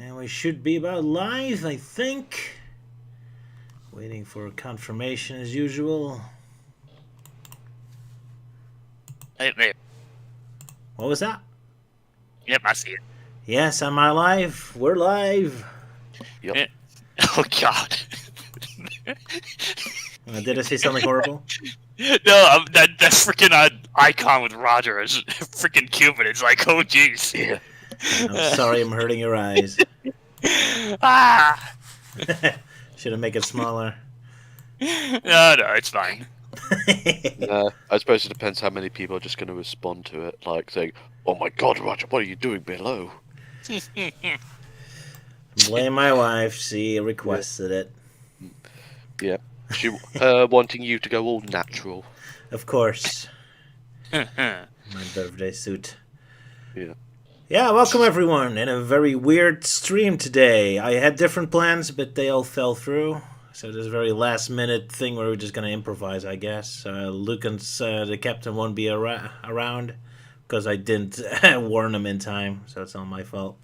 And we should be about live, I think. Waiting for confirmation as usual. Hey. What was that? Yep, I see it. Yes, am I live? We're live. Yep. Oh, God. Did I say something horrible? No, that freaking icon with Roger is freaking Cupid. It's like, oh, jeez. Yeah. I'm sorry I'm hurting your eyes. Ah! Should I make it smaller? No, it's fine. I suppose it depends how many people are just going to respond to it, like saying, "Oh my God, Roger, what are you doing below?" Blame my wife. She requested it. Yeah, she wanting you to go all natural. Of course. My birthday suit. Yeah. Yeah, welcome everyone in a very weird stream today. I had different plans, but they all fell through. So there's a very last minute thing where we're just going to improvise, I guess. Luke and the captain won't be around because I didn't warn them in time, so it's not my fault.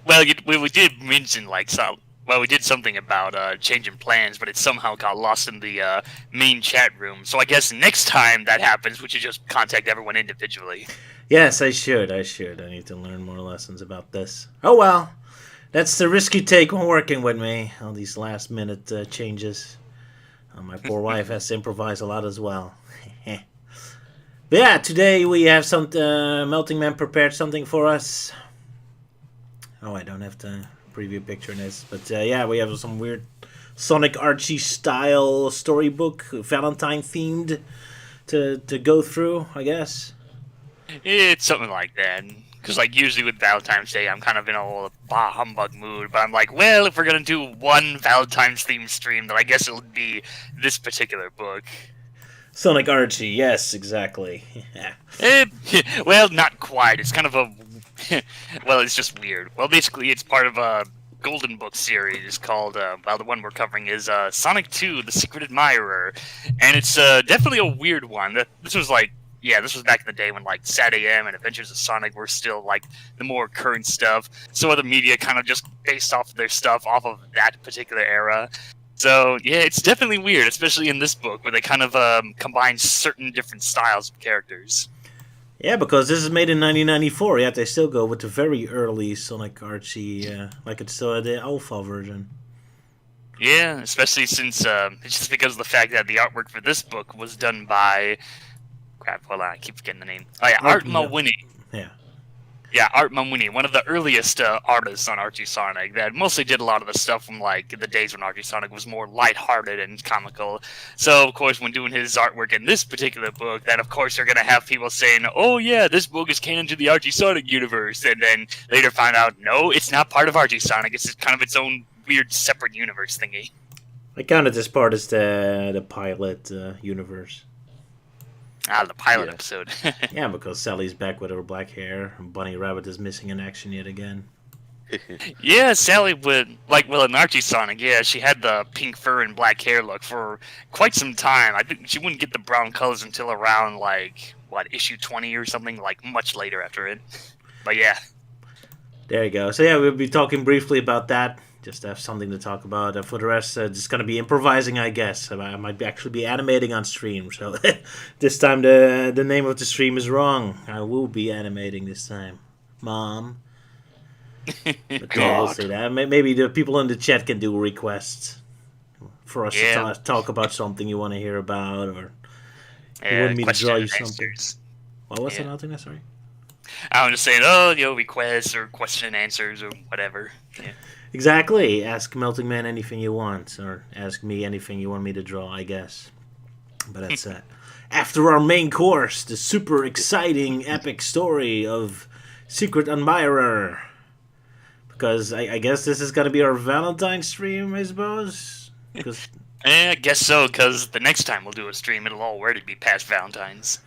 Well, we did mention we did something about changing plans, but it somehow got lost in the main chat room. So I guess next time that happens, we should just contact everyone individually. Yes, I should. I need to learn more lessons about this. Oh well, that's the risk you take when working with me. All these last minute changes. My poor wife has to improvise a lot as well. But yeah, today we have some Melting Man prepared something for us. Oh, I don't have to preview picture in this, but yeah, we have some weird Sonic Archie style storybook, Valentine themed, to go through, I guess. It's something like that. Because, usually with Valentine's Day, I'm kind of in a whole bah humbug mood. But I'm like, well, if we're going to do one Valentine's themed stream, then I guess it would be this particular book. Sonic Archie, yes, exactly. Well, not quite. It's kind of a... well, it's just weird. Well, basically, it's part of a Golden Book series called, the one we're covering is Sonic 2, The Secret Admirer. And it's definitely a weird one. This was back in the day when Sad AM and Adventures of Sonic were still the more current stuff. So other media kind of just based off their stuff off of that particular era. So yeah, it's definitely weird, especially in this book where they kind of combine certain different styles of characters. Yeah, because this is made in 1994, yet they still go with the very early Sonic Archie, it's still the alpha version. Yeah, especially since it's just because of the fact that the artwork for this book was done by... Crap, hold on, I keep forgetting the name. Oh yeah, Art Mawhinney. Yeah. Yeah, Art Mawhinney, one of the earliest artists on Archie Sonic that mostly did a lot of the stuff from the days when Archie Sonic was more lighthearted and comical. So of course, when doing his artwork in this particular book, then of course they're gonna have people saying, "Oh yeah, this book is canon to the Archie Sonic universe," and then later find out, no, it's not part of Archie Sonic. It's just kind of its own weird separate universe thingy. I counted this part as the pilot universe. The pilot episode. Yeah, because Sally's back with her black hair, and Bunny Rabbit is missing in action yet again. Yeah, Sally would, in Archie Sonic, yeah, she had the pink fur and black hair look for quite some time. I think she wouldn't get the brown colors until around, issue 20 or something, much later after it. But yeah. There you go. So yeah, we'll be talking briefly about that. Just to have something to talk about. For the rest, just going to be improvising, I guess. I might actually be animating on stream. So this time the name of the stream is wrong. I will be animating this time. Mom. But we'll see that. Maybe the people in the chat can do requests for us to talk about something you want to hear about. Or you want me to draw you something. What was another thing? Sorry. I'm just saying, requests or question and answers or whatever. Yeah. Exactly. Ask Melting Man anything you want, or ask me anything you want me to draw, I guess. But that's after our main course, the super exciting, epic story of Secret Admirer. Because I guess this is going to be our Valentine stream, I suppose? I guess so, because the next time we'll do a stream, it'll already be past Valentine's.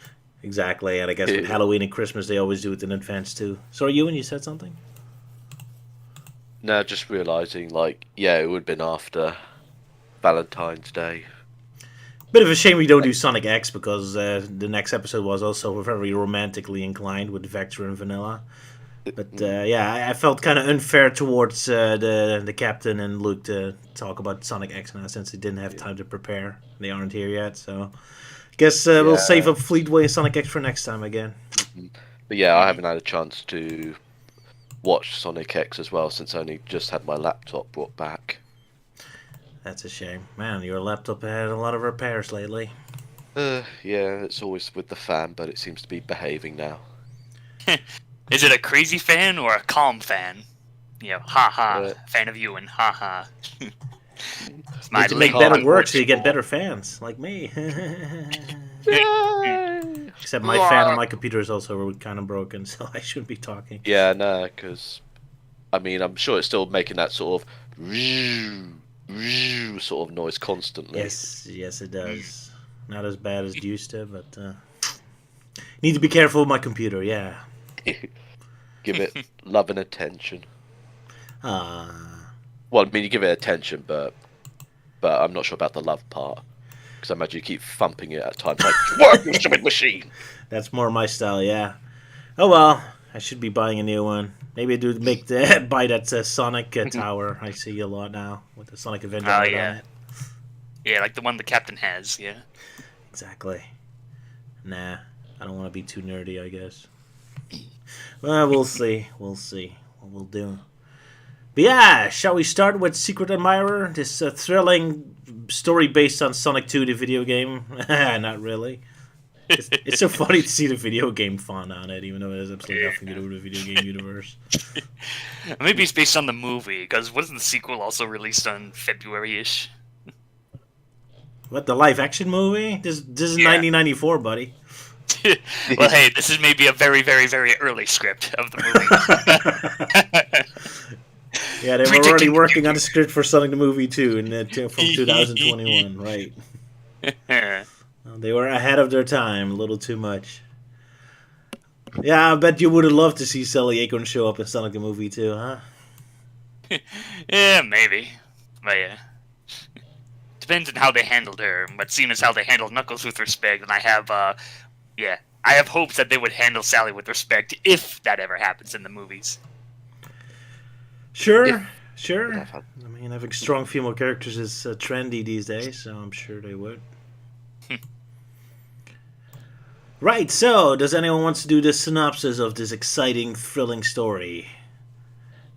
Exactly, and I guess with Halloween and Christmas, they always do it in advance, too. Sorry, Ewan, you said something? No, just realising, it would have been after Valentine's Day. Bit of a shame we don't do Sonic X, because the next episode was also very romantically inclined with Vector and Vanilla. But I felt kind of unfair towards the captain and Luke to talk about Sonic X now since they didn't have time to prepare. They aren't here yet, so guess we'll save up Fleetway and Sonic X for next time again. But yeah, I haven't had a chance to watch Sonic X as well since I only just had my laptop brought back. That's a shame. Man, your laptop had a lot of repairs lately. Yeah, it's always with the fan, but it seems to be behaving now. Is it a crazy fan or a calm fan? You know, haha, fan of you and haha. It's my to make better work so you get better fans, like me. Except my fan on my computer is also kind of broken, so I shouldn't be talking. Yeah, no, because, I mean, I'm sure it's still making that sort of sort of noise constantly. Yes, it does. Not as bad as it used to, but need to be careful with my computer, yeah. Give it love and attention. Well, I mean, you give it attention, but I'm not sure about the love part. Because I imagine you keep thumping it at times like, work, you stupid machine! That's more my style, yeah. Oh well, I should be buying a new one. Maybe I do buy that Sonic Tower I see a lot now, with the Sonic Avenger on it. Yeah, like the one the captain has, yeah. Exactly. Nah, I don't want to be too nerdy, I guess. Well, we'll see. We'll see what we'll do. But yeah, shall we start with Secret Admirer? This thrilling story based on Sonic 2, the video game. Not really. It's so funny to see the video game font on it, even though it has absolutely nothing to do with the video game universe. Maybe it's based on the movie, because wasn't the sequel also released on February-ish? What, the live-action movie? This is 1994, buddy. Well, hey, this is maybe a very, very, very early script of the movie. Yeah, they were already working on the script for Sonic the Movie 2 from 2021, right? They were ahead of their time, a little too much. Yeah, I bet you would have loved to see Sally Acorn show up in Sonic the Movie 2, huh? Yeah, maybe. But yeah. Depends on how they handled her, but seeing as how they handled Knuckles with respect, and I have hopes that they would handle Sally with respect if that ever happens in the movies. Sure. I mean, having strong female characters is trendy these days, so I'm sure they would. Right, so, does anyone want to do the synopsis of this exciting, thrilling story?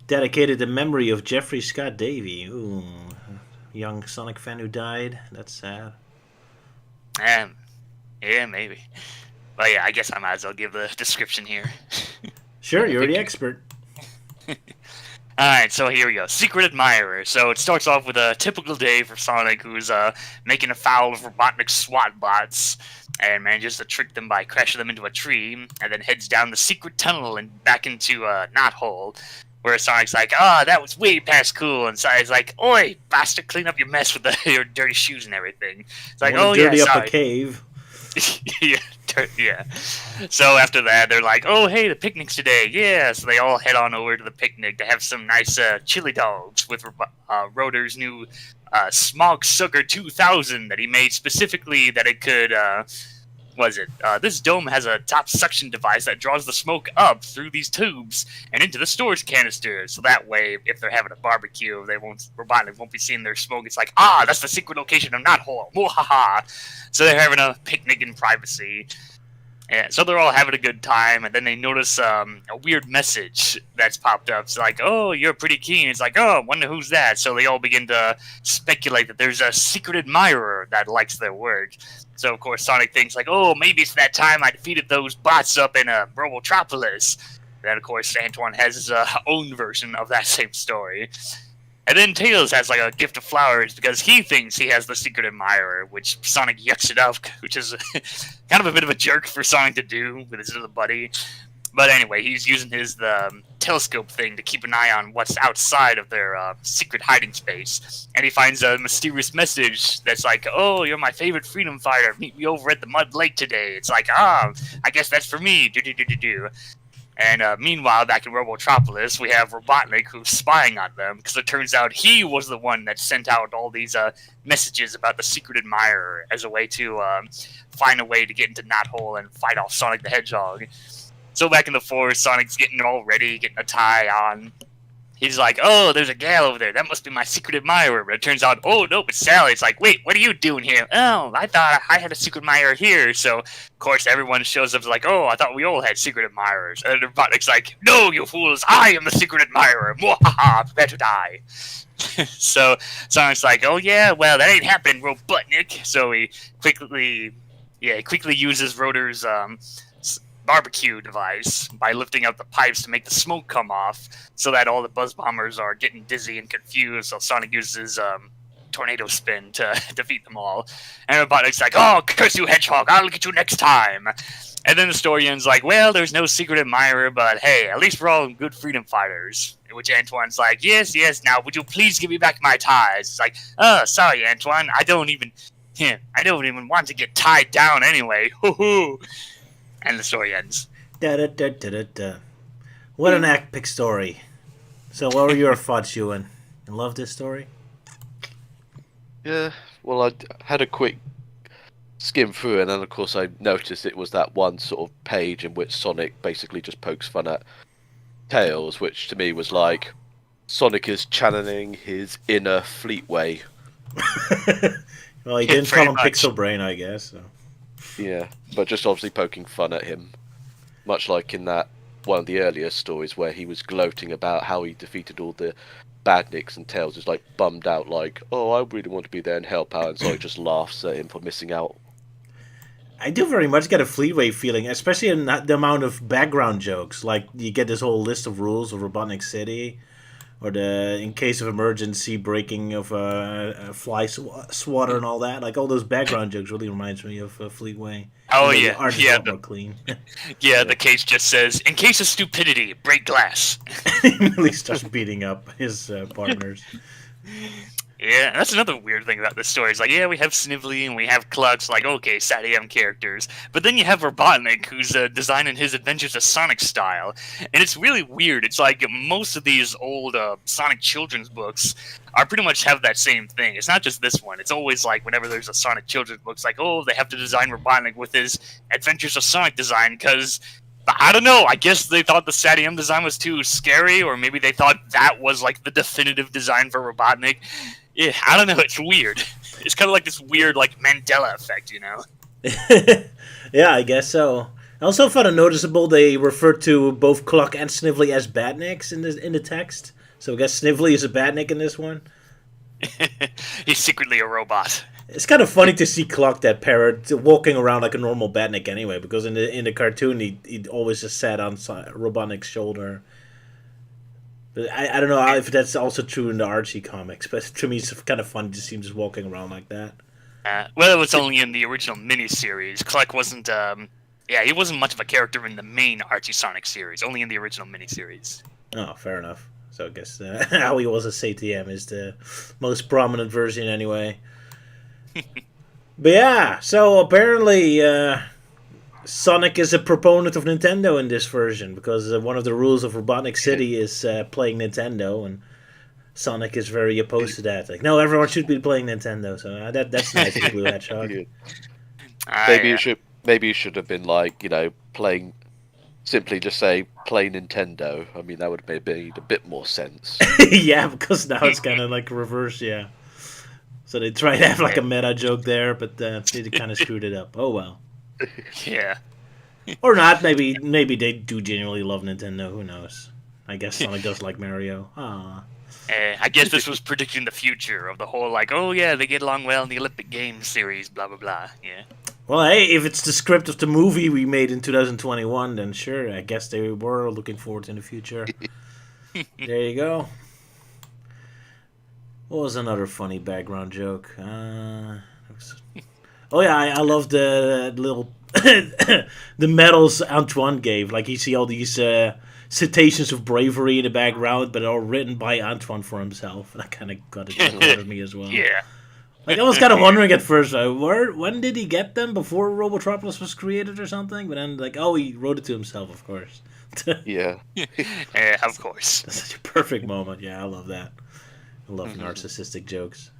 Dedicated in memory of Jeffrey Scott Davy. Ooh, young Sonic fan who died. That's sad. Yeah, maybe. Well, yeah, I guess I might as well give the description here. Sure, you're the expert. Alright, so here we go. Secret Admirer. So it starts off with a typical day for Sonic, who's making a foul of Robotnik's SWAT bots, and manages to trick them by crashing them into a tree, and then heads down the secret tunnel and back into Knothole, where Sonic's like, that was way past cool, and Sonic's like, oi, bastard, clean up your mess with your dirty shoes and everything. It's like, dirty up a cave. Yeah. So after that, they're like, oh, hey, the picnic's today. Yeah. So they all head on over to the picnic to have some nice chili dogs with Rotor's new Smog Sucker 2000 that he made specifically that it could, this dome has a top suction device that draws the smoke up through these tubes and into the storage canister. So that way, if they're having a barbecue, Robotnik won't be seeing their smoke. It's like, that's the secret location of Knothole. Mwahaha. So they're having a picnic in privacy. And so they're all having a good time, and then they notice a weird message that's popped up. It's like, oh, you're pretty keen. It's like, oh, wonder who's that. So they all begin to speculate that there's a secret admirer that likes their work. So, of course, Sonic thinks, like, oh, maybe it's that time I defeated those bots up in Robotropolis. Then, of course, Antoine has his own version of that same story. And then Tails has like a gift of flowers because he thinks he has the secret admirer, which Sonic yucks it up, which is kind of a bit of a jerk for Sonic to do with his little buddy. But anyway, he's using his telescope thing to keep an eye on what's outside of their secret hiding space. And he finds a mysterious message that's like, oh, you're my favorite freedom fighter. Meet me over at the Mud Lake today. It's like, I guess that's for me. Do. And meanwhile, back in Robotropolis, we have Robotnik who's spying on them because it turns out he was the one that sent out all these messages about the secret admirer as a way to find a way to get into Knothole and fight off Sonic the Hedgehog. So back in the forest, Sonic's getting all ready, getting a tie on. He's like, oh, there's a gal over there. That must be my secret admirer. But it turns out, oh, no, it's Sally. It's like, wait, what are you doing here? Oh, I thought I had a secret admirer here. So, of course, everyone shows up like, oh, I thought we all had secret admirers. And Robotnik's like, no, you fools, I am the secret admirer. Mwahaha, prepare to die. So Sonic's like, oh, yeah, well, that ain't happening, Robotnik. So he quickly uses Rotor's barbecue device by lifting up the pipes to make the smoke come off so that all the buzz bombers are getting dizzy and confused. So Sonic uses tornado spin to defeat them all. And Robotnik's like, oh, curse you, Hedgehog, I'll get you next time. And then the story ends like, well, there's no secret admirer, but hey, at least we're all good freedom fighters. Which Antoine's like, yes, now would you please give me back my ties? It's like, oh, sorry, Antoine, I don't even want to get tied down anyway. Hoo-hoo. And the story ends. Da-da-da-da-da-da. What an epic story. So what were your thoughts, Ewan? You love this story? Yeah, well, I had a quick skim through, and then of course I noticed it was that one sort of page in which Sonic basically just pokes fun at Tails, which to me was like Sonic is channeling his inner Fleetway. Well, he didn't call Pretty him much. Pixel Brain, I guess. So. Yeah, but just obviously poking fun at him, much like in that one of the earlier stories where he was gloating about how he defeated all the badniks, and Tails is like bummed out, like, oh, I really want to be there and help out, and Sonic just laughs at him for missing out. I do very much get a Fleetway feeling, especially in the amount of background jokes. Like, you get this whole list of rules of Robotnik City, or the in case of emergency breaking of a fly swatter and all that. Like, all those background jokes really reminds me of Fleetway. Oh, The yeah. art is a lot more clean. Yeah, the case just says, in case of stupidity, break glass. He really starts beating up his partners. Yeah, that's another weird thing about this story. It's like, yeah, we have Snively and we have Klutz, like, okay, SatAM characters. But then you have Robotnik, who's designing his Adventures of Sonic style. And it's really weird. It's like most of these old Sonic children's books are pretty much have that same thing. It's not just this one. It's always like whenever there's a Sonic children's book, it's like, oh, they have to design Robotnik with his Adventures of Sonic design, because I don't know. I guess they thought the SatAM design was too scary, or maybe they thought that was like the definitive design for Robotnik. Yeah, I don't know. It's weird. It's kind of like this weird, like, Mandela effect, you know? Yeah, I guess so. I also found it noticeable they refer to both Cluck and Snively as badniks in the text. So I guess Snively is a badnik in this one. He's secretly a robot. It's kind of funny to see Cluck, that parrot, walking around like a normal badnik anyway, because in the cartoon he always just sat on Robotnik's shoulder. But I don't know if that's also true in the Archie comics, but to me it's kind of funny to see him just walking around like that. Well, it was only in the original miniseries. Cluck wasn't, he wasn't much of a character in the main Archie Sonic series, only in the original miniseries. Oh, fair enough. So I guess how he was a SatAM is the most prominent version anyway. But yeah, so apparently Sonic is a proponent of Nintendo in this version, because one of the rules of Robotnik City is playing Nintendo, and Sonic is very opposed to that. Like, no, everyone should be playing Nintendo. So that's nice of Blue Hedgehog. Maybe you should have been like, playing. Simply just say play Nintendo. I mean, that would have made a bit more sense. Yeah, because now it's kind of like reverse. Yeah. So they try to have like a meta joke there, but they kind of screwed it up. Oh well. Yeah. Or not. Maybe they do genuinely love Nintendo. Who knows? I guess Sonic does like Mario. Ah. I guess this was predicting the future of the whole, like, oh yeah, they get along well in the Olympic Games series, blah blah blah. Yeah. Well, hey, if it's the script of the movie we made in 2021, then sure, I guess they were looking forward to in the future. There you go. What was another funny background joke? Oh yeah, I love the little the medals Antoine gave. Like, you see all these citations of bravery in the background, but all written by Antoine for himself. And that kind of got it out of me as well. Yeah. Like, I was kind of wondering at first, when did he get them? Before Robotropolis was created or something? But then, like, oh, he wrote it to himself, of course. Yeah. Of course. That's such a perfect moment. Yeah, I love that. I love narcissistic jokes.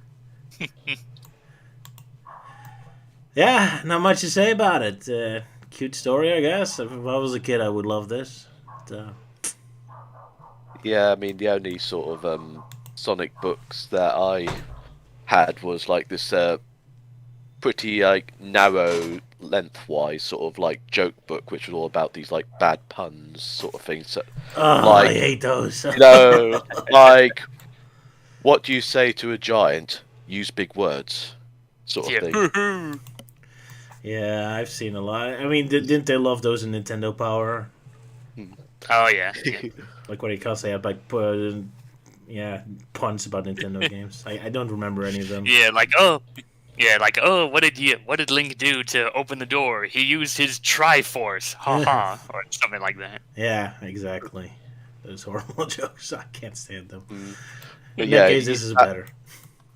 Yeah, not much to say about it. cute story, I guess. If I was a kid, I would love this. But, Yeah, I mean, the only sort of Sonic books that I had was like this pretty like narrow lengthwise sort of like joke book, which was all about these like bad puns sort of things. So, I like, hate those. like, what do you say to a giant? Use big words, sort of thing. Yeah, I've seen a lot. I mean, didn't they love those in Nintendo Power? Oh yeah. Like what he constantly had like puns about Nintendo games. I don't remember any of them. What did Link do to open the door? He used his Triforce, haha, or something like that. Yeah, exactly. Those horrible jokes. I can't stand them. But In yeah, that case, this is better.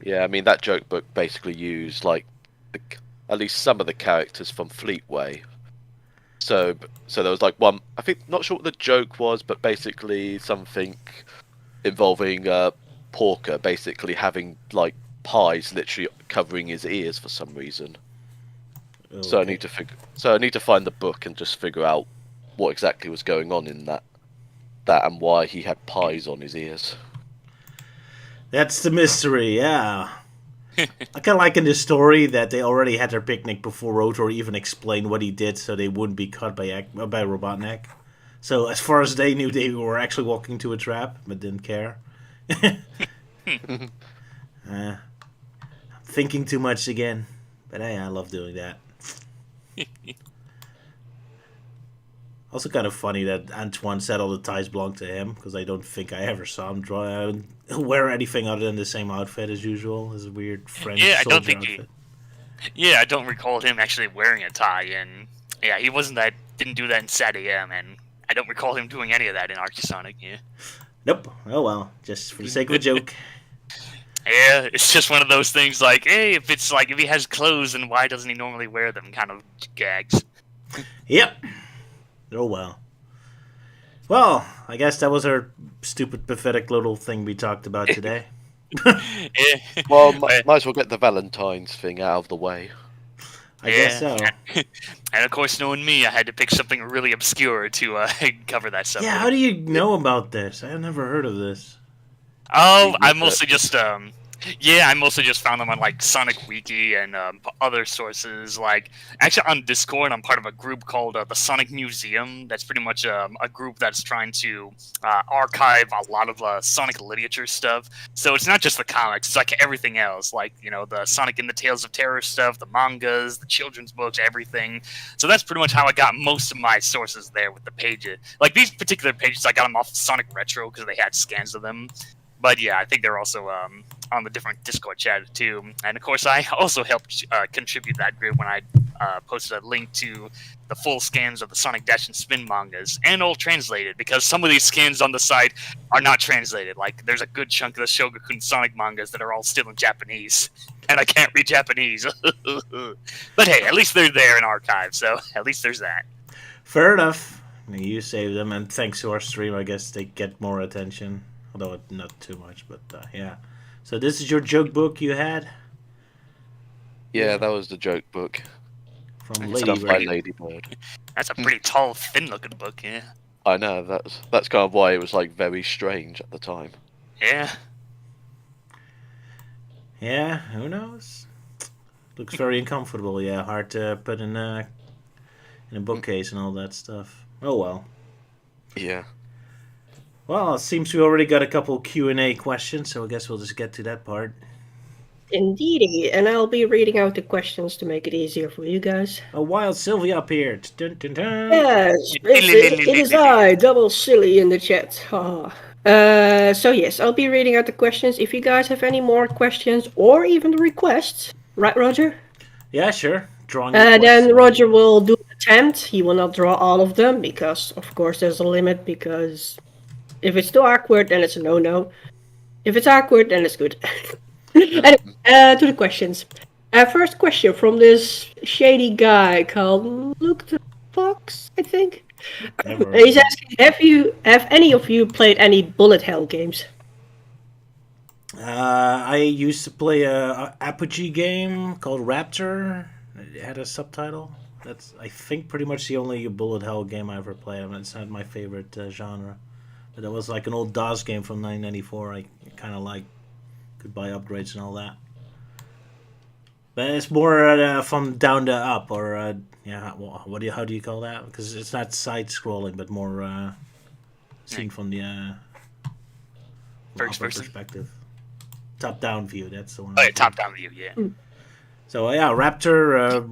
Yeah, I mean that joke book basically used like at least some of the characters from Fleetway. So there was like one. I think not sure what the joke was, but basically something involving Porker basically having like pies literally covering his ears for some reason. Okay. So I need to find the book and just figure out what exactly was going on in that and why he had pies on his ears. That's the mystery, yeah. I kind of like in this story that they already had their picnic before Rotor even explained what he did, so they wouldn't be caught by Robotnik. So as far as they knew, they were actually walking to a trap, but didn't care. Thinking too much again, but hey, I love doing that. Also, kind of funny that Antoine said all the ties belong to him, because I don't think I ever saw him wear anything other than the same outfit as usual. His weird French soldier outfit. I don't recall him actually wearing a tie, and yeah, he didn't do that in Sad AM, and I don't recall him doing any of that in Archie Sonic. Yeah. Nope. Oh well, just for the sake of a joke. Yeah, it's just one of those things like, hey, if he has clothes, then why doesn't he normally wear them? Kind of gags. Yep. Oh well. Well, I guess that was our stupid, pathetic little thing we talked about today. Yeah. Well, might as well get the Valentine's thing out of the way. I guess so. And of course, knowing me, I had to pick something really obscure to cover that subject. Yeah, how do you know about this? I have never heard of this. Oh, I mostly just found them on like Sonic Wiki and other sources. Like actually on Discord, I'm part of a group called the Sonic Museum. That's pretty much a group that's trying to archive a lot of Sonic literature stuff. So it's not just the comics; it's like everything else, like the Sonic and the Tales of Terror stuff, the mangas, the children's books, everything. So that's pretty much how I got most of my sources there with the pages. Like these particular pages, I got them off Sonic Retro because they had scans of them. But yeah, I think they're also on the different Discord chat too. And of course, I also helped contribute that group when I posted a link to the full scans of the Sonic Dash and Spin mangas, and all translated, because some of these scans on the site are not translated. Like, there's a good chunk of the Shogakukan Sonic mangas that are all still in Japanese, and I can't read Japanese. But hey, at least they're there in archive, so at least there's that. Fair enough. You save them, and thanks to our stream, I guess they get more attention. Although not too much, but yeah. So this is your joke book you had? Yeah, that was the joke book. From Ladybird. That's a pretty tall, thin-looking book, yeah. I know, that's kind of why it was like very strange at the time. Yeah. Yeah, who knows? Looks very uncomfortable, yeah. Hard to put in a bookcase and all that stuff. Oh well. Yeah. Well, it seems we already got a couple Q&A questions, so I guess we'll just get to that part. Indeedy, and I'll be reading out the questions to make it easier for you guys. A wild Sylvia appeared. Dun, dun, dun. Yes, it is I, Double Silly in the chat. So yes, I'll be reading out the questions. If you guys have any more questions or even requests, right, Roger? Yeah, sure. Drawing. Then Roger will do an attempt. He will not draw all of them because, of course, there's a limit. Because if it's too awkward, then it's a no-no. If it's awkward, then it's good. Anyway, to the questions. First question from this shady guy called Luke the Fox, I think. He's asking, have any of you played any bullet hell games? I used to play a Apogee game called Raptor. It had a subtitle. That's I think pretty much the only bullet hell game I ever played. I mean, it's not my favorite genre, but it was like an old DOS game from 1994. I kind of like could buy upgrades and all that. But it's more from down to up, or yeah. How do you call that? Because it's not side scrolling, but more seen from the First upper person? perspective, top down view. That's the one. Oh, yeah, top-down view, yeah. So yeah, Raptor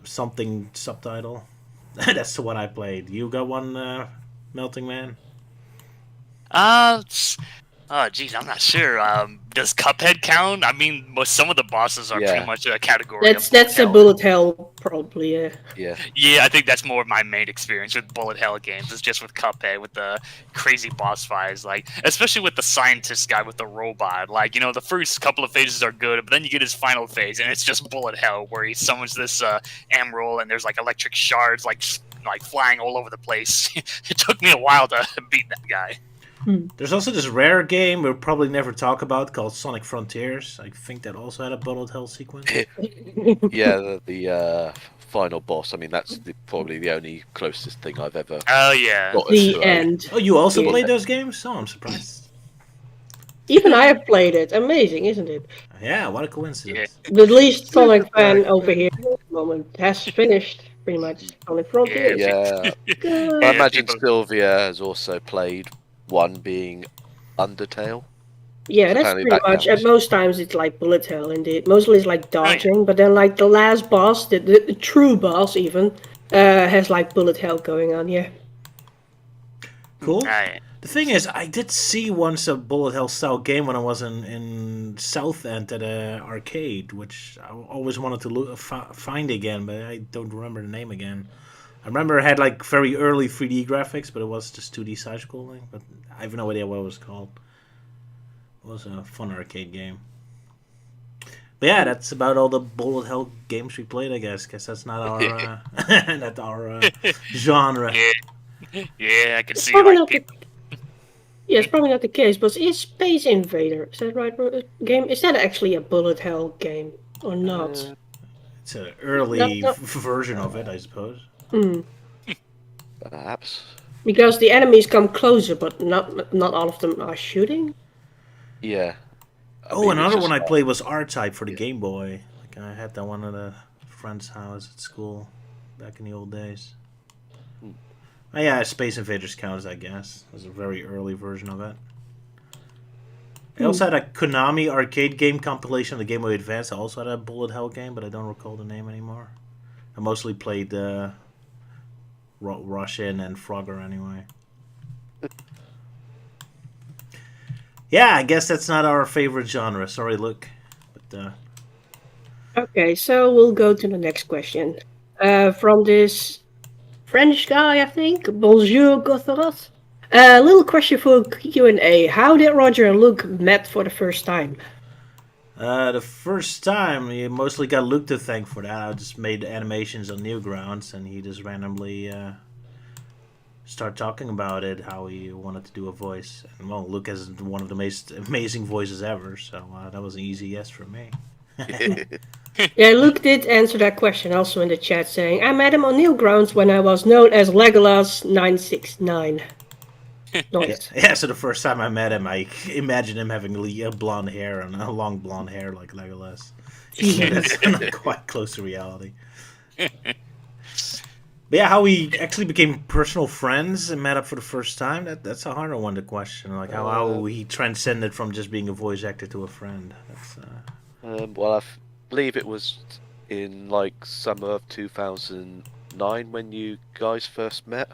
something subtitle. That's the one I played. You got one, Melting Man? Oh, geez, I'm not sure. Does Cuphead count? I mean, some of the bosses are Yeah. pretty much a category of That's a hell. bullet hell, probably. Yeah. Yeah. Yeah, I think that's more of my main experience with bullet hell games. Is just with Cuphead, with the crazy boss fights, like especially with the scientist guy with the robot. Like the first couple of phases are good, but then you get his final phase, and it's just bullet hell, where he summons this emerald, and there's like electric shards, like flying all over the place. It took me a while to beat that guy. There's also this rare game we'll probably never talk about called Sonic Frontiers. I think that also had a bullet hell sequence. Yeah, the final boss. I mean, that's probably the only closest thing I've ever Oh yeah. got The to. end. Oh, you also Yeah. played those games? Oh, I'm surprised. Even I have played it. Amazing, isn't it? Yeah, what a coincidence. The least Sonic fan over here at the moment has finished pretty much Sonic Frontiers. Yeah, Good. I imagine people- Sylvia has also played one being Undertale. Yeah, that's Apparently pretty that much. counts. At most times, it's like bullet hell. Indeed, mostly it's like dodging. But then, like the last boss, the true boss, even has like bullet hell going on. Yeah. Cool. Alright. The thing is, I did see once a bullet hell style game when I was in South End at a arcade, which I always wanted to find again, but I don't remember the name again. I remember it had like very early 3D graphics, but it was just 2D side scrolling. But I have no idea what it was called. It was a fun arcade game. But yeah, that's about all the bullet hell games we played. I guess that's not our not our genre. Yeah, I can It's see probably like not the. people. Yeah, it's probably not the case. But is Space Invader, is that right? Game, is that actually a bullet hell game or not? It's an early No. version of it, I suppose. Perhaps. Because the enemies come closer, but not all of them are shooting. Yeah. I Oh, mean, it's another just one I like- played was R-Type for the Game Boy. Like I had that one at a friend's house at school back in the old days. Oh, yeah, Space Invaders counts, I guess. It was a very early version of it. I also had a Konami arcade game compilation of the Game Boy Advance. I also had a bullet hell game, but I don't recall the name anymore. I mostly played Russian and Frogger anyway. Yeah, I guess that's not our favorite genre. Sorry, Luke. But Okay, so we'll go to the next question. From this French guy, I think. Bonjour, Gotharoth. Little question for Q&A. How did Roger and Luke met for the first time? the first time, you mostly got Luke to thank for that. I just made animations on Newgrounds, and he just randomly started talking about it, how he wanted to do a voice. And well, Luke has one of the most amazing voices ever, so that was an easy yes for me. Yeah, Luke did answer that question also in the chat, saying, I met him on Newgrounds when I was known as Legolas969. Nice. Yeah, so the first time I met him, I imagined him having blonde hair and a long blonde hair like Legolas. That's not quite close to reality. But yeah, how we actually became personal friends and met up for the first time, that's a harder one to question. Like how he transcended from just being a voice actor to a friend. That's, Well, I believe it was in like summer of 2009 when you guys first met.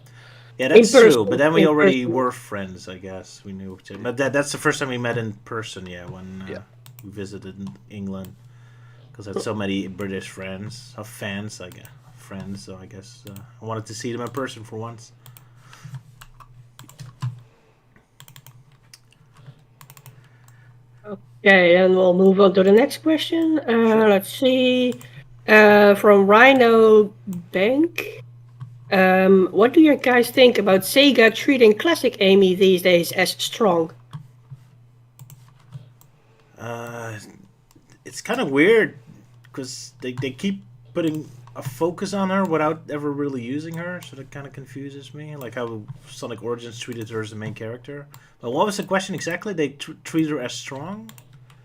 yeah, that's In true. person, But then we in already person. were friends, I guess. We knew each other. But that's the first time we met in person, yeah, when Yeah. we visited England. Because I had so many British friends, fans, I guess. Friends, so I guess I wanted to see them in person for once. Okay, and we'll move on to the next question. Let's see. From Rhino Bank. What do you guys think about Sega treating classic Amy these days as strong? It's kind of weird because they keep putting a focus on her without ever really using her, so that kind of confuses me. Like how Sonic Origins treated her as the main character. But what was the question exactly? They treat her as strong?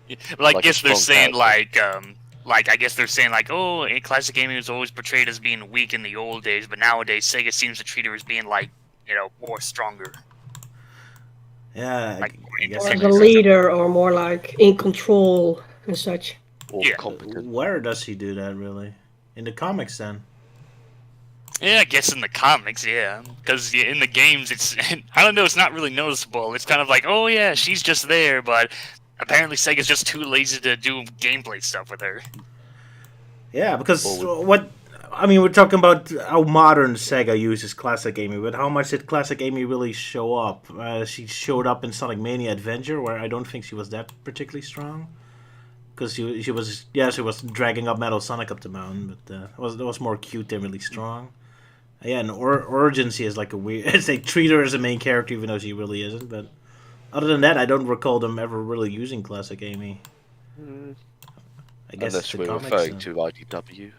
Well, I Like guess a they're strong saying character. I guess they're saying like, oh, classic gaming was always portrayed as being weak in the old days, but nowadays Sega seems to treat her as being like, more stronger. Yeah, Like, I guess Or that as a makes sense. leader, or more like in control and such. Or Yeah. competent. Where does he do that, really? In the comics, then? Yeah, I guess in the comics, yeah, because in the games, it's I don't know, it's not really noticeable. It's kind of like, oh yeah, she's just there, but apparently Sega's just too lazy to do gameplay stuff with her. Yeah, because Well, we're talking about how modern Sega uses Classic Amy, but how much did Classic Amy really show up? She showed up in Sonic Mania Adventure, where I don't think she was that particularly strong. Because she was dragging up Metal Sonic up the mountain, but that was more cute than really strong. Yeah, and Origins, she is like a weird. They treat her as a main character, even though she really isn't. But other than that, I don't recall them ever really using Classic Amy. I guess Unless the we're comics, referring to IDW.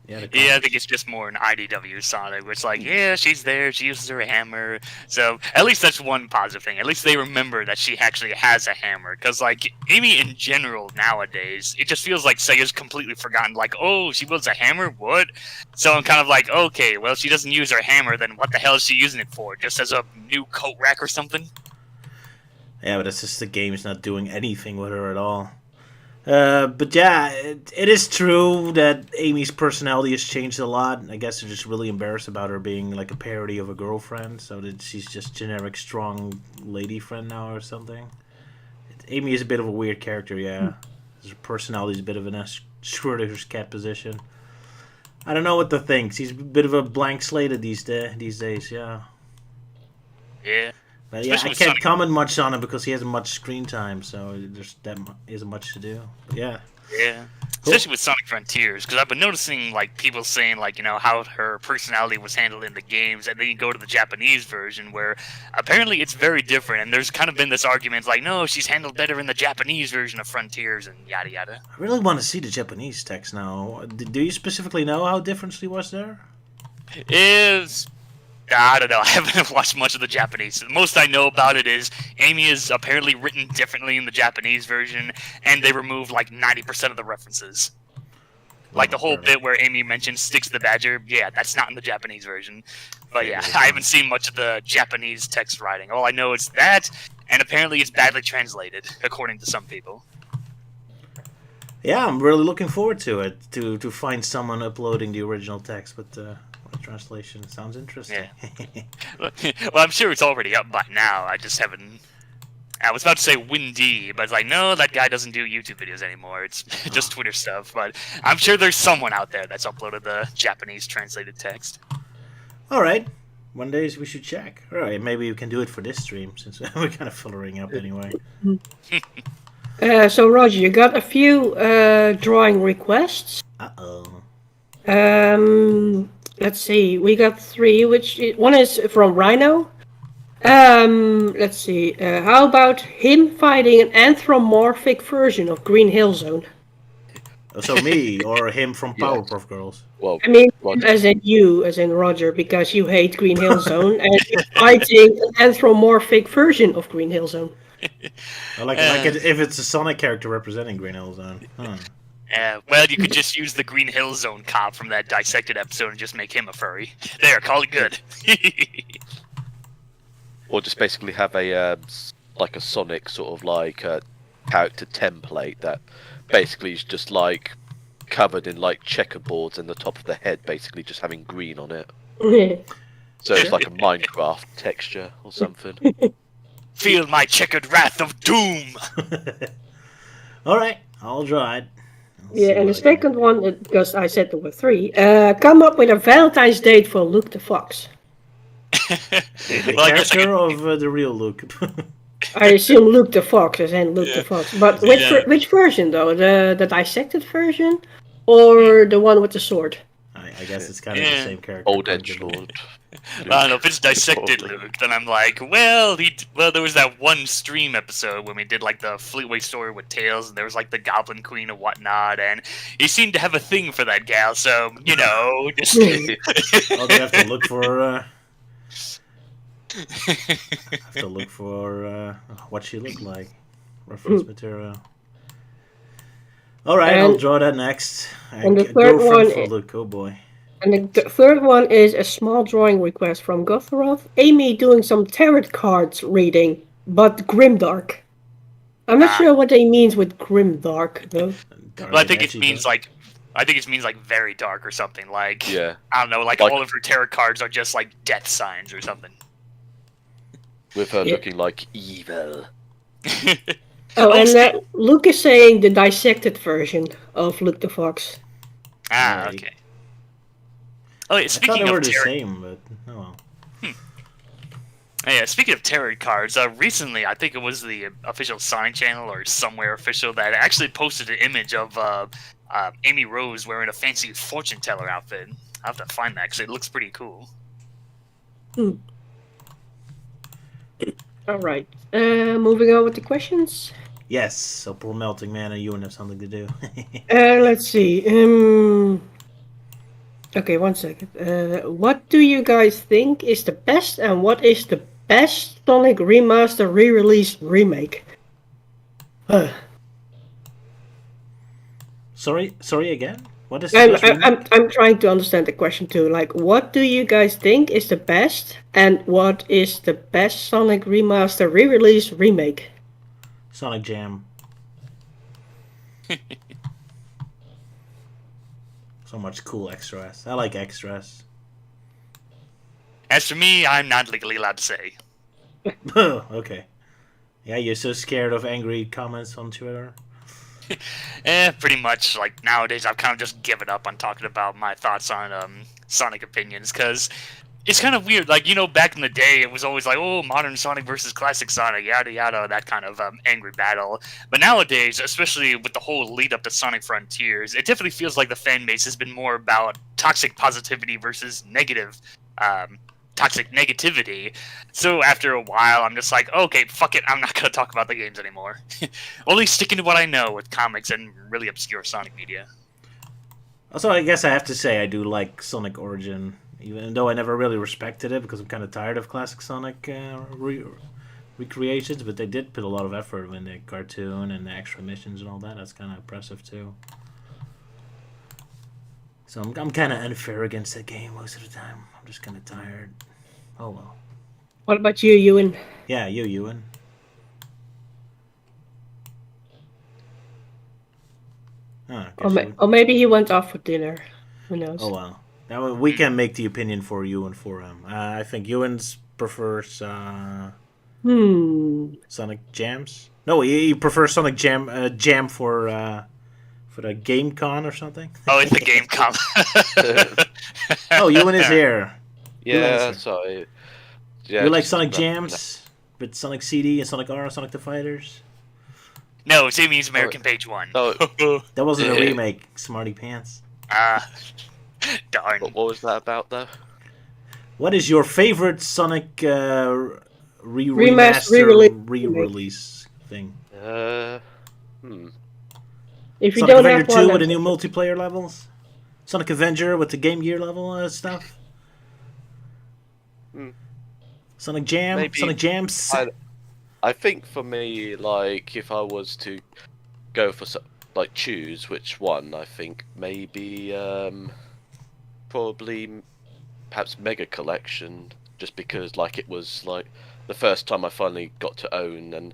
Yeah, I think it's just more an IDW Sonic, where it's like, yeah, she's there, she uses her hammer. So at least that's one positive thing. At least they remember that she actually has a hammer. Because, like, Amy in general nowadays, it just feels like Sega's completely forgotten. Like, oh, she wields a hammer? What? So I'm kind of like, okay, well, she doesn't use her hammer, then what the hell is she using it for? Just as a new coat rack or something? Yeah, but it's just the game's not doing anything with her at all. But yeah, it is true that Amy's personality has changed a lot. I guess they're just really embarrassed about her being like a parody of a girlfriend, so that she's just generic strong lady friend now or something. Amy is a bit of a weird character, yeah. Her personality is a bit of an Schrodinger's cat position. I don't know what to think. She's a bit of a blank slate these days, yeah. Yeah. But yeah, Especially I with can't Sonic. comment much on him because he hasn't much screen time, so isn't much to do. But yeah. Yeah. Especially with Sonic Frontiers, because I've been noticing, like, people saying, like, how her personality was handled in the games, and then you go to the Japanese version, where apparently it's very different, and there's kind of been this argument, like, no, she's handled better in the Japanese version of Frontiers, and yada yada. I really want to see the Japanese text now. Do you specifically know how different she was there? I don't know. I haven't watched much of the Japanese. The most I know about it is Amy is apparently written differently in the Japanese version, and they remove like 90% of the references. Like the whole bit where Amy mentions Sticks the Badger, yeah, that's not in the Japanese version. But yeah, I haven't seen much of the Japanese text writing. All I know is that, and apparently it's badly translated, according to some people. Yeah, I'm really looking forward to it, to find someone uploading the original text with the translation. It sounds interesting. Yeah. Well, I'm sure it's already up by now. I just haven't. I was about to say Windy, but it's like, no, that guy doesn't do YouTube videos anymore. It's just Twitter stuff. But I'm sure there's someone out there that's uploaded the Japanese translated text. All right. One day we should check. All right, maybe we can do it for this stream since we're kind of filtering up anyway. So Roger, you got a few drawing requests. Uh-oh. Let's see. We got 3. One is from Rhino. Let's see. How about him fighting an anthropomorphic version of Green Hill Zone? So me or him from Powerpuff Girls? Well, I mean, Roger. as in Roger, because you hate Green Hill Zone, and he's fighting an anthropomorphic version of Green Hill Zone. I like it if it's a Sonic character representing Green Hill Zone. Huh. Well, you could just use the Green Hill Zone cop from that Dissected episode and just make him a furry. There, call it good. Or just basically have a like a Sonic sort of like character template that basically is just like covered in like checkerboards and the top of the head basically just having green on it. So it's like a Minecraft texture or something. Feel my checkered wrath of doom. All right, I'll draw it. Yeah, and the second one, because I said there were 3, come up with a Valentine's date for Luke the Fox. The Well, I guess I character of the real Luke. I assume Luke the Fox, as in Luke the Fox. But which version, though? The Dissected version? Or the one with the sword? I guess it's kind of the same character. Old Edgelord. I don't know if it's Dissected Luke, then I'm like, well, there was that one stream episode when we did like the Fleetway story with Tails, and there was like the Goblin Queen and whatnot, and he seemed to have a thing for that gal, so just Oh, they have to look for. Have to look for what she looked like. Reference material. All right, And- I'll draw that next. and the third Girlfriend one for is- Luke. Oh boy. And the third one is a small drawing request from Gothoroth. Amy doing some tarot cards reading, but grimdark. I'm not sure what he means with grimdark, though. Dark Well, I and think it edgy, means though. like, I think it means like very dark or something. Like, Yeah. I don't know, like all of her tarot cards are just like death signs or something. With her Yeah. looking like evil. Oh, and Steve- Luke is saying the dissected version of Luke the Fox. Right. Okay. Oh, yeah, I thought speaking they were of the tarot, same, but oh well. yeah, speaking of tarot cards, recently I think it was the official Sonic channel or somewhere official that actually posted an image of Amy Rose wearing a fancy fortune teller outfit. I have to find that because it looks pretty cool. All right. Moving on with the questions. Yes, so poor melting man and Ewan have something to do. Let's see. Okay, one second. What do you guys think is the best, and what is the best Sonic remaster, re-release, remake? Sorry again. What is the best remake? I'm trying to understand the question too. Like, what do you guys think is the best, and what is the best Sonic remaster, re-release, remake? Sonic Jam. So much cool extras. I like extras. As for me, I'm not legally allowed to say. Okay. Yeah, you're so scared of angry comments on Twitter. Pretty much. Like nowadays, I've kind of just given up on talking about my thoughts on Sonic opinions because it's kind of weird. Like, you know, back in the day, it was always like, oh, modern Sonic versus classic Sonic, yada yada, that kind of angry battle. But nowadays, especially with the whole lead up to Sonic Frontiers, it definitely feels like the fan base has been more about toxic positivity versus negative. Toxic negativity. So after a while, I'm just like, okay, fuck it, I'm not gonna talk about the games anymore. Only sticking to what I know with comics and really obscure Sonic media. Also, I guess I have to say I do like Sonic Origin, even though I never really respected it because I'm kind of tired of classic Sonic recreations. But they did put a lot of effort in the cartoon and the extra missions and all that. That's kind of impressive too. So I'm kind of unfair against that game most of the time. I'm just kind of tired. Oh well. What about you, Ewan? Yeah, you, Ewan. Ah, Or maybe he went off for dinner. Who knows? oh well. Now we can make the opinion for you and for him. I think Ewan's prefers Sonic Jams. No, he prefers Sonic Jam for the Game Con or something. Oh, it's the game comp. Oh, Ewan is here. Yeah, answer. sorry. Yeah, You like just Sonic that- Jams with Sonic CD and Sonic R and Sonic the Fighters? No, it means American Page 1. Oh, That wasn't a Yeah. remake, smarty pants. Darn. what was that about though? What is your favorite Sonic Remaster, remaster, re-release. re-release thing? If you Sonic don't Avenger have 2 one, with the new multiplayer levels? Sonic Avenger with the Game Gear level stuff? Sonic Jam? Maybe- Sonic Jams? I think for me, like, if I was to go for choose which one, I think maybe probably perhaps Mega Collection, just because like it was like the first time I finally got to own and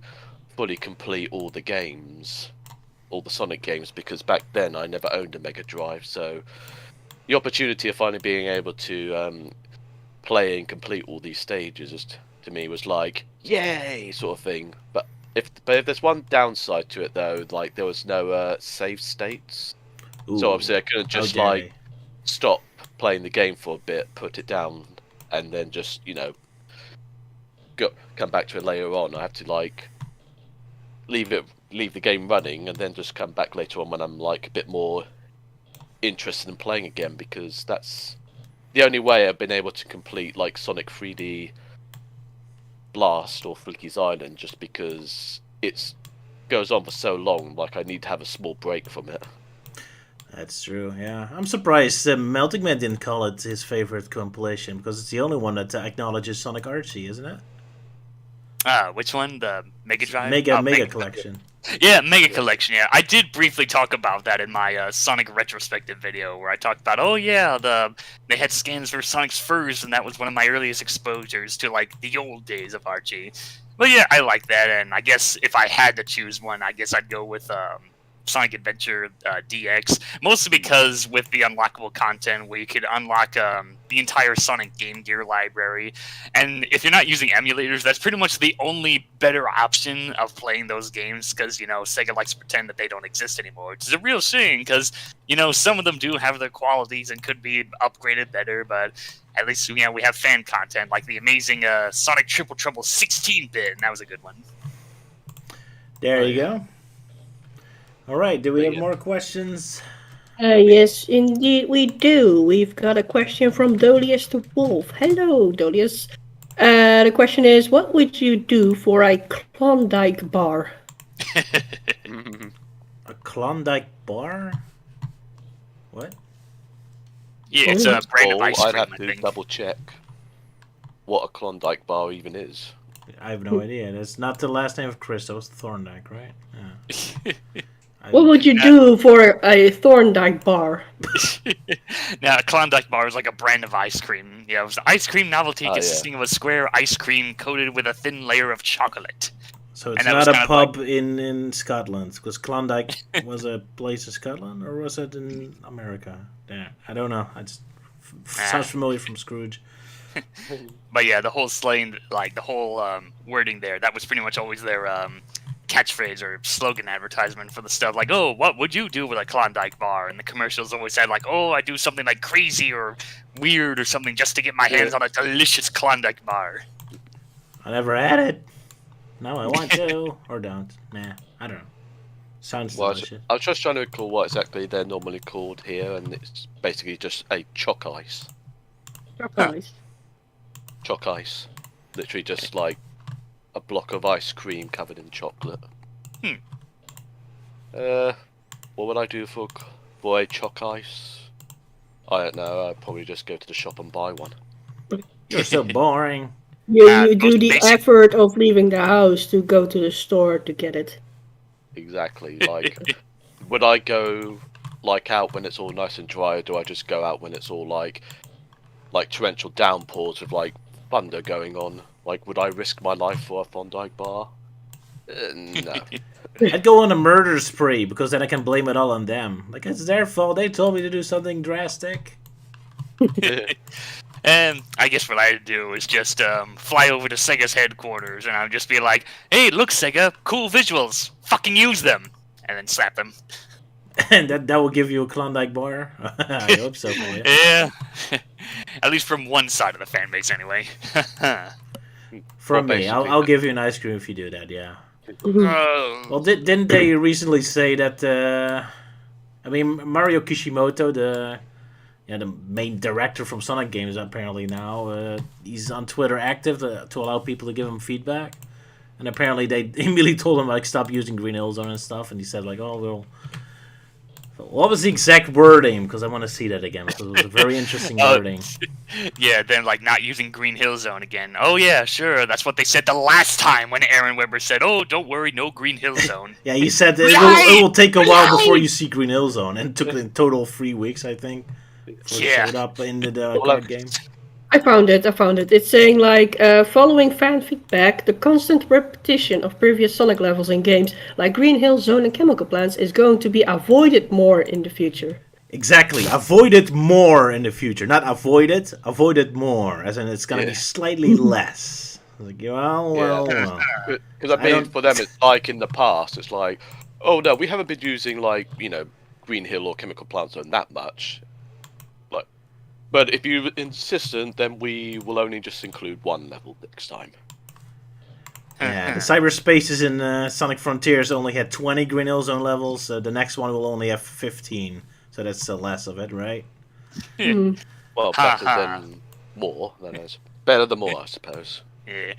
fully complete all the games, all the Sonic games, because back then I never owned a Mega Drive, so the opportunity of finally being able to play and complete all these stages just to me was like yay sort of thing. But if there's one downside to it though, like there was no save states, Ooh, so obviously I couldn't how just dare like they. stop playing the game for a bit, put it down, and then just come back to it later on. I have to like leave the game running and then just come back later on when I'm like a bit more interested in playing again, because that's the only way I've been able to complete like Sonic 3D Blast or Flicky's Island just because it's goes on for so long. Like I need to have a small break from it. That's true. Yeah, I'm surprised Melting Man didn't call it his favorite compilation because it's the only one that acknowledges Sonic Archie, isn't it? Which one? The Mega Drive? Mega Collection. Yeah, Mega Collection, yeah. I did briefly talk about that in my Sonic retrospective video, where I talked about, oh yeah, they had scans for Sonic's furs, and that was one of my earliest exposures to, like, the old days of Archie. But yeah, I like that, and I guess if I had to choose one, I guess I'd go with Sonic Adventure DX, mostly because with the unlockable content where you could unlock the entire Sonic Game Gear library, and if you're not using emulators, that's pretty much the only better option of playing those games, because, you know, Sega likes to pretend that they don't exist anymore, which is a real shame, because, you know, some of them do have their qualities and could be upgraded better, but at least, you know, we have fan content, like the amazing Sonic Triple Trouble 16-bit, and that was a good one. There you go. All right, do we have more questions? Yes, indeed we do. We've got a question from Dolius the Wolf. Hello, Dolius. The question is, what would you do for a Klondike bar? A Klondike bar? What? Yeah, it's a brand of ice cream, I'd have I to think. double check what a Klondike bar even is. I have no idea. That's not the last name of Chris. That was Thorndike, right? Yeah. What would you do for a Thorndike bar? Now, a Klondike bar is like a brand of ice cream. Yeah, it was ice cream novelty consisting of a square ice cream coated with a thin layer of chocolate. So it's not a pub in Scotland, because Klondike was a place in Scotland, or was it in America? Yeah, I don't know. I just sounds familiar from Scrooge. But yeah, the whole slang, like the whole wording there, that was pretty much always their catchphrase or slogan advertisement for the stuff. Like, oh, what would you do with a Klondike bar? And the commercials always said, like, oh, I do something like crazy or weird or something just to get my hands on a delicious Klondike bar. I never had it. No, I want to. Or don't. Nah, I don't know. Sounds delicious. I was just trying to recall what exactly they're normally called here, and it's basically just a choc ice. Choc ice. Choc ice. Literally just like a block of ice cream covered in chocolate. What would I do for a choc ice? I don't know. I'd probably just go to the shop and buy one. You're so boring. You do the effort of leaving the house to go to the store to get it. Exactly. Like, would I go like out when it's all nice and dry, or do I just go out when it's all like torrential downpours with like thunder going on? Like, would I risk my life for a Thorndike bar? No. I'd go on a murder spree, because then I can blame it all on them. Like, it's their fault. They told me to do something drastic. And I guess what I'd do is just fly over to Sega's headquarters, and I'd just be like, hey, look, Sega, cool visuals. Fucking use them. And then slap them. And that will give you a Klondike bar? I hope so for you. Yeah. At least from one side of the fan base, anyway. From me. I'll give you an ice cream if you do that, yeah. Oh. Well, didn't they recently say that... I mean, Mario Kishimoto, the main director from Sonic games, apparently now, he's on Twitter active to allow people to give him feedback. And apparently they immediately told him, like, stop using Green Hill Zone and stuff. And he said, like, oh, well... What was the exact wording? Because I want to see that again, because it was a very interesting wording. Yeah, then, like, not using Green Hill Zone again. Oh, yeah, sure, that's what they said the last time when Aaron Weber said, oh, don't worry, no Green Hill Zone. Yeah, he said it will take a while before you see Green Hill Zone, and it took in total 3 weeks, I think, before it showed up in the card game. I found it. It's saying, like, following fan feedback, the constant repetition of previous Sonic levels in games like Green Hill Zone and Chemical Plants is going to be avoided more in the future. Exactly. Avoid it more in the future. Not avoid it more. As in, it's going to be slightly less. Like, well. Because I mean, for them, it's like in the past, it's like, oh no, we haven't been using, like, Green Hill or Chemical Plant Zone that much. But if you're insistent, then we will only just include one level next time. Yeah, the cyberspaces in Sonic Frontiers only had 20 Green Hill Zone levels, so the next one will only have 15. So that's still less of it, right? Well, Ha better ha. than more. That is better than more, I suppose. Yeah.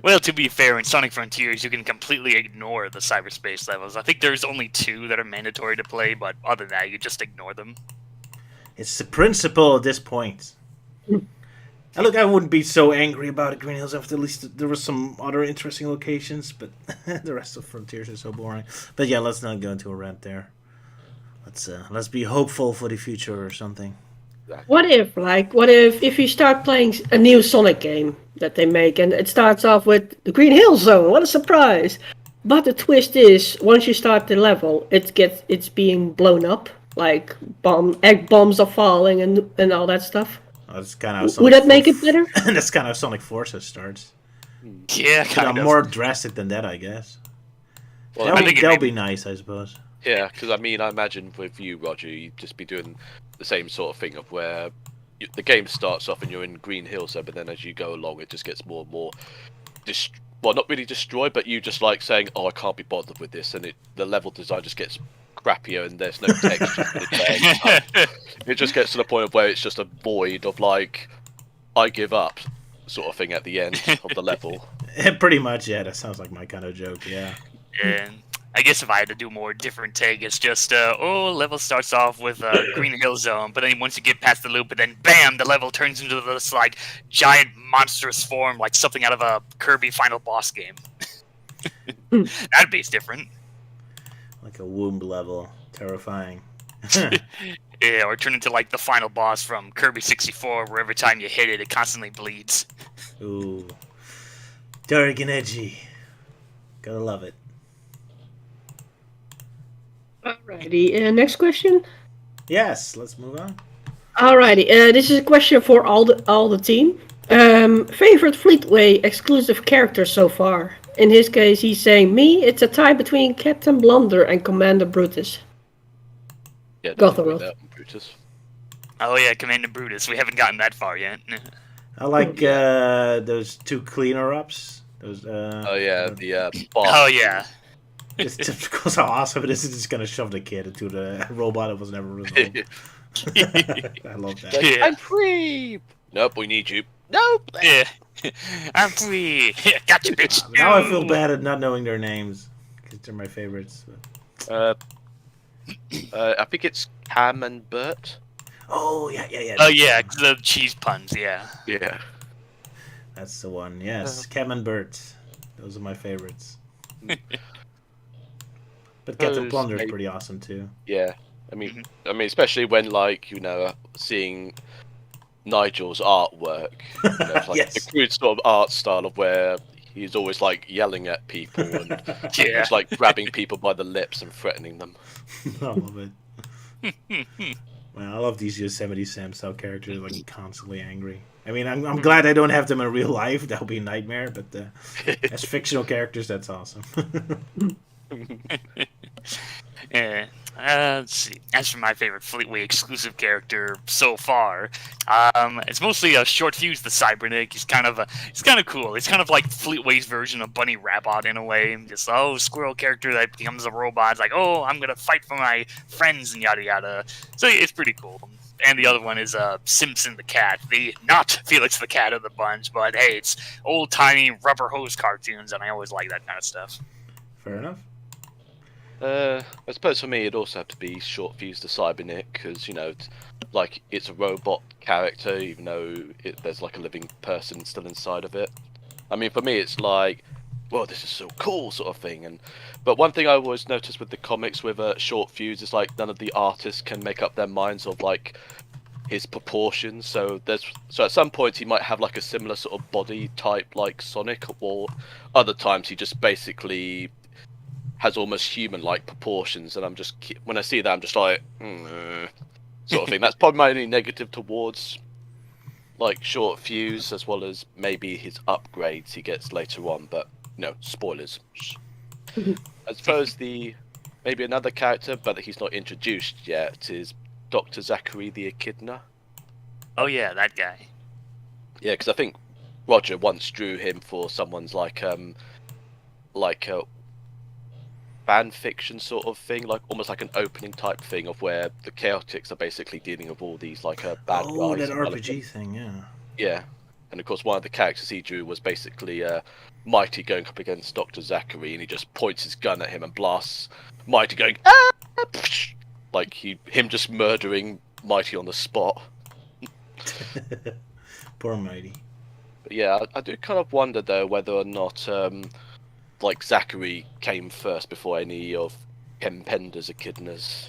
Well, to be fair, in Sonic Frontiers, you can completely ignore the cyberspace levels. I think there's only 2 that are mandatory to play, but other than that, you just ignore them. It's the principle at this point. And look, I wouldn't be so angry about it, Green Hills, after at least there were some other interesting locations, but the rest of Frontiers is so boring. But yeah, let's not go into a rant there. Let's be hopeful for the future or something. What if you start playing a new Sonic game that they make, and it starts off with the Green Hill Zone? What a surprise! But the twist is, once you start the level, it's being blown up, like egg bombs are falling and all that stuff. That's kind of Would that make it better? That's kind of Sonic Forces starts. Yeah, But kind of. more drastic than that, I guess. Well, That'll be nice, I suppose. yeah, because I mean, I imagine with you, Roger, you'd just be doing the same sort of thing of where the game starts off and you're in Green Hill Zone, but then as you go along, it just gets more and more, well, not really destroyed, but you just like saying, "Oh, I can't be bothered with this," and the level design just gets crappier and there's no texture. It just gets to the point of where it's just a void of like, I give up, sort of thing at the end of the level. Pretty much, yeah. That sounds like my kind of joke, yeah. And I guess if I had to do a more different take, it's just, level starts off with Green Hill Zone, but then once you get past the loop, and then bam, the level turns into this, like, giant monstrous form, like something out of a Kirby final boss game. That'd be different. Like a womb level. Terrifying. Yeah, or turn into, like, the final boss from Kirby 64, where every time you hit it, it constantly bleeds. Ooh. Dark and edgy. Gotta love it. Alrighty, next question. Yes, let's move on. Alrighty, this is a question for all the team. Favorite Fleetway exclusive character so far? In his case, he's saying me. It's a tie between Captain Blunder and Commander Brutus. Yeah, Gotham. that one, Brutus. Oh yeah, Commander Brutus. We haven't gotten that far yet. I like those 2 cleaner ups. Those. Oh yeah, the boss. Oh yeah. Just because how awesome it is, it's just gonna shove the kid into the robot that was never resolved. I love that. Yeah. I'm free. Nope, we need you. Nope. Yeah. I'm free. Gotcha, bitch. Now I feel bad at not knowing their names because they're my favorites. I think it's Cam and Bert. Oh yeah. Oh yeah, the cheese puns. Yeah. Yeah. That's the one. Yes, Cam and Bert. Those are my favorites. But Captain Those Plunder is make- pretty awesome too. Yeah. I mean, especially when like seeing Nigel's artwork. It's like Yes. the crude sort of art style of where he's always like yelling at people and Yeah. just like grabbing people by the lips and threatening them. I love it. Man, I love these Yosemite Sam style characters, like constantly angry. I mean, I'm glad I don't have them in real life. That would be a nightmare. But as fictional characters, that's awesome. Yeah. Let's see. As for my favorite Fleetway exclusive character so far, it's mostly a Short Fuse the Cybernetic. He's kind of cool. He's kind of like Fleetway's version of Bunny Rabbit in a way. Just squirrel character that becomes a robot. It's like, oh, I'm gonna fight for my friends and yada yada. So it's pretty cool. And the other one is Simpson the Cat, the not Felix the Cat of the bunch, but hey, it's old timey rubber hose cartoons, and I always like that kind of stuff. Fair enough. I suppose for me it'd also have to be Short Fuse the Cybernetic because it's a robot character even though there's like a living person still inside of it. I mean, for me it's like, well, this is so cool sort of thing. But one thing I always noticed with the comics with Short Fuse is like none of the artists can make up their minds of like his proportions. So at some points he might have like a similar sort of body type like Sonic, or other times he just basically has almost human-like proportions, and when I see that, I'm just like, sort of thing. That's probably my only negative towards, like, Short Fuse, as well as maybe his upgrades he gets later on, but, spoilers. I suppose maybe another character, but he's not introduced yet, is Dr. Zachary the Echidna. Oh yeah, that guy. Yeah, because I think Roger once drew him for someone's, fan fiction sort of thing, like almost like an opening type thing of where the Chaotix are basically dealing with all these like bad Oh, guys. that and RPG thing, yeah. Yeah, and of course one of the characters he drew was basically Mighty going up against Dr. Zachary, and he just points his gun at him and blasts Mighty, going ah! Like him just murdering Mighty on the spot. Poor Mighty. But yeah, I do kind of wonder though whether or not like Zachary came first before any of Ken Pender's echidnas.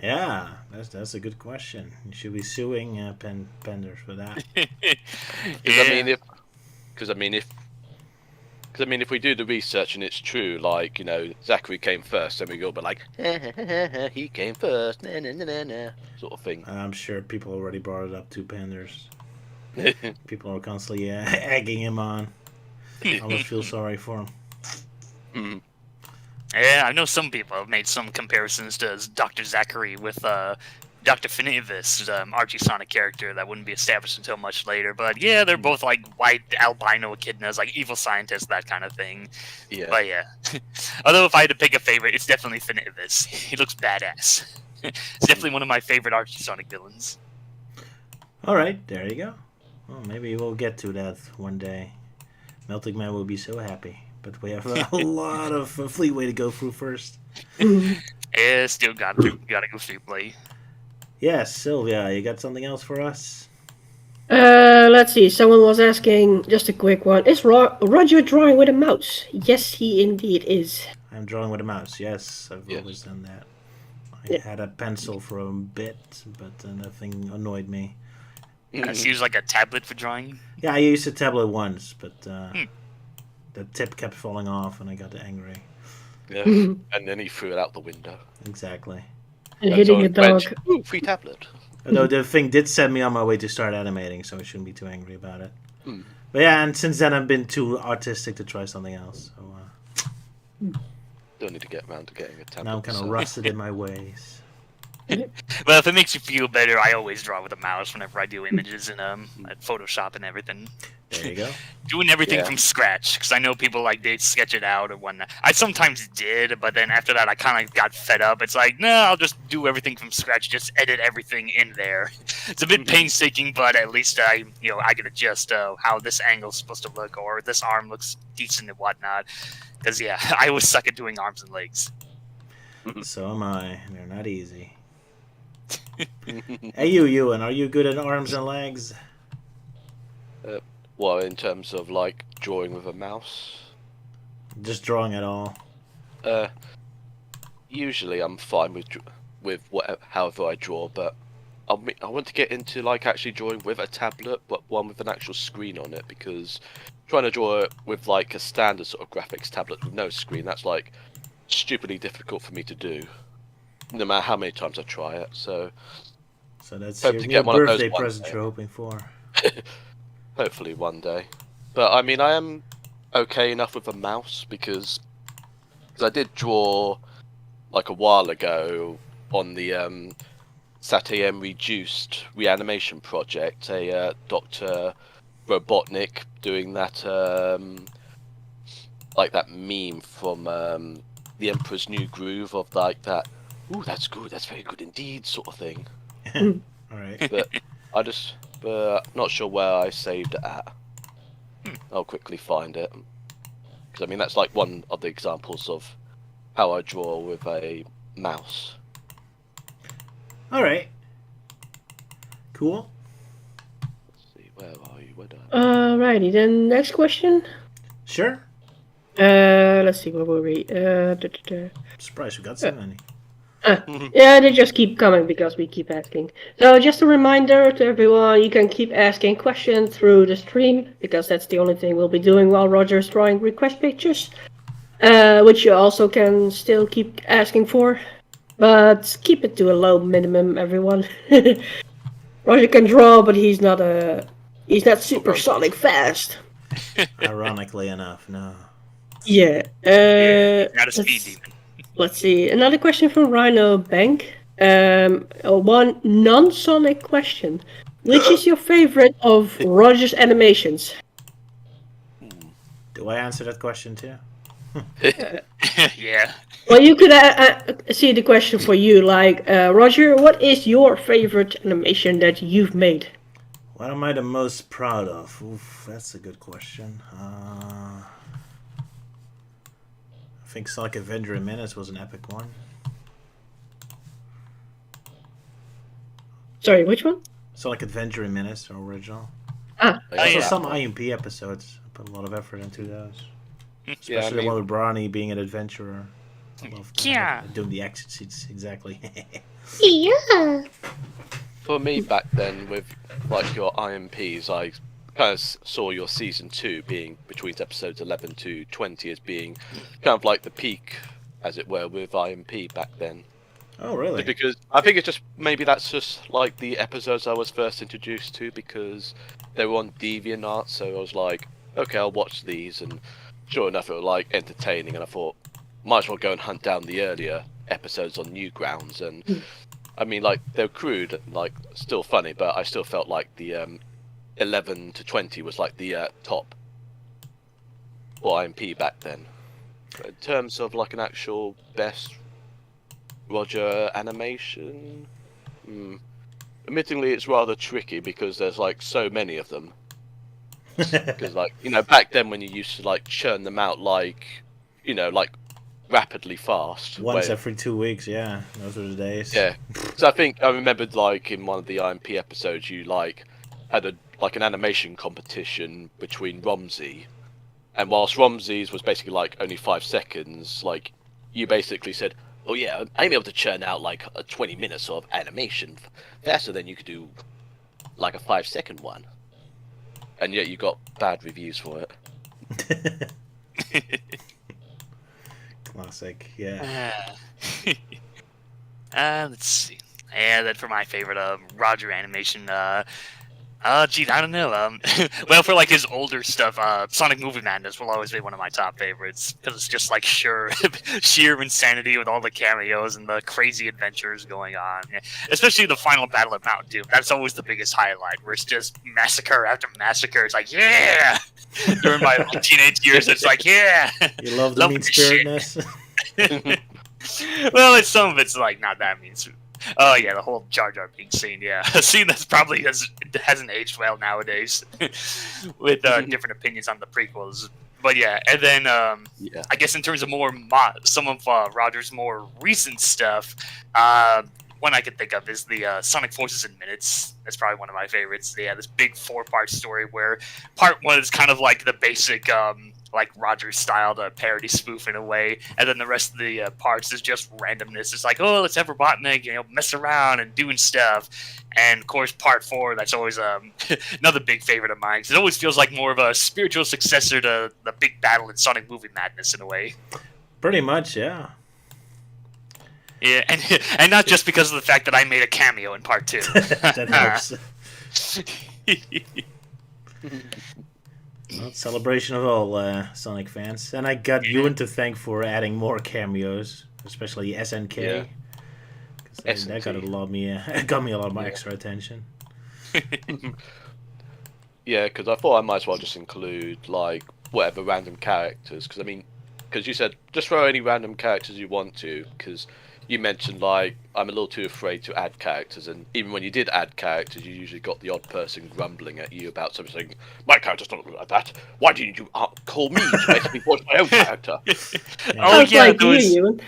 Yeah, that's a good question. Should we suing Penders for that? Because I mean, if we do the research and it's true, like, you know, Zachary came first, then we go, but like, he came first, nah, nah, nah, nah, nah, sort of thing. I'm sure people already brought it up to Penders. People are constantly egging him on. I almost feel sorry for him. Mm. Yeah, I know some people have made some comparisons to Dr. Zachary with Dr. Finivus, Archie Sonic character that wouldn't be established until much later. But yeah, they're both like white albino echidnas, like evil scientists, that kind of thing. Yeah. But yeah. Although if I had to pick a favorite, it's definitely Finivus. He looks badass. It's definitely one of my favorite Archie Sonic villains. Alright, there you go. Well, maybe we'll get to that one day. Melting Man will be so happy. But we have a lot of Fleetway to go through first. Yeah, still gotta go through play. Yes, Sylvia, you got something else for us? Let's see. Someone was asking, just a quick one. Is Roger drawing with a mouse? Yes, he indeed is. I'm drawing with a mouse, yes. I've always done that. I had a pencil for a bit, but nothing annoyed me. She used like a tablet for drawing. Yeah, I used a tablet once, but the tip kept falling off and I got angry. Yeah, and then he threw it out the window. Exactly. And hitting a dog. Ooh, free tablet. Although the thing did set me on my way to start animating, so I shouldn't be too angry about it. But yeah, and since then I've been too artistic to try something else. So Don't need to get around to getting a tablet. now I'm kind of rusted in my ways. Well, if it makes you feel better, I always draw with a mouse whenever I do images in Photoshop and everything. There you go. Doing everything from scratch, because I know people like they sketch it out or whatnot. I sometimes did, but then after that, I kind of got fed up. It's like, no, I'll just do everything from scratch, just edit everything in there. It's a bit painstaking, but at least I can adjust how this angle's supposed to look, or this arm looks decent and whatnot. Because yeah, I always suck at doing arms and legs. So am I. They're not easy. Hey, Ewan, are you good at arms and legs? Well, in terms of like drawing with a mouse, Just drawing at all. usually I'm fine with whatever, however I draw, but I want to get into like actually drawing with a tablet, but one with an actual screen on it, because trying to draw it with like a standard sort of graphics tablet with no screen, that's like stupidly difficult for me to do, no matter how many times I try it. So that's hope your to new get one of those birthday one present day. you're hoping for. Hopefully one day. But I mean, I am okay enough with a mouse because I did draw like a while ago on the SatAM reduced reanimation project, a Dr. Robotnik doing that like that meme from The Emperor's New Groove of like that, ooh, that's good, that's very good indeed sort of thing. Alright. But not sure where I saved it at. I'll quickly find it. Because I mean, that's like one of the examples of how I draw with a mouse. Alright. Cool. Let's see, where are you? Where did I... Alrighty, then next question. Sure. Let's see, where were we? Surprised we got so many. Yeah, they just keep coming because we keep asking. So just a reminder to everyone, you can keep asking questions through the stream, because that's the only thing we'll be doing while Roger's drawing request pictures. Which you also can still keep asking for. But keep it to a low minimum, everyone. Roger can draw, but he's not supersonic fast. Ironically enough, no. Yeah. Not a speed demon. Let's see. Another question from Rhino Bank. One non-Sonic question. Which is your favorite of Roger's animations? Do I answer that question too? Yeah. Well, you could see the question for you. Like, Roger, what is your favorite animation that you've made? What am I the most proud of? Oof, that's a good question. I think Sonic Avenger in Menace was an epic one. Sorry, which one? Sonic Adventure in Menace, original. Ah, Oh, Also, yeah. some IMP episodes. I put a lot of effort into those. Yeah, Especially the one with Bronny being an adventurer. I love Yeah. doing the action scenes, exactly. yeah. For me back then, with like your IMPs, I kind of saw your season 2 being between episodes 11 to 20 as being kind of like the peak, as it were, with IMP back then. Oh, really? Because I think it's just maybe that's just like the episodes I was first introduced to because they were on DeviantArt, so I was like, okay, I'll watch these, and sure enough, it was like entertaining, and I thought, might as well go and hunt down the earlier episodes on Newgrounds, and I mean, like they're crude and like still funny, but I still felt like the 11 to 20 was like the top for IMP back then. But in terms of like an actual best Roger animation, admittingly, it's rather tricky because there's like so many of them. Because like back then when you used to like churn them out like like rapidly fast. Once every 2 weeks, yeah. Those were the days. Yeah. So I think I remembered like in one of the IMP episodes you like had an animation competition between Romsey, and whilst Romsey's was basically like only 5 seconds, like you basically said, oh yeah, I'm able to churn out like a 20 minutes of animation faster than you could do like a 5-second one. And yet you got bad reviews for it. Classic, yeah. Let's see. Yeah, that's for my favorite Roger animation. Geez, I don't know. Well, for like his older stuff, Sonic Movie Madness will always be one of my top favorites because it's just like sheer insanity with all the cameos and the crazy adventures going on. Yeah. Especially the final battle at Mount Doom. That's always the biggest highlight, where it's just massacre after massacre. It's like, yeah. During my teenage years, it's like, yeah. You love the mean spiritedness. Well, some of it's like not that mean. Oh yeah, the whole Jar Jar Binks scene. Yeah, a scene that's probably hasn't aged well nowadays, with different opinions on the prequels. But yeah, and then I guess in terms of some of Roger's more recent stuff, one I can think of is the Sonic Forces in Minutes. That's probably one of my favorites. Yeah, this big 4-part story where part 1 is kind of like the basic like Roger's style, the parody spoof in a way, and then the rest of the parts is just randomness. It's like, oh, let's have Robotnik, mess around and doing stuff. And of course, part 4, that's always another big favorite of mine, because it always feels like more of a spiritual successor to the big battle in Sonic Movie Madness in a way. Pretty much, yeah. Yeah, and not just because of the fact that I made a cameo in part 2. That helps. Well, celebration of all Sonic fans, and I got Ewan to thank for adding more cameos, especially SNK. Yeah. That got me a lot more extra attention. Yeah, because I thought I might as well just include like whatever random characters. Because I mean, because you said just throw any random characters you want to. Because you mentioned like I'm a little too afraid to add characters, and even when you did add characters, you usually got the odd person grumbling at you about something, saying, "My character's not like that. Why didn't you call me to basically voice my own character?" Oh yeah, like Ewan.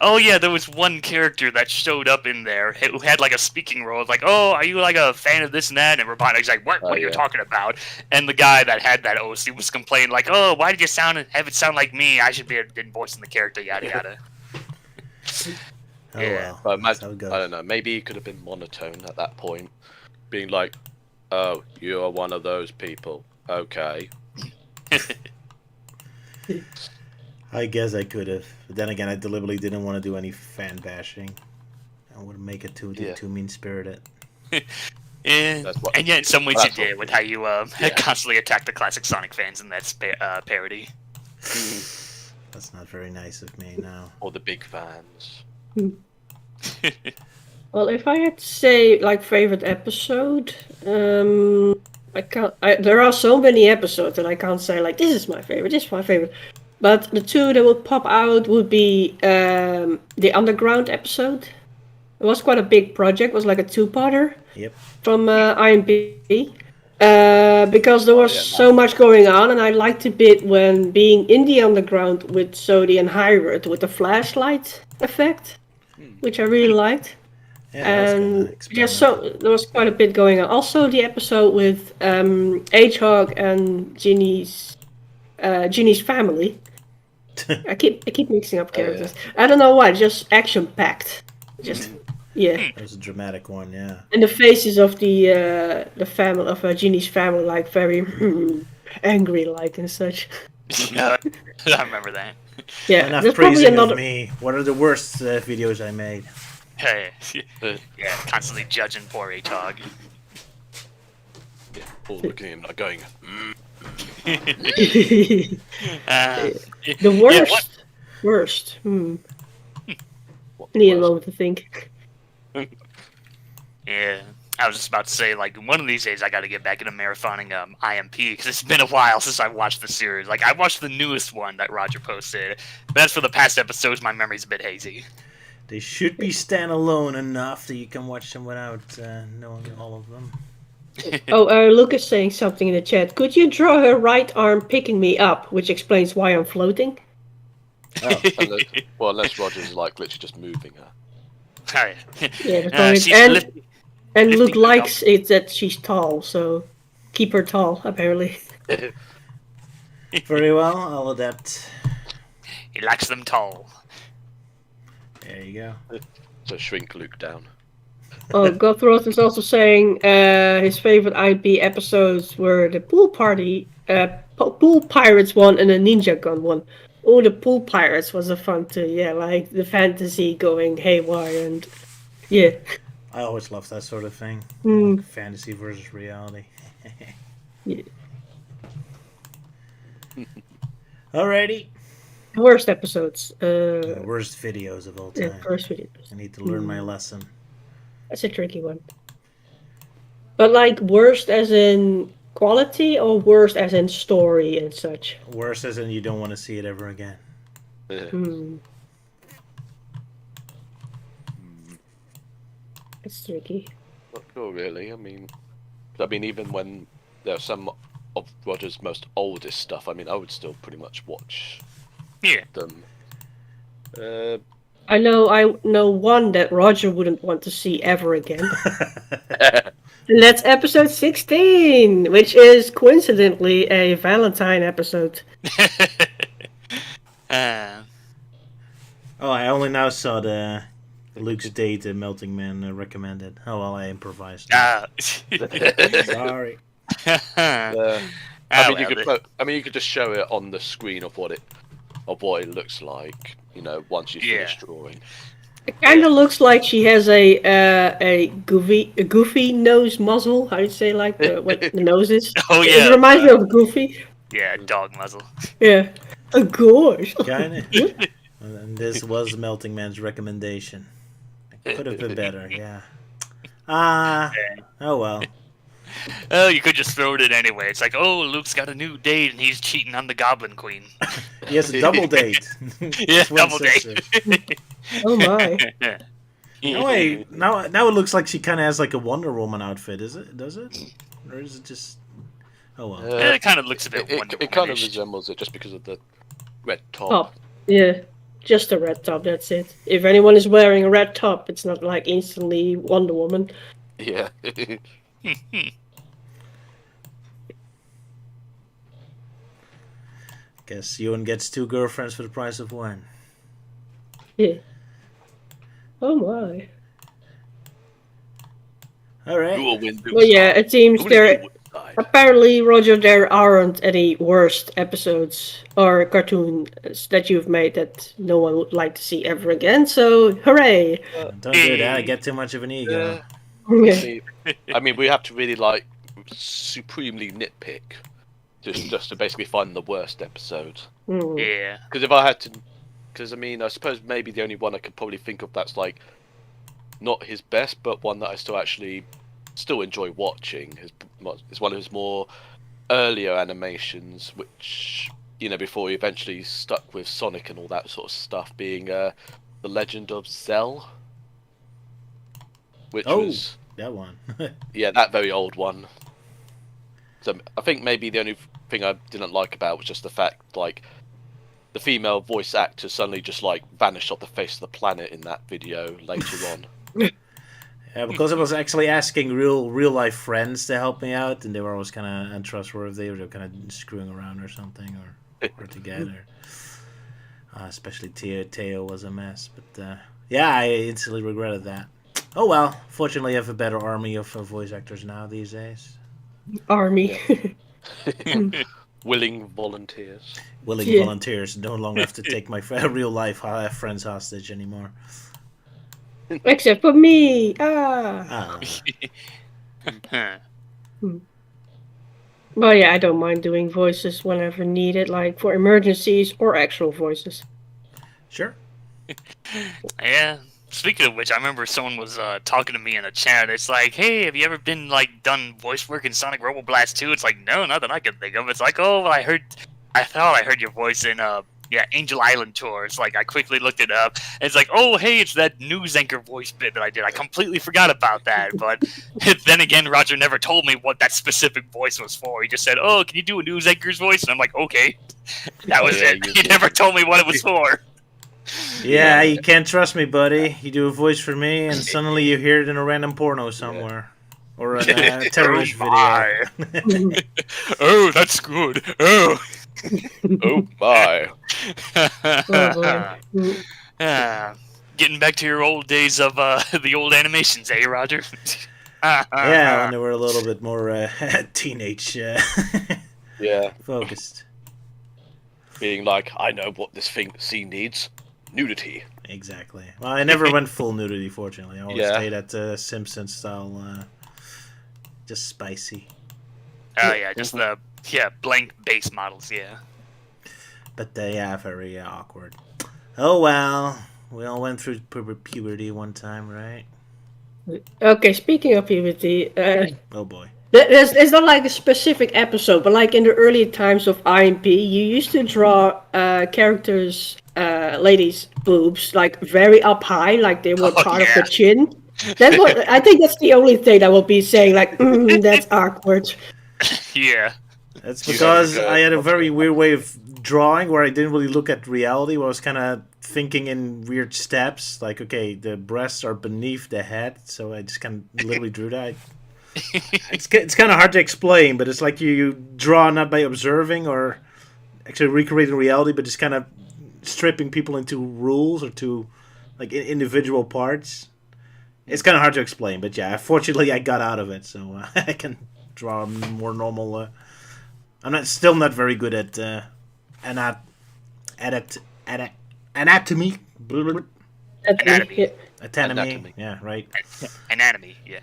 Oh yeah, there was one character that showed up in there who had like a speaking role. It's like, oh, are you like a fan of this and that? And Robotnik's like, what are you talking about? And the guy that had that OC was complaining like, oh, why did you have it sound like me? I should been voicing the character, yada yada. Oh Yeah. well, But that's how it goes. I don't know. Maybe it could have been monotone at that point, being like, "Oh, you are one of those people." Okay. I guess I could have, but then again, I deliberately didn't want to do any fan bashing. I would make it too mean spirited. Yeah, That's what- and yet in some ways you that's what- did with how you constantly attack the classic Sonic fans in that parody. That's not very nice of me now. Or the big fans. Well, if I had to say like favorite episode, I can't. There are so many episodes that I can't say like this is my favorite. This is my favorite. But the two that would pop out would be the Underground episode. It was quite a big project. It was like a two-parter Yep. from IMP. Because there was yeah, so much going on, and I liked a bit when being in the underground with Sodi and Hyrule with the flashlight effect, which I really liked. Yeah, that's And kinda yeah, so there was quite a bit going on. Also, the episode with H-Hog and Ginny's family. I keep mixing up characters. I don't know why. Just action packed. Just yeah. That was a dramatic one, yeah. And the faces of the family of Ginny's family, like very angry, like and such. I remember that. Yeah, Enough there's probably praising another. of me. What are the worst videos I made? Hey, yeah, constantly judging poor Atog. Yeah, all looking at him like going, The worst. what- Worst. what Need a worst? moment to think. Yeah, I was just about to say, like, one of these days I got to get back into marathoning IMP because it's been a while since I watched the series. Like, I watched the newest one that Roger posted, but as for the past episodes, my memory's a bit hazy. They should be standalone enough that you can watch them without knowing all of them. Oh, Lucas saying something in the chat. Could you draw her right arm picking me up, which explains why I'm floating? Oh, Unless Roger's like literally just moving her. Alright. Yeah, that's probably She's and lifting- and Luke lifting me up. likes it that she's tall, so keep her tall. Apparently. very well. I'll adapt. He likes them tall. There you go. So shrink Luke down. Oh, Gothroth is also saying his favorite IP episodes were the pool party, pool pirates one, and the ninja gun one. Oh, the pool pirates was a fun too. Yeah, like the fantasy going haywire and yeah. I always love that sort of thing. Mm. Like fantasy versus reality. Yeah. Alrighty. Worst episodes. The worst videos of all Yeah, time. first video. I need to learn my lesson. That's a tricky one. But like worst as in quality or worst as in story and such. Worse as in you don't want to see it ever again. Hmm. It's tricky. Not sure, really. I mean, even when there are some of Roger's most oldest stuff, I mean, I would still pretty much watch Yeah. them. I know one that Roger wouldn't want to see ever again. And that's episode 16, which is coincidentally a Valentine episode. Oh, I only now saw the Luke's date Melting Man recommended. Oh well, I improvised. Sorry. I mean, you could just show it on the screen of what it looks like. You know, once you finish drawing. It kind of looks like she has a goofy nose muzzle. How do you say like what the nose is? Oh, yeah. It reminds me of Goofy. Yeah, dog muzzle. Yeah. Oh gosh. Kinda. And this was Melting Man's recommendation. It could have been better, yeah. Oh well. Oh, you could just throw it in anyway. It's like, oh, Luke's got a new date and he's cheating on the Goblin Queen. He has a double date. Yeah, Twin double date. sisters. Oh my. Oh, wait, now it looks like she kind of has like a Wonder Woman outfit. Is it? Does it? Or is it just? Oh well. It kind of looks a bit Wonder It kind of Womanish. resembles it just because of the red top. Top. Yeah. Just a red top, that's it. If anyone is wearing a red top, it's not like instantly Wonder Woman. Yeah. Guess Ewan gets 2 girlfriends for the price of 1. Yeah. Oh my. All right. Who will win? Well, yeah, it seems there. Apparently, Roger, there aren't any worst episodes or cartoons that you've made that no one would like to see ever again. So, hooray! Don't do that. I get too much of an ego. Yeah. I mean, we have to really like supremely nitpick just to basically find the worst episode. Hmm. Yeah. Because if I had to, because I mean, I suppose maybe the only one I could probably think of that's like not his best, but one that I still enjoy watching is one of his more earlier animations, which before he eventually stuck with Sonic and all that sort of stuff, being The Legend of Zell, which was that one. that very old one. So I think maybe the only thing I didn't like about it was just the fact, like, the female voice actor suddenly just like vanished off the face of the planet in that video later on. Yeah, because I was actually asking real life friends to help me out, and they were always kind of untrustworthy, or they were kind of screwing around or something, or together. Especially Teo was a mess, but yeah, I instantly regretted that. Oh well, fortunately, I have a better army of voice actors now these days. Army. Willing volunteers. Willing Yeah. volunteers no longer have to take my real life friends hostage anymore. Except for me. Ah. Ah, But yeah, I don't mind doing voices whenever needed, like for emergencies or actual voices. sure. Yeah. Speaking of which, I remember someone was talking to me in a chat. It's like, hey, have you ever been like done voice work in Sonic Robo Blast 2? It's like, no, not that I can think of. It's like, oh, well, I thought I heard your voice in Angel Island Tour. It's like I quickly looked it up. And it's like, oh, hey, it's that news anchor voice bit that I did. I completely forgot about that. But then again, Roger never told me what that specific voice was for. He just said, oh, can you do a news anchor's voice? And I'm like, okay. That was yeah, it. He never told me what it was for. Yeah, you can't trust me, buddy. You do a voice for me, and suddenly you hear it in a random porno somewhere. Or a terrorist Oh, video. Oh, that's good. Oh. Oh my. Oh, boy. Getting back to your old days of the old animations, eh, Roger? Yeah, when they were a little bit more teenage Yeah. focused. Being like, I know what this scene needs. Nudity. Exactly. Well, I never went full nudity, fortunately. I always Yeah. stayed at Simpsons style, just spicy. Oh yeah, just the blank base models, yeah. But yeah, very awkward. Oh well, we all went through puberty one time, right? Okay, speaking of puberty, Oh boy. it's not like a specific episode, but like in the early times of IMP, you used to draw characters, ladies' boobs, like very up high, like they were Oh, part of yeah. the chin. That's what I think. That's the only thing I will be saying. Like, that's awkward. Yeah. That's You because have, I had a very weird way of drawing where I didn't really look at reality. Where I was kind of thinking in weird steps. Like, okay, the breasts are beneath the head, so I just kind of literally drew that. It's kind of hard to explain, but it's like you draw not by observing or actually recreating reality, but just kind of stripping people into rules or to like individual parts. It's kind of hard to explain, but yeah, fortunately I got out of it, so I can draw a more normal. I'm still not very good at anatomy. Anatomy. Anatomy. Yeah, right. Anatomy, yeah.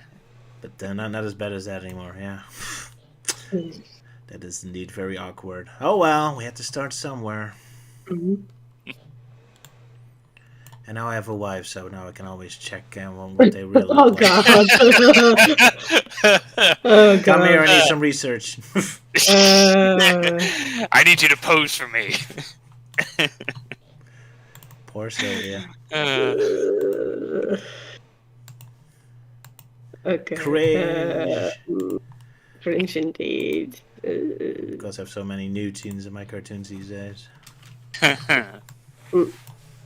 But not as bad as that anymore. Yeah, that is indeed very awkward. Oh well, we had to start somewhere. Mhm. And now I have a wife, so now I can always check what they really Oh look like. god. Oh god. Come here, I need some research. I need you to pose for me. Poor Sylvia. Okay. Cringe. Cringe indeed. Because I have so many new tunes in my cartoons these days.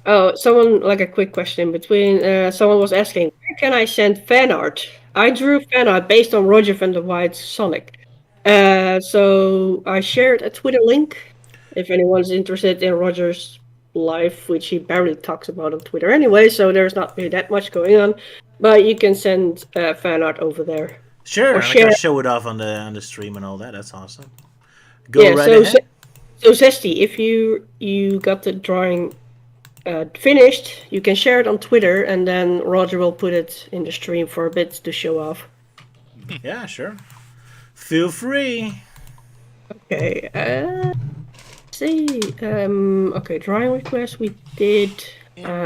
Oh, someone, like a quick question in between. Someone was asking, where can I send fan art? I drew fan art based on Roger van der White's Sonic. So I shared a Twitter link if anyone's interested in Roger's life, which he barely talks about on Twitter anyway, so there's not really that much going on. But you can send fan art over there. Sure, Or and I share- can show it off on the stream and all that. That's awesome. Go right so, ahead. so Zesty, if you got the drawing finished, you can share it on Twitter, and then Roger will put it in the stream for a bit to show off. Yeah, sure. Feel free. Okay. Let's see. Okay, drawing request we did. Yeah,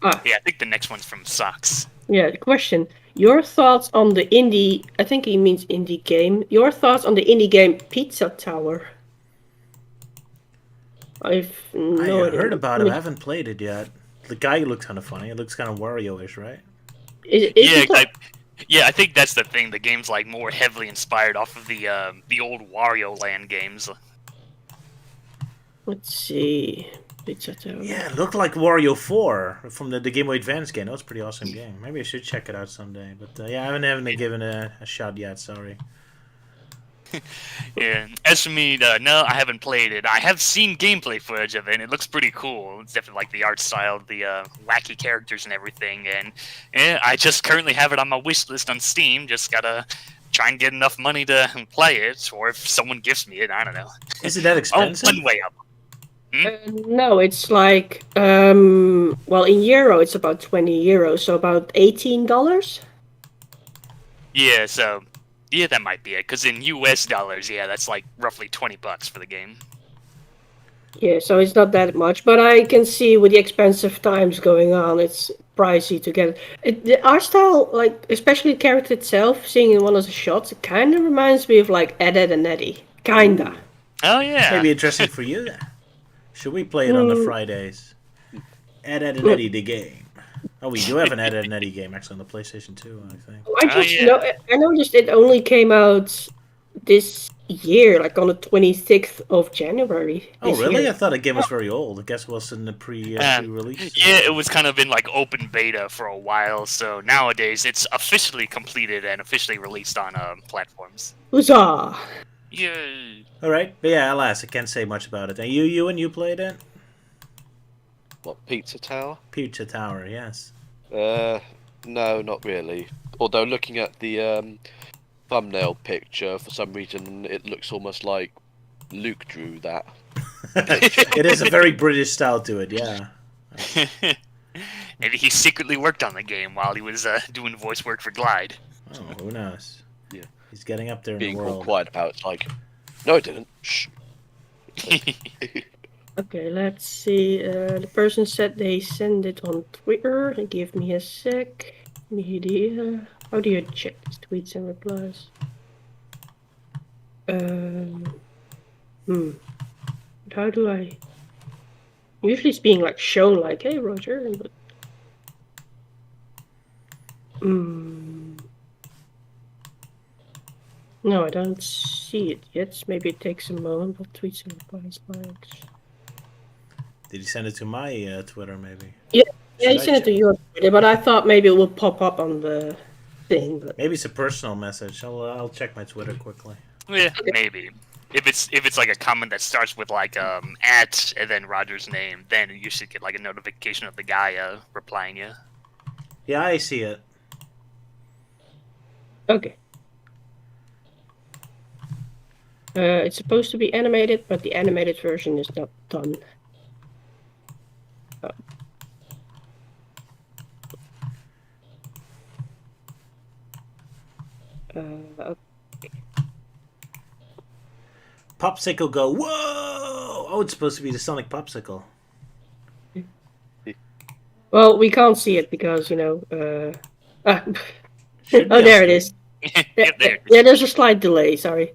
I think the next one's from Socks. Yeah, the question. Your thoughts on the indie, I think he means indie game. Your thoughts on the indie game Pizza Tower? I've I no idea. heard about it. I haven't played it yet. The guy looks kind of funny. It looks kind of Wario-ish, right? Is Yeah, it not? yeah, I think that's the thing. The game's like more heavily inspired off of the old Wario Land games. Let's see. Pizza Tower. Yeah, it looked like Wario 4 from the Game Boy Advance game. That was a pretty awesome game. Maybe I should check it out someday. But yeah, I haven't given it a shot yet. Sorry. Yeah. As for me, no, I haven't played it. I have seen gameplay footage of it, and it looks pretty cool. It's definitely like the art style, the wacky characters and everything. And yeah, I just currently have it on my wish list on Steam. Just gotta try and get enough money to play it, or if someone gives me it, I don't know. Is it that Oh, expensive? one way up. No, it's like well, in euro it's about 20 euros, so about $18. Yeah, so yeah, that might be it. Because in U.S. dollars, yeah, that's like roughly $20 for the game. Yeah, so it's not that much, but I can see with the expensive times going on, it's pricey to get it. The art style, like especially the character itself, seeing in one of the shots, it kind of reminds me of like Ed, Edd and Eddy, kinda. Oh yeah. Maybe interesting for you then. Should we play it on the Fridays? Ed, Edd, and Eddy, the game. Oh, we do have an Ed, Edd, and Eddy game actually on the PlayStation 2, I think. I noticed it only came out this year, like on the 26th of January. Oh, this really? year. I thought the game was very old. I guess it was in the pre-release. Yeah, it was kind of in like open beta for a while, so nowadays it's officially completed and officially released on platforms. Huzzah! Yay! All right, but yeah, alas, I can't say much about it. And you played it? What, Pizza Tower? Pizza Tower, yes. No, not really. Although looking at the thumbnail picture, for some reason it looks almost like Luke drew that. It is a very British style to it, yeah. Maybe he secretly worked on the game while he was doing voice work for Glide. Oh, who knows? Yeah. He's getting up there in Being the all world. quiet about it's like, no, I didn't. Shh. Okay, let's see. The person said they send it on Twitter. Give me a sec. Media. How do you check these tweets and replies? How do I? Usually it's being like shown, like, "Hey, Roger," but. No, I don't see it yet. Maybe it takes a moment. But tweets and replies, likes. Did he send it to my Twitter, maybe? Yeah, Should he I sent it to your Twitter, but I thought maybe it would pop up on the thing. But Maybe it's a personal message. I'll check my Twitter quickly. Yeah, maybe. If it's like a comment that starts with like at and then Roger's name, then you should get like a notification of the guy replying you. Yeah, I see it. okay. It's supposed to be animated, but the animated version is not done. Popsicle go, whoa! Oh, it's supposed to be the Sonic Popsicle. Well, we can't see it because, you know. Should be Oh, on there it screen. is. Yep, there. Yeah, there's a slight delay. Sorry.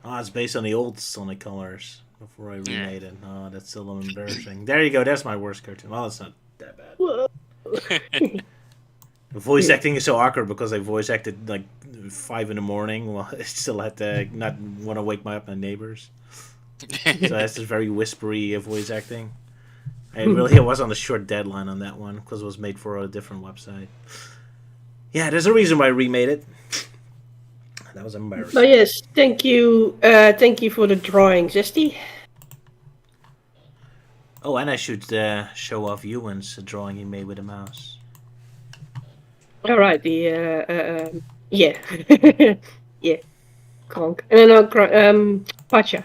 Oh, it's based on the old Sonic colors before I remade it. Oh, that's a little embarrassing. There you go. That's my worst cartoon. Well, it's not that bad. Whoa. The voice acting is so awkward because I voice acted like 5 in the morning. Well, I still had to not want to wake my neighbors. So that's this very whispery voice acting. I was on a short deadline on that one because it was made for a different website. Yeah, there's a reason why I remade it. That was embarrassing. Oh yes, thank you for the drawing, Zesty. Oh, and I should show off Ewan's drawing he made with a mouse. All right, the yeah, yeah, Kronk. No, Pacha,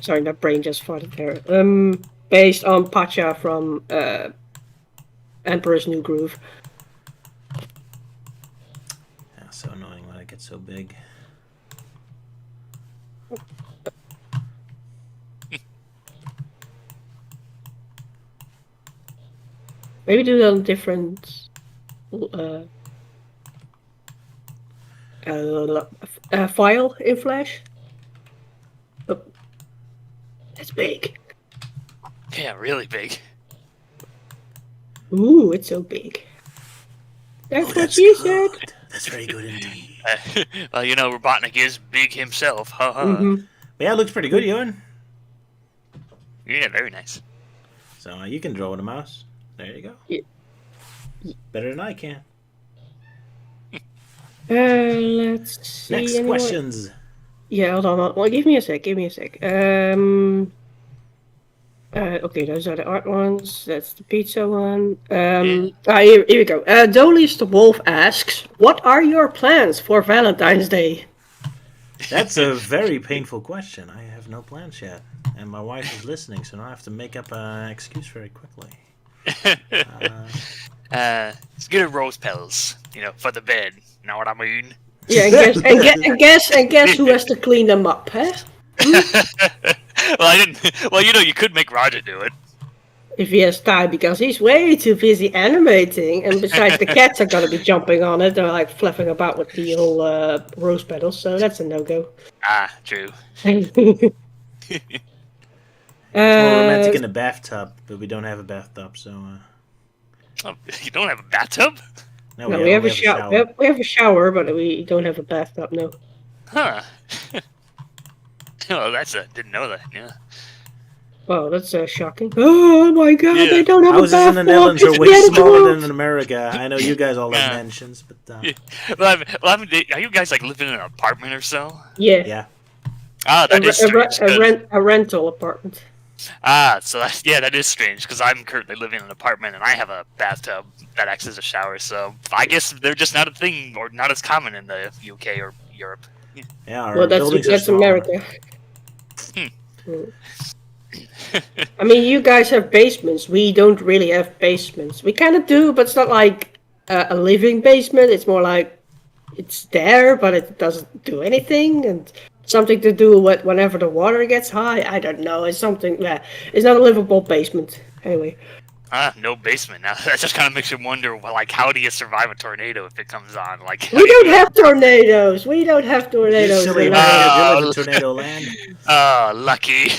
sorry, my brain just farted there. Based on Pacha from Emperor's New Groove. Yeah, so annoying when it gets so big. Maybe do it on different file in Flash. That's big. Yeah, really big. Ooh, it's so big. That's Oh, what that's she good. said. That's very good indeed. Well, you know, Robotnik is big himself. Ha ha. Mm-hmm. But yeah, it looks pretty good, Ewan. Yeah, very nice. So you can draw with a mouse. There you go. Yeah. Better than I can. Let's see. Next anyone- questions. Yeah, hold on. Well, give me a sec. Okay, those are the art ones. That's the pizza one. Here we go. Dolly's the Wolf asks, "What are your plans for Valentine's Day?" That's a very painful question. I have no plans yet. And my wife is listening, so I have to make up an excuse very quickly. Let's get a rose petals, you know, for the bed. Know what I mean? Yeah, and guess who has to clean them up, huh? Well, I didn't. Well, you know, you could make Roger do it. If he has time, because he's way too busy animating, and besides, the cats are gonna be jumping on it. They're like fluffing about with the old rose petals, so that's a no-go. Ah, true. It's more romantic in the bathtub, but we don't have a bathtub, so... Oh, you don't have a bathtub? No, No, we we have only a shower. We have a shower, but we don't have a bathtub. No. Huh. Oh, didn't know that. Yeah. Well, that's shocking. Oh my god, Yeah. they don't have a Houses in the bathtub. Netherlands It's are the way end of the smaller world. than in America. I know you guys all have Yeah. mansions, but... Yeah. Well, I mean, are you guys like living in an apartment or so? Yeah. Yeah. Ah, that is strange. 'Cause- A rental apartment. So that is strange because I'm currently living in an apartment and I have a bathtub that acts as a shower. So I guess they're just not a thing or not as common in the UK or Europe. Yeah, our Well, buildings are that's smaller. America. I mean, you guys have basements. We don't really have basements. We kind of do, but it's not like a living basement. It's more like it's there, but it doesn't do anything, and something to do with whenever the water gets high. I don't know. It's something that it's not a livable basement. Anyway, No basement. Now that just kind of makes you wonder, well, like, how do you survive a tornado if it comes on? Like, we don't have tornadoes. We don't have tornadoes. You silly in man, America. you live in tornado land. Oh, lucky.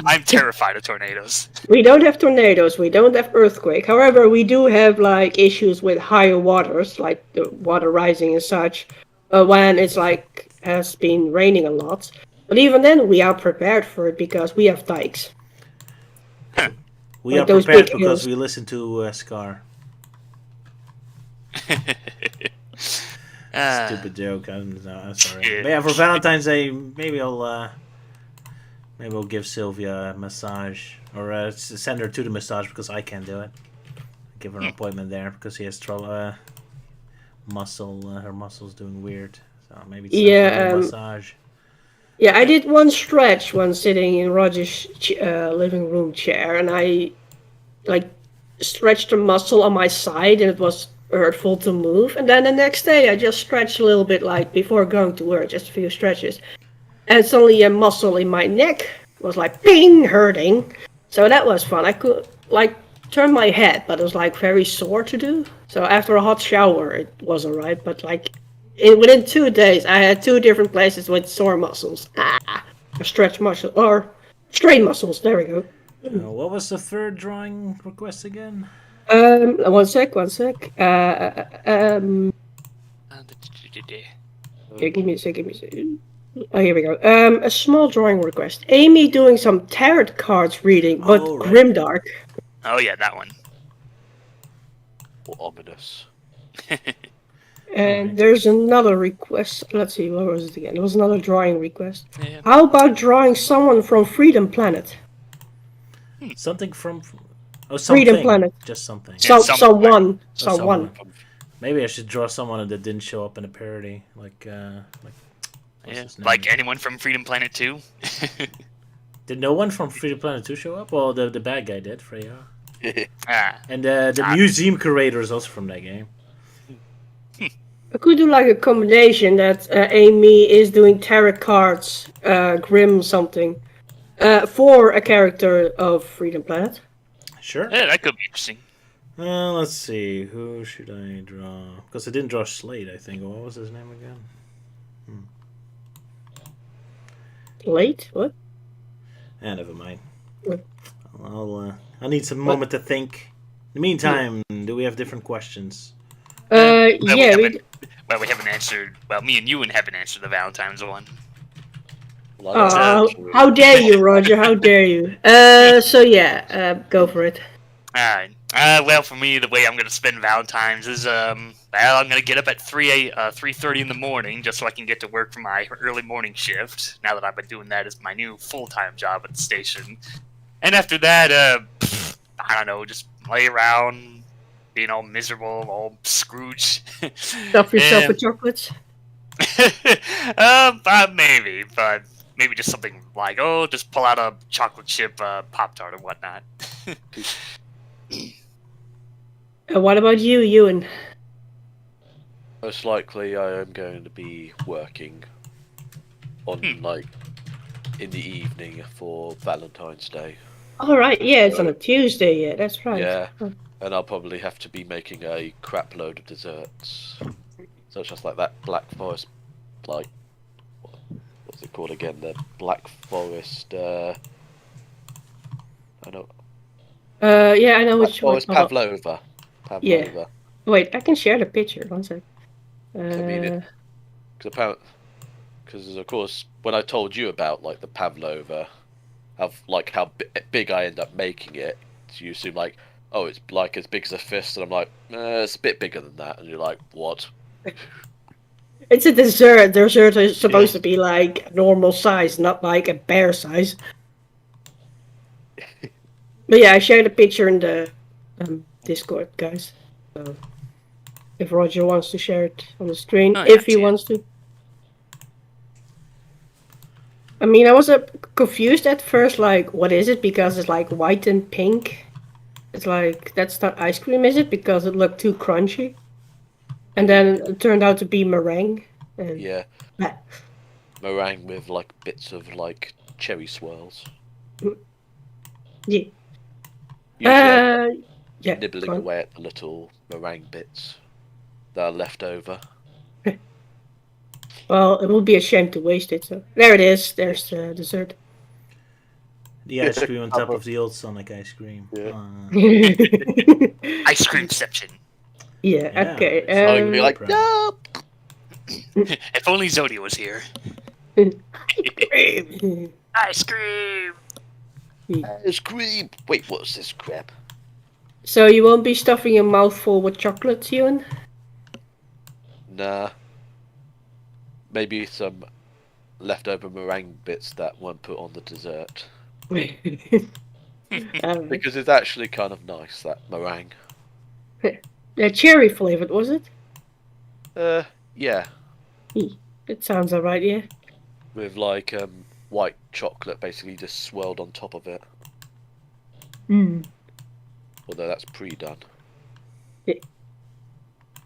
I'm terrified of tornadoes. We don't have tornadoes. We don't have earthquake. However, we do have like issues with higher waters, like the water rising and such, when it's like has been raining a lot. But even then, we are prepared for it because we have dikes. We Like are those prepared big because hills. we listen to Scar. Stupid joke. I'm sorry. Yeah. But yeah, for Valentine's Day, maybe I'll give Sylvia a massage, or send her to the massage because I can't do it. Give her an appointment there because she has trouble. Her muscles doing weird. So maybe it's time for a massage. Yeah, I did one stretch when sitting in Roger's living room chair, and I like stretched a muscle on my side, and it was hurtful to move. And then the next day, I just stretched a little bit, like before going to work, just a few stretches, and suddenly a muscle in my neck was like ping hurting. So that was fun. I could like turn my head, but it was like very sore to do. So after a hot shower, it was alright. But like within 2 days, I had 2 different places with sore muscles. Stretch muscle or strain muscles. There we go. What was the third drawing request again? One sec. Yeah, give me a sec. Oh, here we go. A small drawing request. Amy doing some tarot cards reading, but Oh, right. grimdark. Oh yeah, that one. Or ominous. And there's another request. Let's see, what was it again? There was another drawing request. Yeah. How about drawing someone from Freedom Planet? Something from... Oh, something. Freedom Planet. Just something. Yeah, Someone. someone. Maybe I should draw someone that didn't show up in a parody. Like what's Yeah. his name? Like anyone from Freedom Planet 2? Did no one from Freedom Planet 2 show up? Well, the bad guy did, Freya. Ah. And the museum curator is also from that game. I could do like a combination that Amy is doing tarot cards, Grim something, for a character of Freedom Planet. Sure. Yeah, that could be interesting. Let's see. Who should I draw? Because I didn't draw Slade, I think. What was his name again? Late? What? Never mind. Mm. I need some moment to think. In the meantime, do we have different questions? Well, Yeah, we haven't answered. Well, me and Ewan haven't answered the Valentine's one. Well, I don't actually- how dare you, Roger? How dare you? So yeah, go for it. Alright. Well, for me, the way I'm gonna spend Valentine's is, well, I'm gonna get up at 3:30 in the morning just so I can get to work for my early morning shift. Now that I've been doing that as my new full-time job at the station, and after that, I don't know, just lay around, being all miserable, all Scrooge. Stuff yourself with chocolates. Maybe, but maybe just something like, oh, just pull out a chocolate chip Pop-Tart or whatnot. What about you, Ewan? Most likely, I am going to be working on like in the evening for Valentine's Day. All right, yeah, it's on a Tuesday. Yeah, that's right. Yeah, and I'll probably have to be making a crap load of desserts, such as like that Black Forest, like what's it called again? The Black Forest. I know. Yeah, I know Black which one. Forest Pavlova. Pavlova. Yeah. Wait, I can share the picture. One sec. I mean, because of course, when I told you about like the Pavlova, how big I end up making it, you assume like, oh, it's like as big as a fist, and I'm like, it's a bit bigger than that, and you're like, what? It's a dessert. Dessert is supposed to be like normal size, not like a bear size. But yeah, I shared a picture in the Discord, guys. So if Roger wants to share it on the screen, Oh, if he yeah. wants to. I mean, I was confused at first, like, what is it? Because it's like white and pink. It's like, that's not ice cream, is it? Because it looked too crunchy. And then it turned out to be meringue. And Yeah, Ah, meringue with like bits of like cherry swirls. yeah. Usually I'm Yeah. nibbling go on. away at the little meringue bits that are left over. Well, it would be a shame to waste it. So there it is. There's the dessert. The ice cream on top of the old Sonic ice cream. Yeah. Ice creamception. Yeah. Yeah, Okay. it's So you'd be like, proud. no. If only Zodi was here. Ice cream. Ice cream. Wait, what's this crap? So you won't be stuffing your mouth full with chocolates, Ewan? Nah. Maybe some leftover meringue bits that weren't put on the dessert. Alright. Because it's actually kind of nice, that meringue. Cherry flavored, was it? Yeah. It sounds alright, yeah. With like white chocolate basically just swirled on top of it. Mm. Although that's pre-done.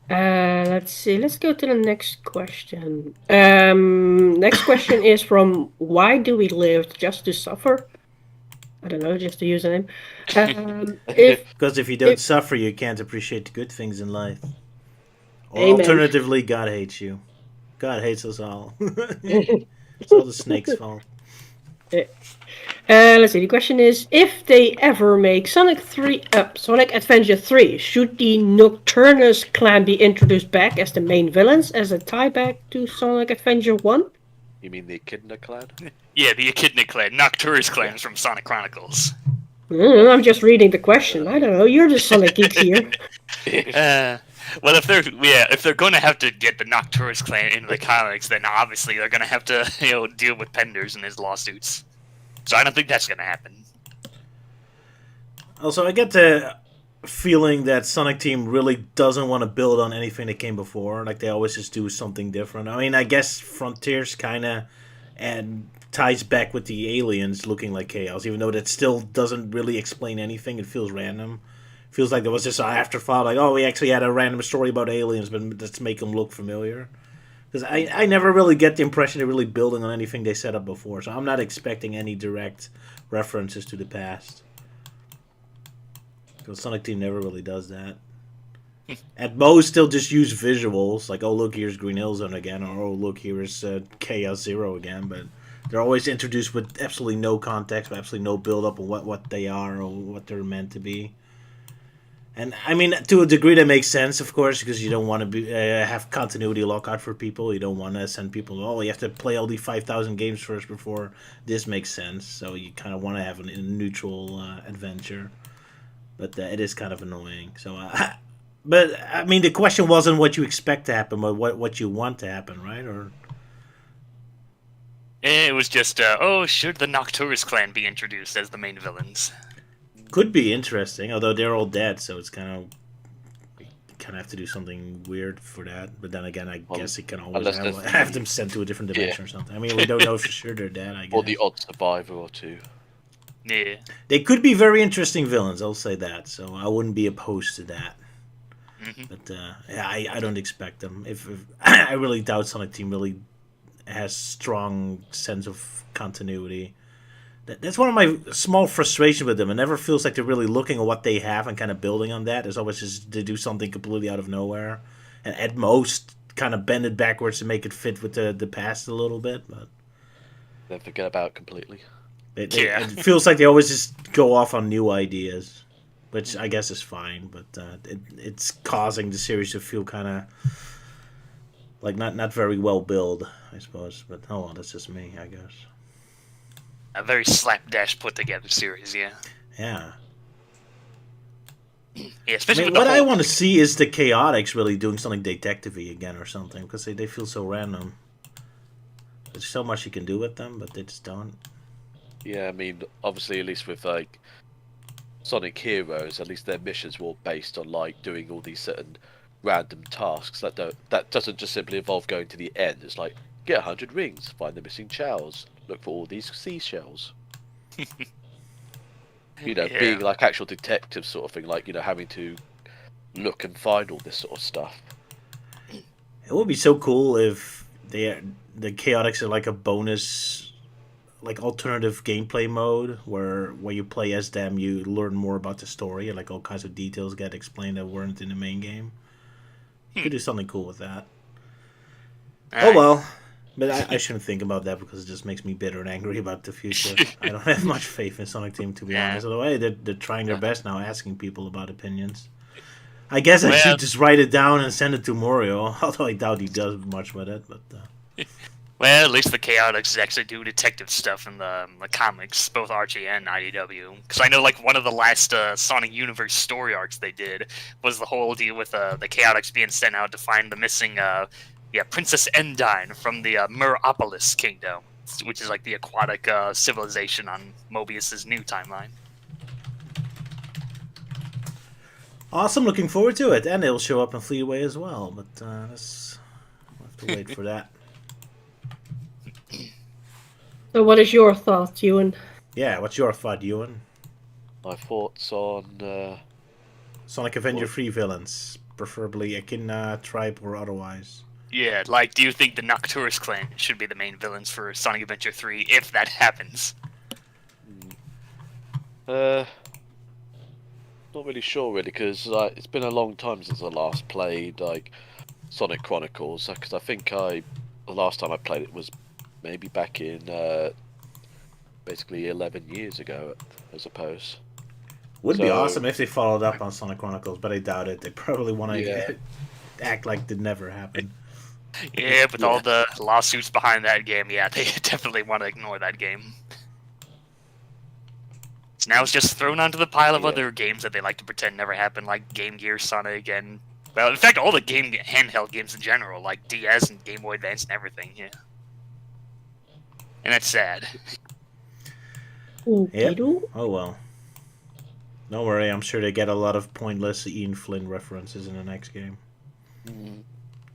Let's see. Let's go to the next question. Next question is from Why Do We Live Just to Suffer? I don't know, just to use a name. Because if you don't If- suffer, you can't appreciate the good things in life. Or Amen. alternatively, God hates you. God hates us all. It's all the snake's fault. Let's see. The question is: If they ever make Sonic Adventure 3, should the Nocturnus clan be introduced back as the main villains as a tie back to Sonic Adventure 1? You mean the Echidna clan? Yeah, the Echidna clan, Nocturus clans from Sonic Chronicles. I'm just reading the question. I don't know. You're the Sonic geek here. Well, if they're going to have to get the Nocturus clan into the comics, then obviously they're going to have to deal with Penders and his lawsuits. So I don't think that's going to happen. Also, I get the feeling that Sonic Team really doesn't want to build on anything that came before. Like, they always just do something different. I mean, I guess Frontiers kind of ties back with the aliens looking like Chaos, even though that still doesn't really explain anything. It feels random. Feels like there was just an afterthought, like, oh, we actually had a random story about aliens, but let's make them look familiar. Because I never really get the impression they're really building on anything they set up before, so I'm not expecting any direct references to the past. Because Sonic Team never really does that. At most, they'll just use visuals, like, oh, look, here's Green Hill Zone again, or oh, look, here's Chaos Zero again, but They're always introduced with absolutely no context, absolutely no build up on what they are or what they're meant to be. And I mean, to a degree, that makes sense, of course, because you don't want to be have continuity lockout for people. You don't want to send people, oh, you have to play all the 5,000 games first before this makes sense. So you kind of want to have a neutral adventure, but it is kind of annoying. So, but I mean, the question wasn't what you expect to happen, but what you want to happen, right? Or It was just, should the Nocturus clan be introduced as the main villains? could be interesting, although they're all dead, so it's kind of have to do something weird for that. But then again, I guess it can always have them sent to a different dimension or something. I mean, we don't know for sure they're dead, I guess. Or the odd survivor or two. Yeah. They could be very interesting villains, I'll say that, so I wouldn't be opposed to that. Mm-hmm. But yeah, I don't expect them. If I really doubt Sonic Team really has strong sense of continuity. That's one of my small frustrations with them. It never feels like they're really looking at what they have and kind of building on that. There's always just they do something completely out of nowhere, and at most kind of bend it backwards to make it fit with the past a little bit. But Then forget about it completely. it feels like they always just go off on new ideas, which I guess is fine. But it's causing the series to feel kind of like not very well built, I suppose. But oh well, that's just me, I guess. A very slapdash put together series, yeah. Yeah. Yeah, especially I mean, with what the I whole... want to see is the Chaotix really doing something detective-y again or something, because they feel so random. There's so much you can do with them, but they just don't. Yeah, I mean, obviously, at least with like Sonic Heroes, at least their missions were all based on like doing all these certain random tasks that doesn't just simply involve going to the end. It's like get 100 rings, find the missing shells, look for all these seashells. Being like actual detective sort of thing, like having to look and find all this sort of stuff. It would be so cool if the Chaotix are like a bonus, like alternative gameplay mode where you play as them, you learn more about the story, and like all kinds of details get explained that weren't in the main game. You could do something cool with that. Oh well. But I shouldn't think about that because it just makes me bitter and angry about the future. I don't have much faith in Sonic Team, to be honest. Although, hey, they're trying their best now, asking people about opinions. I guess I should just write it down and send it to Morio, although I doubt he does much with it. But Well, at least the Chaotix actually do detective stuff in the comics, both Archie and IDW. Because I know, like, one of the last Sonic Universe story arcs they did was the whole deal with the Chaotix being sent out to find the missing... Princess Endine from the Meropolis Kingdom, which is like the aquatic civilization on Mobius's new timeline. awesome, looking forward to it. And it'll show up in Fleetway as well, but we'll have to wait for that. So what is your thought, Ewan? Yeah, what's your thought, Ewan? My thoughts on Sonic Avenger free villains, preferably Echidna, Tribe, or otherwise. Yeah, like, do you think the Nocturus clan should be the main villains for Sonic Adventure 3 if that happens? not really sure really, because it's been a long time since I last played like Sonic Chronicles. Because I think the last time I played it was maybe back in basically 11 years ago, I suppose. Would be awesome if they followed up on Sonic Chronicles, but I doubt it. They probably want to act like it never happened. Yeah, with all the lawsuits behind that game, yeah, they definitely want to ignore that game. So now it's just thrown onto the pile of other games that they like to pretend never happened, like Game Gear, Sonic, and... Well, in fact, all the handheld games in general, like DS and Game Boy Advance and everything, yeah. And that's sad. Yep. Oh well. Don't worry, I'm sure they get a lot of pointless Ian Flynn references in the next game.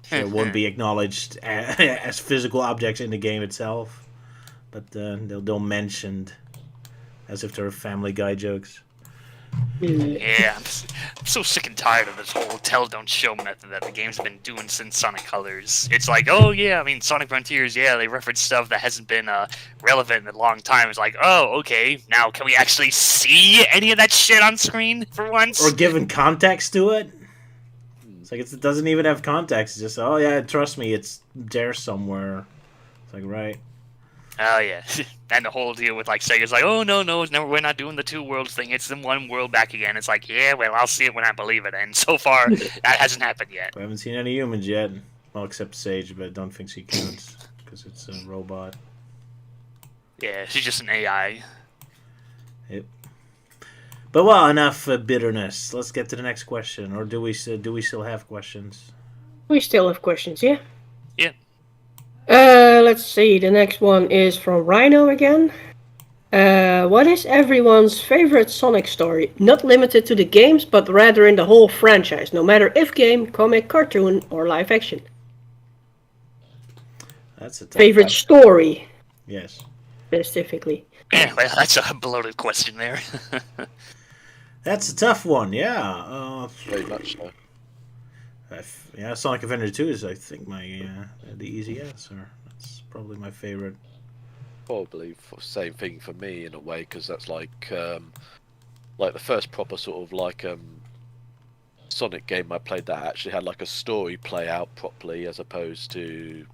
Sure, it won't be acknowledged as physical objects in the game itself, but they'll mention as if they're Family Guy jokes. Yeah, I'm so sick and tired of this whole tell don't show method that the games have been doing since Sonic Colors. It's like, oh yeah, I mean, Sonic Frontiers, yeah, they reference stuff that hasn't been relevant in a long time. It's like, oh, okay, now can we actually see any of that shit on screen for once? Or given context to it? It's like it doesn't even have context. It's just, oh yeah, trust me, it's there somewhere. It's like, right. Oh yeah, and the whole deal with like Sega's like, oh no, it's never, we're not doing the two worlds thing. It's the one world back again. It's like, yeah, well, I'll see it when I believe it. And so far, that hasn't happened yet. I haven't seen any humans yet. Well, except Sage, but I don't think she counts because it's a robot. Yeah, she's just an AI. Yep. But well, enough bitterness. Let's get to the next question, or do we still have questions? We still have questions, yeah? Yeah. Let's see. The next one is from Rhino again. What is everyone's favorite Sonic story? Not limited to the games, but rather in the whole franchise, no matter if game, comic, cartoon, or live action. That's a tough Favorite one. story, Yes. specifically. Yeah, well, that's a bloated question there. That's a tough one. Yeah. Very much so. Yeah, Sonic Adventure 2 is, I think, my the easy answer. That's probably my favorite. Probably same thing for me in a way, because that's like the first proper sort of like Sonic game I played that actually had like a story play out properly, as opposed to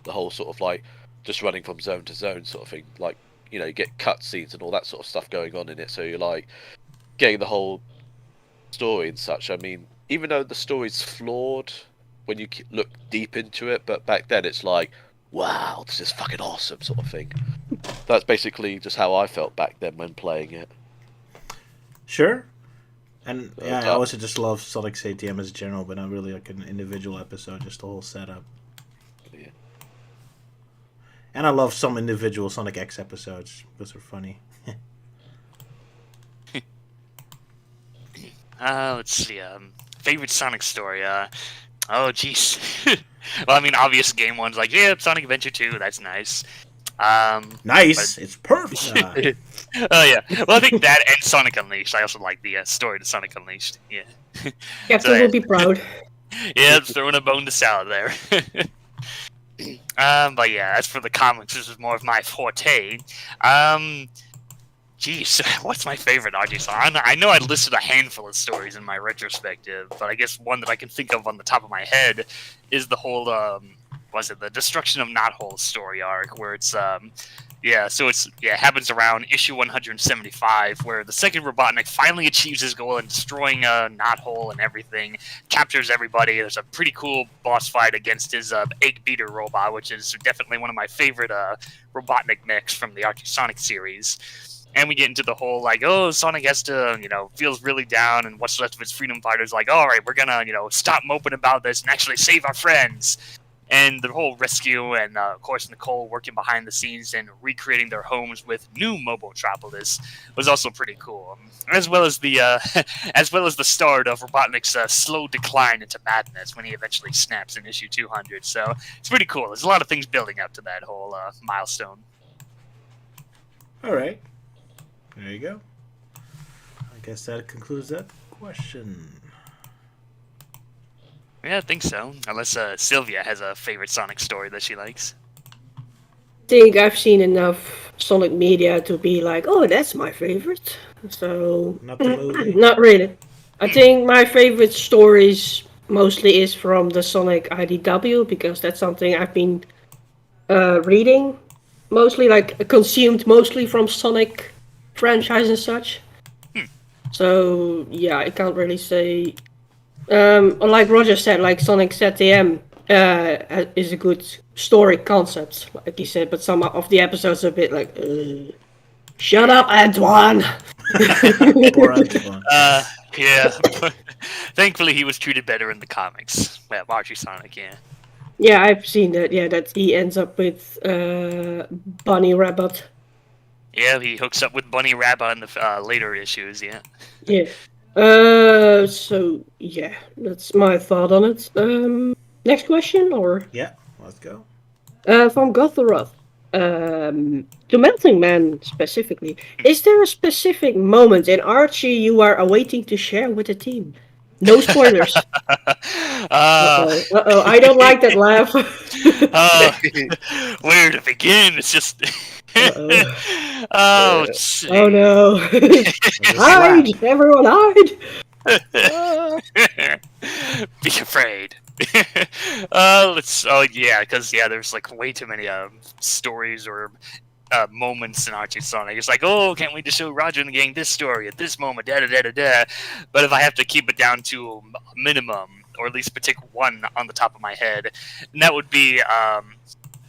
the whole sort of like just running from zone to zone sort of thing. Like, you know, you get cutscenes and all that sort of stuff going on in it, so you're like getting the whole story and such. I mean, even though the story's flawed when you look deep into it, but back then it's like, wow, this is fucking awesome sort of thing. That's basically just how I felt back then when playing it. Sure. And yeah, I Okay. also just love Sonic's ATM as a general, but not really like an individual episode, just the whole setup. Yeah. And I love some individual Sonic X episodes. Those are funny. Let's see. Favorite Sonic story. Oh, jeez. Well, I mean, obvious game ones like, yeah, Sonic Adventure 2. That's nice. Nice. It's perfect. Oh yeah. Well, I think that and Sonic Unleashed. I also like the story to Sonic Unleashed. Yeah. Captain So, will be proud. Yeah, throwing a bone to salad there. But yeah, as for the comics, this is more of my forte. Geez, what's my favorite RG song? I know I listed a handful of stories in my retrospective, but I guess one that I can think of on the top of my head is the whole, the Destruction of Knothole story arc, where it's, happens around issue 175, where the second Robotnik finally achieves his goal in destroying Knothole and everything, captures everybody. There's a pretty cool boss fight against his egg beater robot, which is definitely one of my favorite Robotnik mechs from the Archie Sonic series. And we get into the whole, like, oh, Sonic has to, feels really down, and what's left of his freedom fighters, like, all right, we're gonna, stop moping about this and actually save our friends. And the whole rescue, and of course Nicole working behind the scenes and recreating their homes with new Mobotropolis was also pretty cool. As well as the start of Robotnik's slow decline into madness when he eventually snaps in issue 200. So it's pretty cool. There's a lot of things building up to that whole milestone. All right. There you go. I guess that concludes that question. Yeah, I think so. Unless Sylvia has a favorite Sonic story that she likes. I think I've seen enough Sonic media to be like, oh, that's my favorite. So, Not the movie? not really. I think my favorite stories mostly is from the Sonic IDW, because that's something I've been reading. Mostly, like, consumed mostly from Sonic franchise and such. So, yeah, I can't really say... like Roger said, like Sonic ZTM is a good story concept, like he said, but some of the episodes are a bit like, shut up, Antoine! Poor Antoine. Yeah. Thankfully, he was treated better in the comics. Yeah, Archie Sonic, yeah. Yeah, I've seen that, that he ends up with Bunny Rabbit. Yeah, he hooks up with Bunny Rabbit in the later issues, yeah. Yeah. So, yeah, that's my thought on it. Next question, or? Yeah, let's go. From Gothoroth. To Melting Man specifically, is there a specific moment in Archie you are awaiting to share with the team? No spoilers. Uh-oh, I don't like that laugh. Where to begin? It's just... Oh no. Hide! Everyone hide! Be afraid. Because there's like way too many stories or moments in Archie Sonic. It's like, oh, can't wait to show Roger and the gang this story at this moment, da da da da da. But if I have to keep it down to a minimum, or at least pick one on the top of my head, and that would be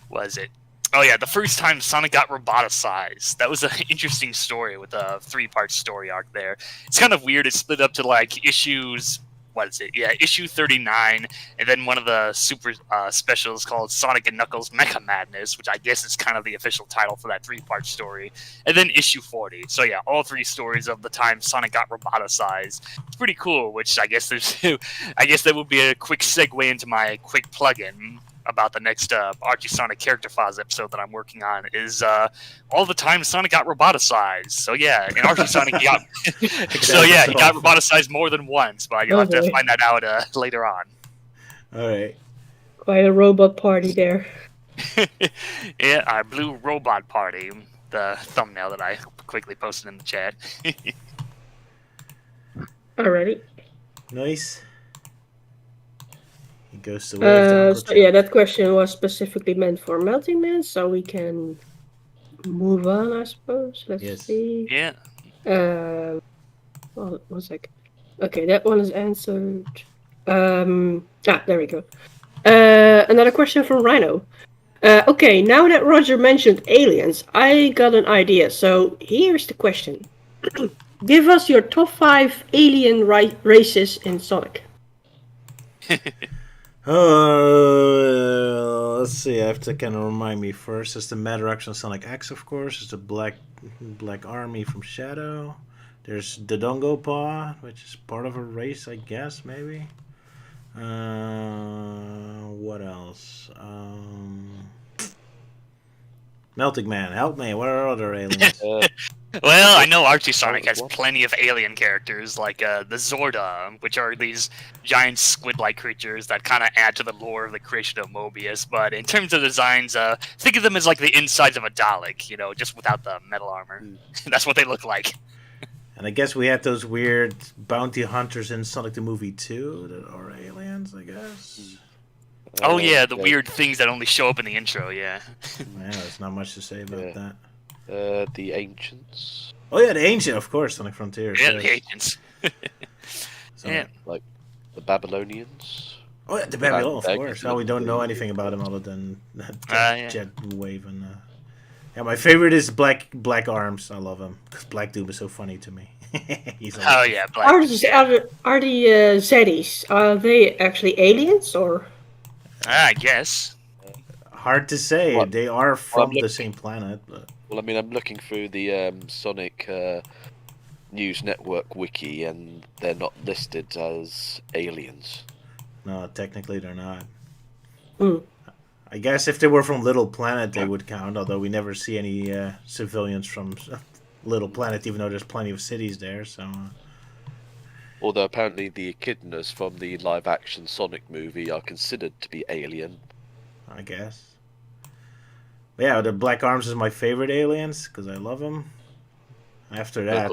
what is it? Oh yeah, the first time Sonic got roboticized. That was an interesting story with a 3-part story arc there. It's kind of weird. It's split up to like issues. What is it? Yeah, issue 39, and then one of the super specials called Sonic and Knuckles Mecha Madness, which I guess is kind of the official title for that 3-part story, and then issue 40. So yeah, all 3 stories of the time Sonic got roboticized. It's pretty cool. Which I guess that would be a quick segue into my quick plug-in about the next Archie Sonic Character Files episode that I'm working on is all the time Sonic got roboticized. So yeah, in Archie Sonic he got he got roboticized more than once, but you'll have to find that out later on. All right. Quite a robot party there. Yeah, our blue robot party, the thumbnail that I quickly posted in the chat. Alrighty. Nice. He goes to where? So yeah, that question was specifically meant for Melting Man, so we can move on, I suppose. Let's see. Yeah. Well, 1 second. Okay, that one is answered. There we go. Another question from Rhino. Okay, now that Roger mentioned aliens, I got an idea. So here's the question. Give us your top 5 alien races in Sonic. Let's see. I have to kind of remind me first. It's the Mad Reaction Sonic X, of course. It's the Black Army from Shadow. There's the Dongo Paw, which is part of a race, I guess, maybe. What else? Melting Man, help me. What are other aliens? Well, I know Archie Sonic has plenty of alien characters, like the Zorda, which are these giant squid-like creatures that kind of add to the lore of the creation of Mobius. But in terms of designs, think of them as like the insides of a Dalek, just without the metal armor. That's what they look like. And I guess we had those weird bounty hunters in Sonic the Movie 2 that are aliens, I guess. Oh yeah, the weird things that only show up in the intro, yeah. Yeah, there's not much to say about that. The Ancients. Oh yeah, the Ancient, of course, Sonic Frontiers. Yeah, the Ancients. Yeah. Like the Babylonians. Oh yeah, the Babylon, of course. We don't know anything about him other than Jet Wave and... Yeah, my favorite is Black Arms. I love him because Black Doom is so funny to me. He's Black. Are the Zeddies, are they actually aliens or? I guess. Hard to say. They are from the same planet. But... Well, I mean, I'm looking through the Sonic News Network wiki, and they're not listed as aliens. No, technically they're not. Mm. I guess if they were from Little Planet, they would count, although we never see any civilians from Little Planet, even though there's plenty of cities there, so... Although apparently the echidnas from the live-action Sonic movie are considered to be alien. I guess. But yeah, the Black Arms is my favorite aliens, because I love them. After that...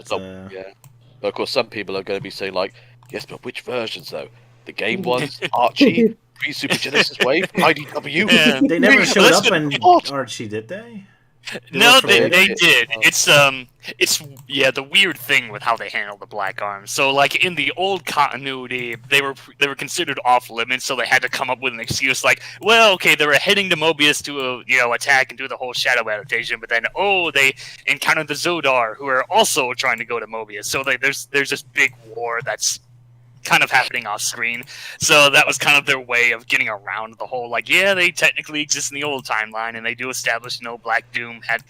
But of course, some people are going to be saying, like, yes, but which versions, though? The game ones, Archie, pre-Super Genesis Wave, IDW? Yeah. They never showed up in Archie, did they? No, they did. It's the weird thing with how they handle the Black Arms. So like in the old continuity, they were considered off limits, so they had to come up with an excuse like, well, okay, they were heading to Mobius to attack and do the whole shadow adaptation, but then they encountered the Zodar, who are also trying to go to Mobius. So there's this big war that's kind of happening off screen. So that was kind of their way of getting around the whole, like, yeah, they technically exist in the old timeline, and they do establish Black Doom had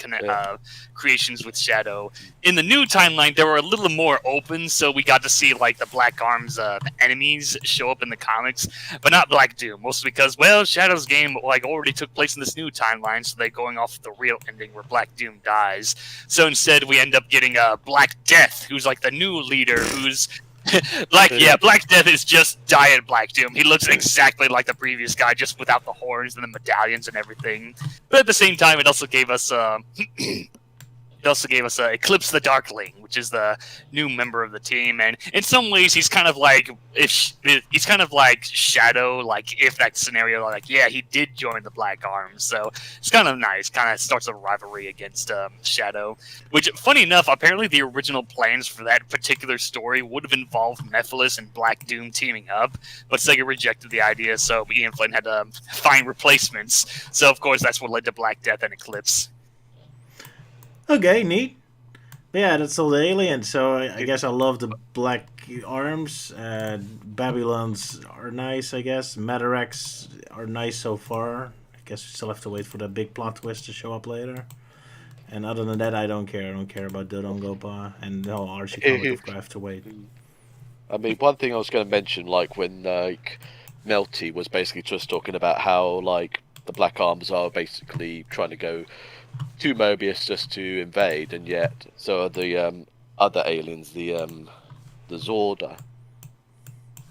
creations with Shadow. In the new timeline, they were a little more open, so we got to see, like, the Black Arms enemies show up in the comics, but not Black Doom, mostly because, well, Shadow's game, like, already took place in this new timeline, so they're going off the real ending where Black Doom dies. So instead, we end up getting Black Death, who's, like, the new leader, who's Black Death is just Diet Black Doom. He looks exactly like the previous guy, just without the horns and the medallions and everything. But at the same time, it also gave us They also gave us Eclipse the Darkling, which is the new member of the team, and in some ways he's kind of like he's kind of like Shadow, like if that scenario, like yeah, he did join the Black Arms, so it's kind of nice. Kind of starts a rivalry against Shadow, which funny enough, apparently the original plans for that particular story would have involved Mephiles and Black Doom teaming up, but Sega rejected the idea, so Ian Flynn had to find replacements. So of course that's what led to Black Death and Eclipse. Okay, neat. Yeah, that's all the aliens. So I guess I love the Black Arms. Babylons are nice, I guess. Metarex are nice so far. I guess we still have to wait for that big plot twist to show up later. And other than that, I don't care. I don't care about Dodongopa and the whole Archie comic. Of course, I have to wait. I mean, one thing I was going to mention, like when like Melty was basically just talking about how like the Black Arms are basically trying to go to Mobius just to invade, and yet so are the other aliens, the Zorda.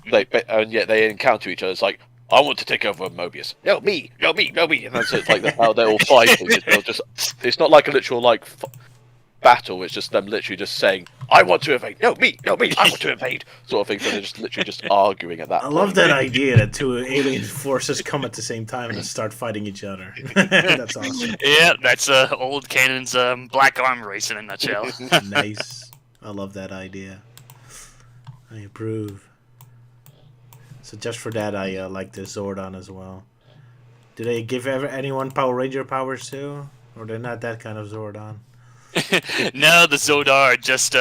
And yet they encounter each other. It's like, I want to take over Mobius. No, me, no, me, no, me. And that's it's like how they're all fighting. It's not like a literal like battle. It's just them literally just saying, I want to invade. No, me, I want to invade. Sort of thing. So they're just literally just arguing at that I point. love that idea that two alien forces come at the same time and start fighting each other. That's awesome. Yeah, that's old canon's Black Arm race in a nutshell. Nice. I love that idea. I approve. So just for that, I like the Zordon as well. Do they give anyone Power Ranger powers too? Or they're not that kind of Zordon? No, the Zodar are just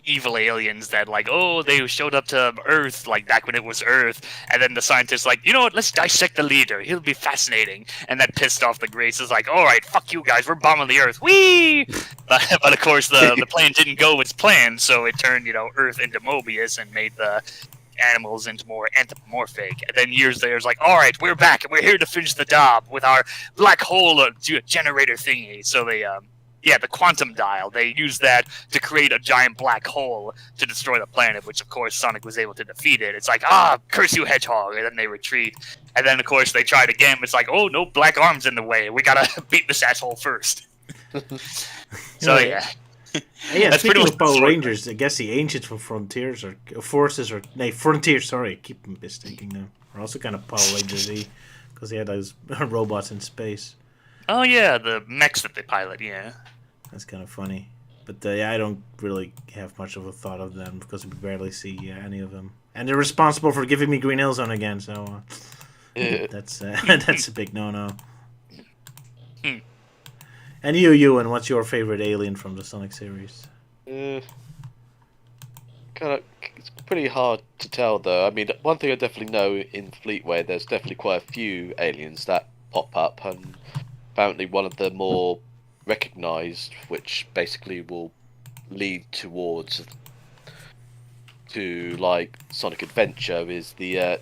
evil aliens that like, oh, they showed up to Earth like back when it was Earth, and then the scientists like, you know what, let's dissect the leader, he'll be fascinating, and that pissed off the Graces like, all right, fuck you guys, we're bombing the Earth, whee! But of course the plan didn't go its plan, so it turned Earth into Mobius and made the animals into more anthropomorphic. And then years later, it's like, all right, we're back and we're here to finish the job with our black hole generator thingy. So they the quantum dial. They use that to create a giant black hole to destroy the planet, which of course Sonic was able to defeat it. It's like, curse you, Hedgehog, and then they retreat. And then of course they tried again. It's like, oh no, Black Arm's in the way. We gotta beat this asshole first. So yeah. Yeah, That's speaking pretty of much Power the Rangers, I guess the Ancients from Frontiers or Forces or Frontiers. Sorry, I keep mistaking them. Are also kind of Power Rangers-y because they had those robots in space. Oh yeah, the mechs that they pilot. Yeah. That's kind of funny. But I don't really have much of a thought of them because we barely see any of them. And they're responsible for giving me Green Hill Zone again, so that's that's a big no-no. And Ewan, what's your favorite alien from the Sonic series? It's pretty hard to tell, though. I mean, one thing I definitely know in Fleetway, there's definitely quite a few aliens that pop up, and apparently one of the more recognised, which basically will lead towards like Sonic Adventure, is the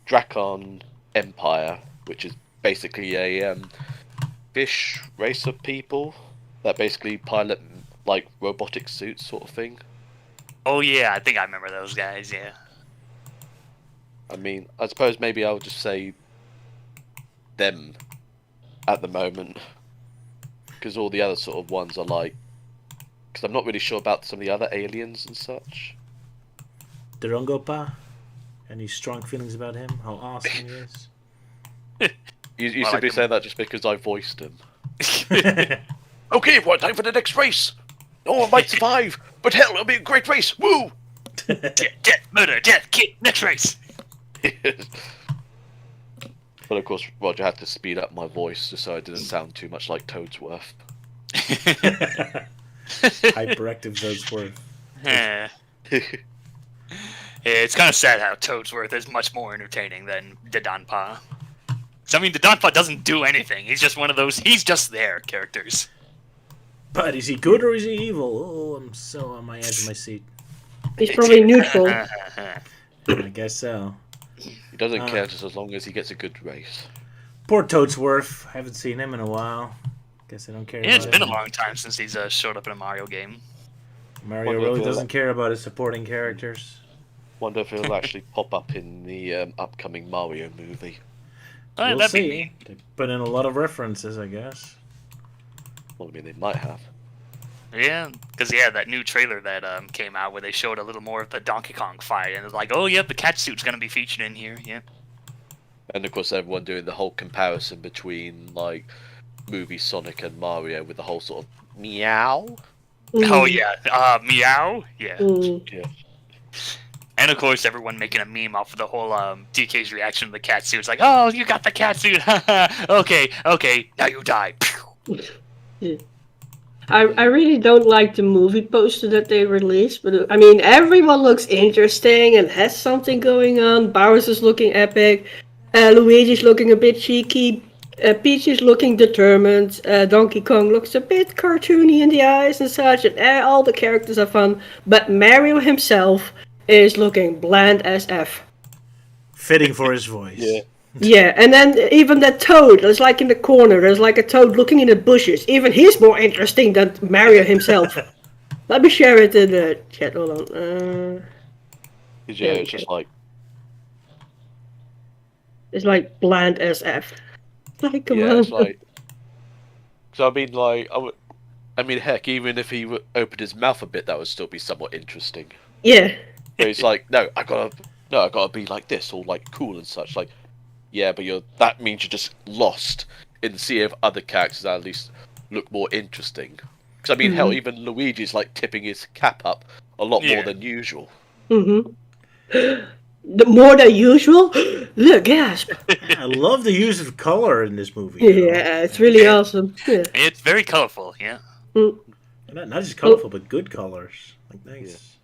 Drakon Empire, which is basically a fish race of people that basically pilot like robotic suits, sort of thing. Oh yeah, I think I remember those guys. Yeah. I mean, I suppose maybe I'll just say them at the moment, because all the other sort of ones are like, because I'm not really sure about some of the other aliens and such. Dorongopa? Any strong feelings about him? How awesome he is? You simply say that just because I voiced him. Okay, everyone, time for the next race. No one might survive, but hell, it'll be a great race. Woo! Death, murder, death, kid, next race. But of course, Roger had to speed up my voice just so I didn't sound too much like Toadsworth. Hyperactive Toadsworth. Yeah, it's kind of sad how Toadsworth is much more entertaining than Dodonpa. I mean, Dodonpa doesn't do anything. He's just one of those, he's just there characters. But is he good or is he evil? Oh, I'm so on my edge of my seat. He's probably neutral. I guess so. He doesn't care just as long as he gets a good race. Poor Toadsworth. Haven't seen him in a while. Guess I don't care Yeah, about it's been him. a long time since he's showed up in a Mario game. Mario Wonder really if doesn't care about his supporting characters. Wonder if he'll actually pop up in the upcoming Mario movie. Oh, We'll that'd be see. neat. They put in a lot of references, I guess. Well, I mean, they might have. Yeah, because that new trailer that came out where they showed a little more of the Donkey Kong fight, and it's like, oh yep, the cat suit's gonna be featured in here. Yeah. And of course, everyone doing the whole comparison between like movie Sonic and Mario with the whole sort of meow. Oh yeah, meow. Yeah. Yeah. And of course, everyone making a meme off of the whole DK's reaction to the cat suit. It's like, oh, you got the cat suit. okay, now you die. Yeah. I really don't like the movie poster that they released, but I mean, everyone looks interesting and has something going on. Bowser's looking epic, Luigi's looking a bit cheeky, Peach is looking determined, Donkey Kong looks a bit cartoony in the eyes and such, and all the characters are fun, but Mario himself is looking bland as F. Fitting for his voice. Yeah. Yeah, and then even the Toad, there's like in the corner, there's like a Toad looking in the bushes. Even he's more interesting than Mario himself. Let me share it in the chat, hold on. Yeah, it's just like, It's like bland as F. Like, come yeah, on. it's like. So I mean, like, I mean, heck, even if he opened his mouth a bit, that would still be somewhat interesting. Yeah. But he's like, I gotta be like this, all like cool and such. Like, yeah, but that means you're just lost in the sea of other characters that at least look more interesting. Because I mean, hell, even Luigi's like tipping his cap up a lot more than usual. More than usual? Look, gasp. I love the use of color in this movie. Yeah, it's really awesome. Yeah. It's very colorful, yeah. Not just colorful, but good colors. Like nice.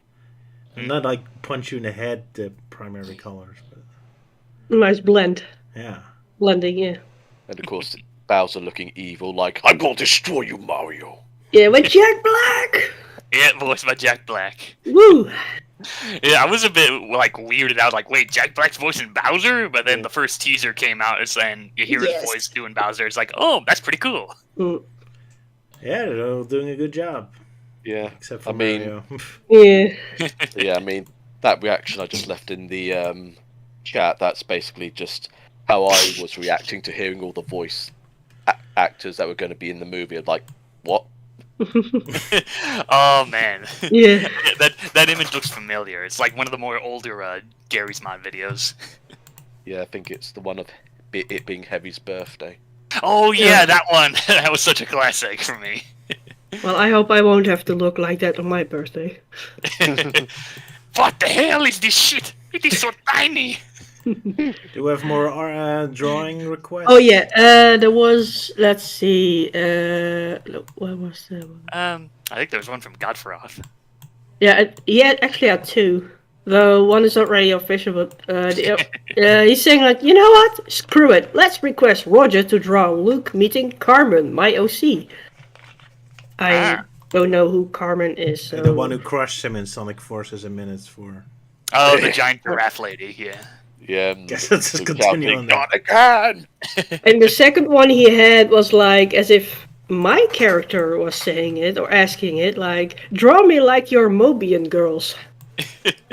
Not like punch you in the head, the primary colors. But... Nice blend. Yeah. Blending, yeah. And of course, Bowser looking evil, like, I'm gonna destroy you, Mario. Yeah, with Jack Black! Yeah, voiced by Jack Black. Woo! Yeah, I was a bit like weirded out, like, wait, Jack Black's voicing Bowser? But then the first teaser came out, and you hear his voice doing Bowser. It's like, oh, that's pretty cool. Yeah, they're all doing a good job. Yeah, Except for I mean, Mario. yeah, I mean, that reaction I just left in the chat, that's basically just how I was reacting to hearing all the voice actors that were going to be in the movie. I'm like, what? Oh man, Yeah. that image looks familiar. It's like one of the more older Gary's Mod videos. Yeah, I think it's the one of it being Heavy's birthday. Oh yeah, that one. That was such a classic for me. Well, I hope I won't have to look like that on my birthday. What the hell is this shit? It is so tiny. Do we have more drawing requests? Oh yeah, there was, let's see, what was that one? I think there was one from Godfroth. Yeah, he actually had two. The one is not really official, but he's saying like, you know what? Screw it. Let's request Roger to draw Luke meeting Carmen, my OC. I don't know who Carmen is. So... The one who crushed him in Sonic Forces and Minutes 4. Oh, the giant giraffe lady, yeah. Yeah, Guess let's just continue on that. again. And the second one he had was like as if my character was saying it or asking it, like, draw me like your Mobian girls.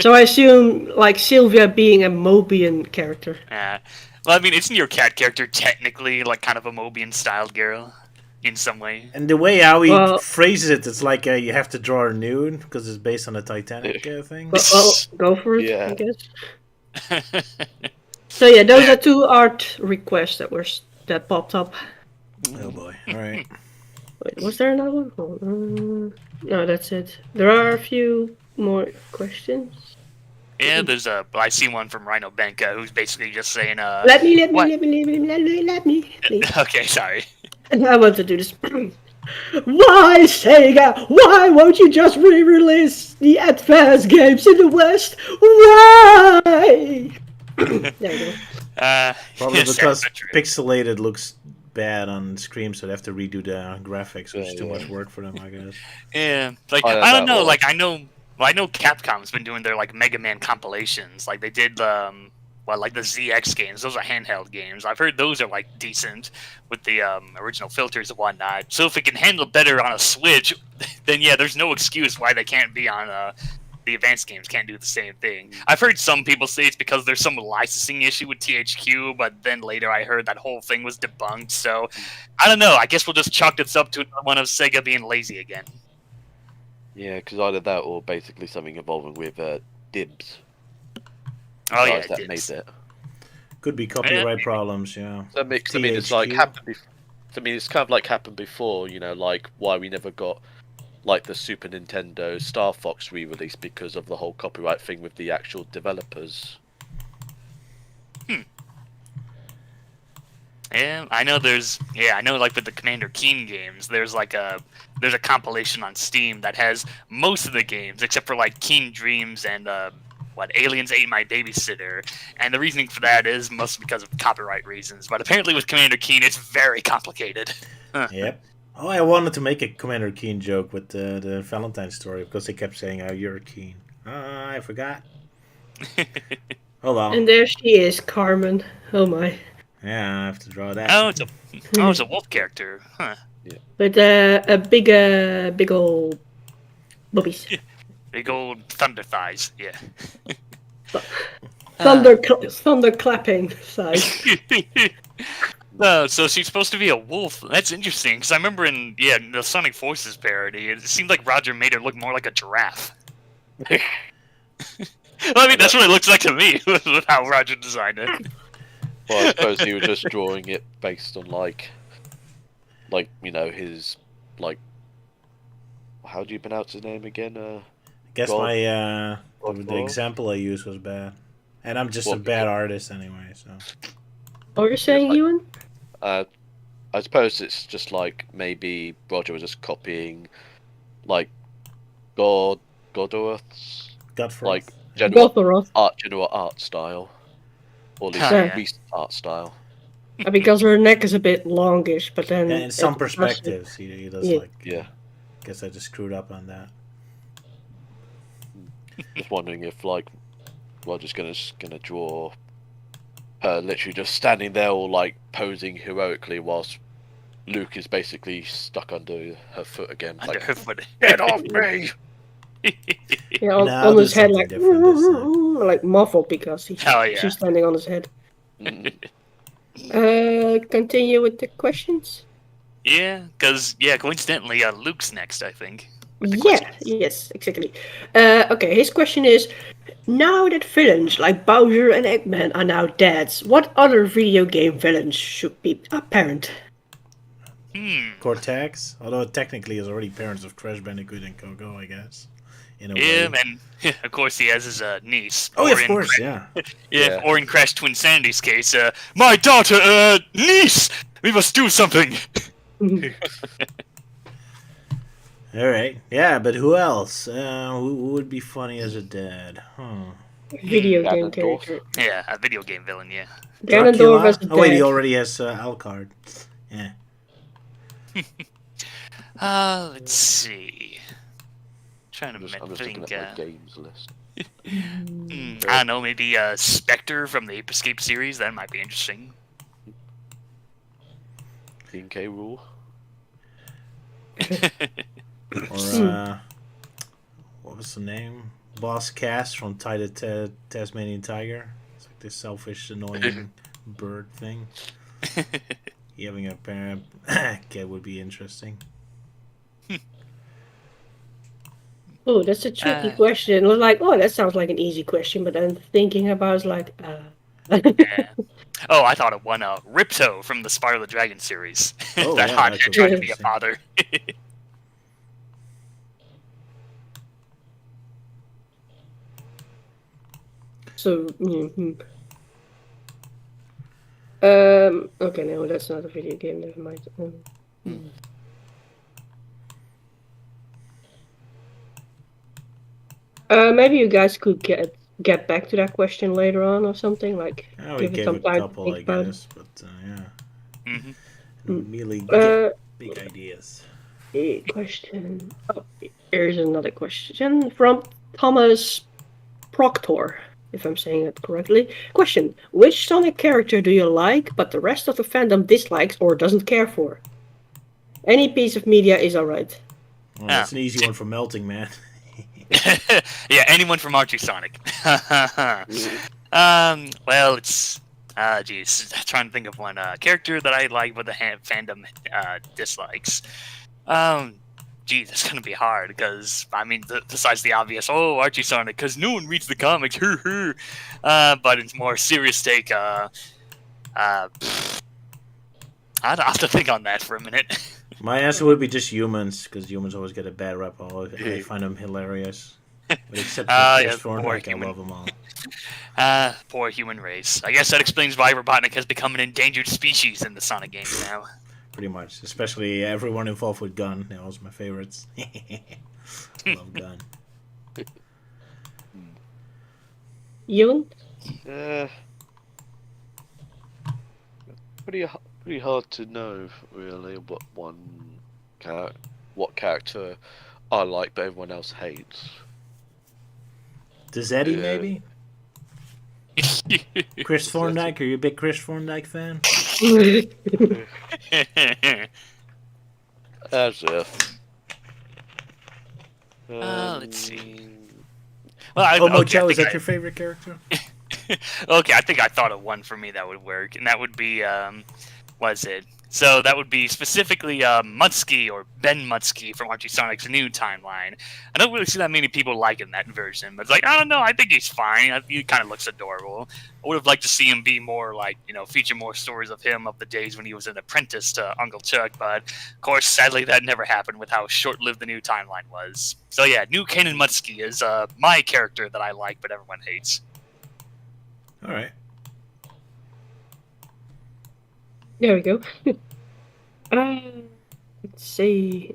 So I assume like Sylvia being a Mobian character. Well, I mean, isn't your cat character technically like kind of a Mobian-styled girl in some way? And the way how he phrases it, it's like you have to draw her nude because it's based on a Titanic thing. Well, go for it, Yeah. I guess. So yeah, those are two art requests that popped up. Oh boy! All right. Wait, was there another one? Hold on. No, that's it. There are a few more questions. Yeah, there's I see one from Rhino Benka who's basically just saying, Let me, please. Okay, sorry. I want to do this. Why, Sega? Why won't you just re-release the advanced games in the West? Why? There you go. Probably because pixelated looks bad on Scream, so they have to redo the graphics, which is too much work for them, I guess. Yeah, like I don't know. Like I know Capcom's been doing their like Mega Man compilations. Like they did like the ZX games. Those are handheld games. I've heard those are like decent with the original filters and whatnot. So if it can handle better on a Switch, then yeah, there's no excuse why they can't be on the advanced games can't do the same thing. I've heard some people say it's because there's some licensing issue with THQ, but then later I heard that whole thing was debunked. So I don't know. I guess we'll just chalk this up to another one of Sega being lazy again. Yeah, because either that or basically something involving with Dibs. Oh yeah, Guys that it made is. it. Could be copyright problems, yeah. So I mean, it's like THQ. happened before. I mean, it's kind of like happened before. Like why we never got like the Super Nintendo Star Fox re-release because of the whole copyright thing with the actual developers. Yeah, I know there's. Yeah, I know. Like with the Commander Keen games, there's a compilation on Steam that has most of the games except for like Keen Dreams and Aliens Ate My Babysitter. And the reasoning for that is mostly because of copyright reasons. But apparently with Commander Keen, it's very complicated. Yep. Oh, I wanted to make a Commander Keen joke with the Valentine story because they kept saying, "Oh, you're Keen." I forgot. Oh well. And there she is, Carmen. Oh my. Yeah, I have to draw that. Oh, it's a wolf character, huh? With a big old boobies. Big old thunder thighs, yeah. Thunder clapping size. So she's supposed to be a wolf. That's interesting because I remember in the Sonic Forces parody, it seemed like Roger made her look more like a giraffe. Well, I mean, that's what it looks like to me with how Roger designed it. Well, I suppose he was just drawing it based on like his like. How do you pronounce his name again? Guess God- my God the Law? example I used was bad, and I'm just a What- bad artist anyway. So What are you saying, like- Ewan? I suppose it's just like maybe Roger was just copying, like, Godorth's Godfrey. like general Gothoroth. art style, or at least Yeah. recent art style. Because her neck is a bit longish, but then in some it- perspectives, he does Yeah. like. Yeah. Guess I just screwed up on that. Just wondering if like Roger's gonna draw her literally just standing there, all like posing heroically, whilst Luke is basically stuck under her foot again. Under Like, her foot. get off me! Yeah, on, No, I'll on do his head, something like different this time. like muffled because Oh, yeah. she's standing on his head. Mm. Continue with the questions. Yeah, because coincidentally, Luke's next, I think. with the Yeah, questions. yes, exactly. Okay, his question is: now that villains like Bowser and Eggman are now dead, what other video game villains should be apparent? Cortex, although technically is already parents of Crash Bandicoot and Coco, I guess. In a Yeah, way. and of course he has his niece. Oh, Or of in course, yeah. Yeah. Or in Crash Twin Sanity's case, my daughter, niece! We must do something! All right, yeah, but who else? Who would be funny as a dad? Video game Ganondorf. character. Yeah, a video game villain, yeah. Ganondorf as a Oh wait, he dad. already has Alucard. Yeah. Let's see. Trying to I'm just looking think. at my games list. I don't know, maybe Spectre from the Ape Escape series. That might be interesting. King K. Rule. Or what was the name? Boss Cass from Tasmanian Tiger. It's like this selfish, annoying bird thing. Having a parent kid would be interesting. Oh, that's a tricky question. It was like, oh, that sounds like an easy question, but then thinking about it, it's like, Yeah. Oh, I thought of one. Ripto from the Spyro the Dragon series. Oh, that yeah, hot that could trying be to be a interesting. father. So, okay, no, that's not a video game. Never mind. Maybe you guys could get back to that question later on or something. Like, Oh, we give it gave some a time to couple, think I about it. guess, but yeah. hmm Immediately get big ideas. A question. Oh, here's another question from Thomas Proctor, if I'm saying it correctly. Question: which Sonic character do you like, but the rest of the fandom dislikes or doesn't care for? Any piece of media is alright. Well, that's an easy one for melting, man. Yeah, anyone from Archie Sonic. Well, it's geez, trying to think of one character that I like, but the fandom dislikes. geez, it's gonna be hard because I mean, besides the obvious, oh, Archie Sonic, because no one reads the comics, but it's more serious take. I'd have to think on that for a minute. My answer would be just humans, because humans always get a bad rap. I find them hilarious. But except for Chris Thorndyke, I love them all. Poor human race. I guess that explains why Robotnik has become an endangered species in the Sonic games now. Pretty much. Especially everyone involved with Gun. They're always my favorites. I love Gun. Ewan? Pretty hard to know, really, what character I like but everyone else hates. Does Eddie, Yeah. maybe? Chris Thorndyke? Are you a big Chris Thorndyke fan? As if. Let's see. Well, Mojo, is that your favorite character? Okay, I think I thought of one for me that would work, and that would be what is it? So that would be specifically Mutsky or Ben Mutsky from Archie Sonic's new timeline. I don't really see that many people liking that version, but it's like, I don't know, I think he's fine. He kind of looks adorable. I would have liked to see him be more like, feature more stories of him of the days when he was an apprentice to Uncle Chuck, but of course, sadly, that never happened with how short-lived the new timeline was. So yeah, new Kanan Mutsky is my character that I like, but everyone hates. All right. There we go. Let's see.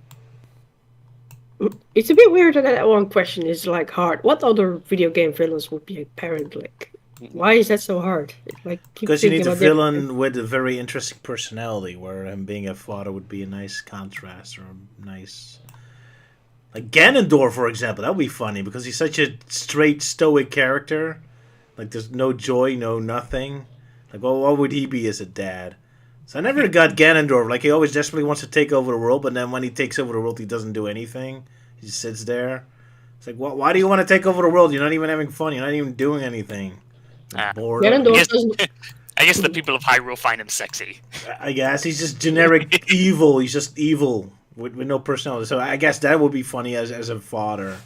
It's a bit weird that one question is like hard. What other video game villains would be a parent? Like, why is that so hard? Like, because you need a villain with a very interesting personality, where him being a father would be a nice contrast or a nice. Like Ganondorf, for example, that would be funny because he's such a straight, stoic character. Like, there's no joy, no nothing. Like, well, what would he be as a dad? So I never got Ganondorf. Like, he always desperately wants to take over the world, but then when he takes over the world, he doesn't do anything. He just sits there. It's like, why do you want to take over the world? You're not even having fun. You're not even doing anything. Bored. I guess the people of Hyrule find him sexy. I guess he's just generic evil. He's just evil with no personality. So I guess that would be funny as a father.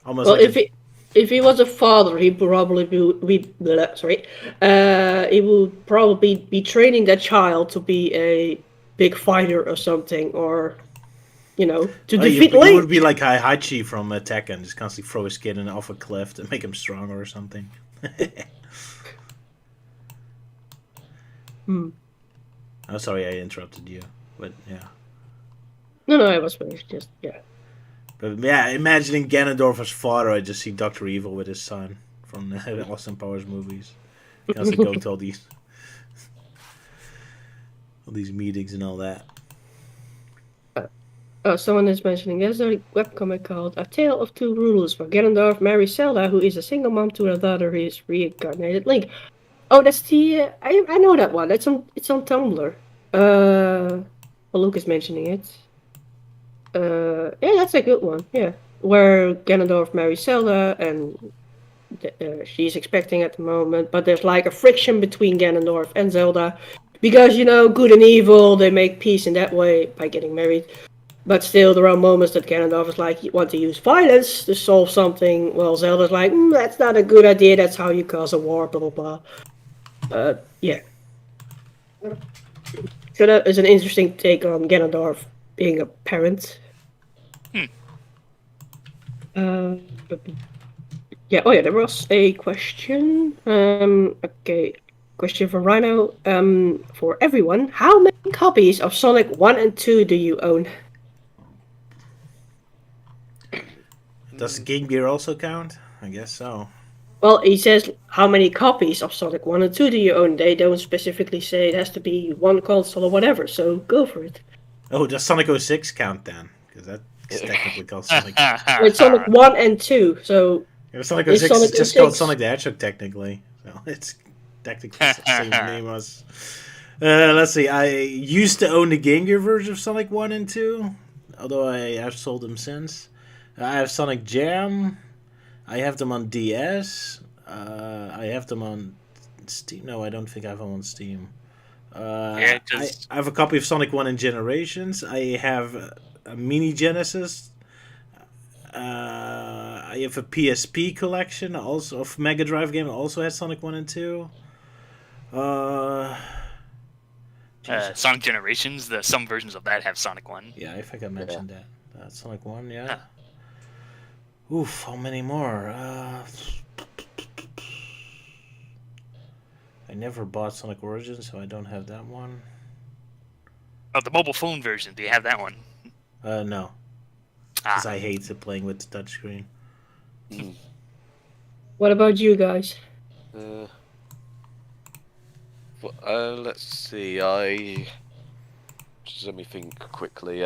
Almost well, like if he was a father, he probably he would probably be training that child to be a big fighter or something, or to defeat Link. He would be like Heihachi from Tekken, just constantly throw his kid off a cliff to make him stronger or something. I'm sorry I interrupted you, but yeah. No, I was just yeah. But yeah, imagining Ganondorf as father, I just see Dr. Evil with his son from the Austin Powers movies. Constantly going to all these meetings and all that. Someone is mentioning there's a webcomic called A Tale of Two Rulers, where Ganondorf marries Zelda, who is a single mom to her daughter who is reincarnated Link. Oh, that's the I know that one. It's on Tumblr. Luke is mentioning it. Yeah, that's a good one. Yeah, where Ganondorf marries Zelda, and she's expecting at the moment, but there's like a friction between Ganondorf and Zelda, because good and evil, they make peace in that way by getting married. But still, there are moments that Ganondorf is like, you want to use violence to solve something. Well, Zelda's like, that's not a good idea. That's how you cause a war. Blah blah blah. Yeah. So that is an interesting take on Ganondorf being a parent. Yeah. Oh yeah, there was a question. Okay. Question from Rhino. For everyone, how many copies of Sonic 1 and 2 do you own? Does Game Gear also count? I guess so. Well, he says, how many copies of Sonic 1 and 2 do you own? They don't specifically say it has to be one console or whatever, so go for it. Oh, does Sonic 06 count then? Because that's technically called Sonic. It's Sonic 1 and 2, so... Yeah, Sonic 06 is just called Sonic the Hedgehog, technically. So it's technically the same name as... let's see, I used to own the Game Gear version of Sonic 1 and 2, although I have sold them since. I have Sonic Jam. I have them on DS. I have them on Steam. No, I don't think I have them on Steam. I have a copy of Sonic 1 in Generations. I have a mini Genesis. I have a PSP collection also of Mega Drive game. Also has Sonic 1 and 2. Jesus. Sonic Generations, some versions of that have Sonic 1. Yeah, I think I mentioned that. Sonic 1, yeah. Huh. Oof, how many more? I never bought Sonic Origins, so I don't have that one. Oh, the mobile phone version. Do you have that one? No. Because I hate playing with the touchscreen. What about you guys? Let's see. Just let me think quickly.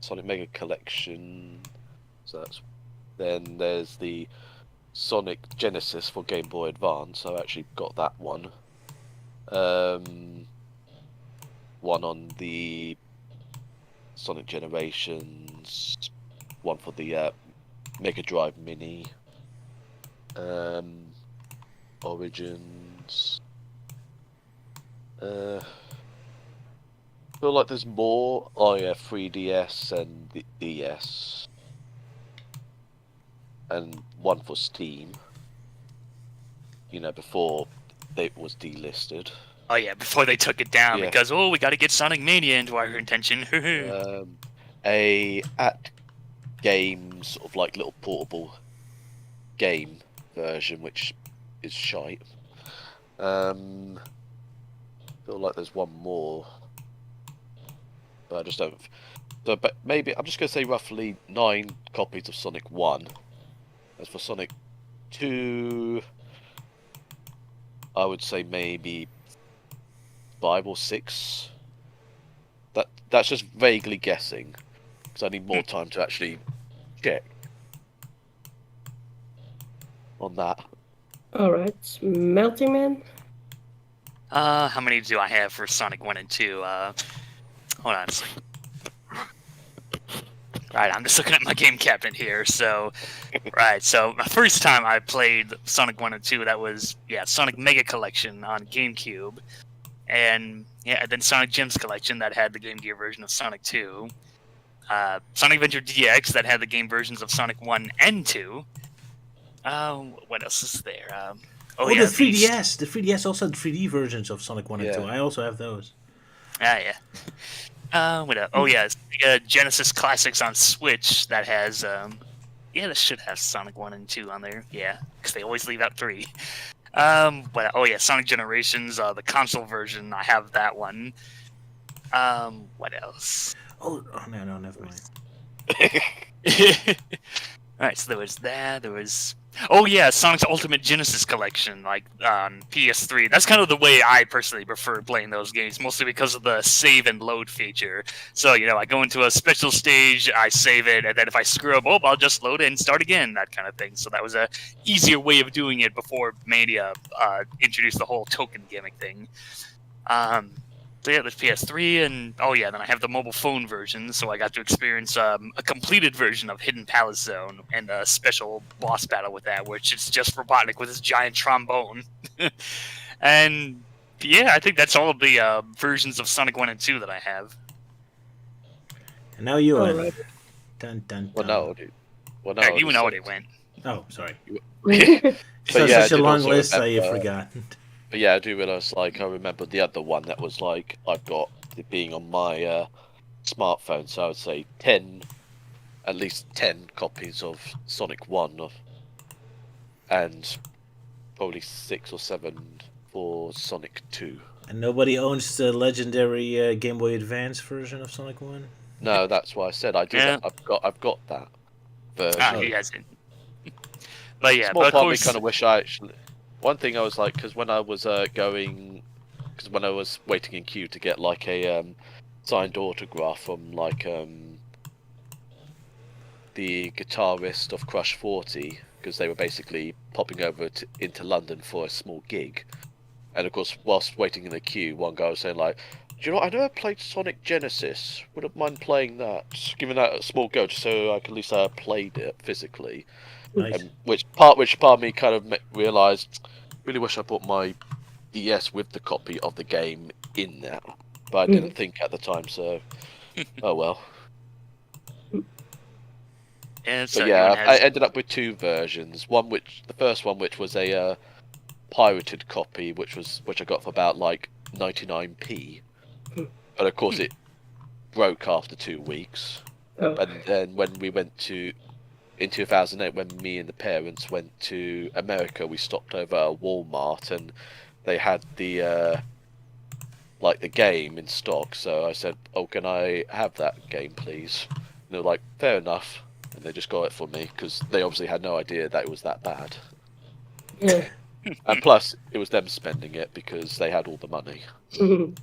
Sonic Mega Collection. So then there's the Sonic Genesis for Game Boy Advance. I actually got that one. One on the Sonic Generations. One for the Mega Drive Mini. Origins. Feel like there's more. Oh yeah, 3DS and the DS, and one for Steam. You know, before it was delisted. Oh yeah, before they took it down Yeah. because we got to get Sonic Mania into our attention. A at game sort of like little portable game version, which is shite. Feel like there's one more, but I just don't. So, but maybe I'm just gonna say roughly 9 copies of Sonic 1. As for Sonic 2, I would say maybe 5 or 6. That's just vaguely guessing, because I need more time to actually check on that. Alright, Melting Man? How many do I have for Sonic 1 and 2? Hold on a second. Right, I'm just looking at my game cabinet here. So, right, so my first time I played Sonic 1 and 2, that was, Sonic Mega Collection on GameCube. And, then Sonic Gems Collection that had the Game Gear version of Sonic 2. Sonic Adventure DX that had the game versions of Sonic 1 and 2. What else is there? The 3DS. The 3DS also had 3D versions of Sonic 1 and 2. I also have those. Yeah. What else? Genesis Classics on Switch that has, this should have Sonic 1 and 2 on there. Yeah, because they always leave out 3. Sonic Generations, the console version, I have that one. What else? No, never mind. Alright, so there was that, Sonic's Ultimate Genesis Collection, like, on PS3. That's kind of the way I personally prefer playing those games, mostly because of the save and load feature. So, I go into a special stage, I save it, and then if I screw up, I'll just load it and start again, that kind of thing. So that was a easier way of doing it before Mania introduced the whole token gimmick thing. There's PS3, and then I have the mobile phone version, so I got to experience a completed version of Hidden Palace Zone and a special boss battle with that, which is just Robotnik with his giant trombone. And I think that's all of the versions of Sonic 1 and 2 that I have. And now you All win. right. Dun, dun, dun. Well, no, dude. You know what it went. Oh, sorry. But So yeah, I such a did long also list, I remember- forgot. But yeah, I do realise, I remember the other one that was, I've got it being on my smartphone, so I would say at least 10 copies of Sonic 1, and probably 6 or 7 for Sonic 2. And nobody owns the legendary Game Boy Advance version of Sonic 1? No, that's why I said I did. Yeah. I've got that version. He hasn't. But Small but of part of me course... kind of wish I actually. One thing I was like, because when I was waiting in queue to get a signed autograph from the guitarist of Crush 40, because they were basically popping over into London for a small gig, and of course whilst waiting in the queue, one guy was saying do you know, I never played Sonic Genesis. Wouldn't mind playing that, giving that a small go, just so I could at least played it physically. Nice. Which part of me kind of realised, really wish I bought my DS with the copy of the game in there, but I didn't think at the time. So, oh well. And so But yeah, everyone I has. ended up with 2 versions. The first one, which was a pirated copy, which I got for about like 99p. But of course, it broke after 2 weeks. Oh. And then when we went in 2008, when me and the parents went to America, we stopped over at Walmart and they had the the game in stock. So I said, "Oh, can I have that game, please?" And they were like, "Fair enough," and they just got it for me because they obviously had no idea that it was that bad. Yeah. And plus, it was them spending it because they had all the money. And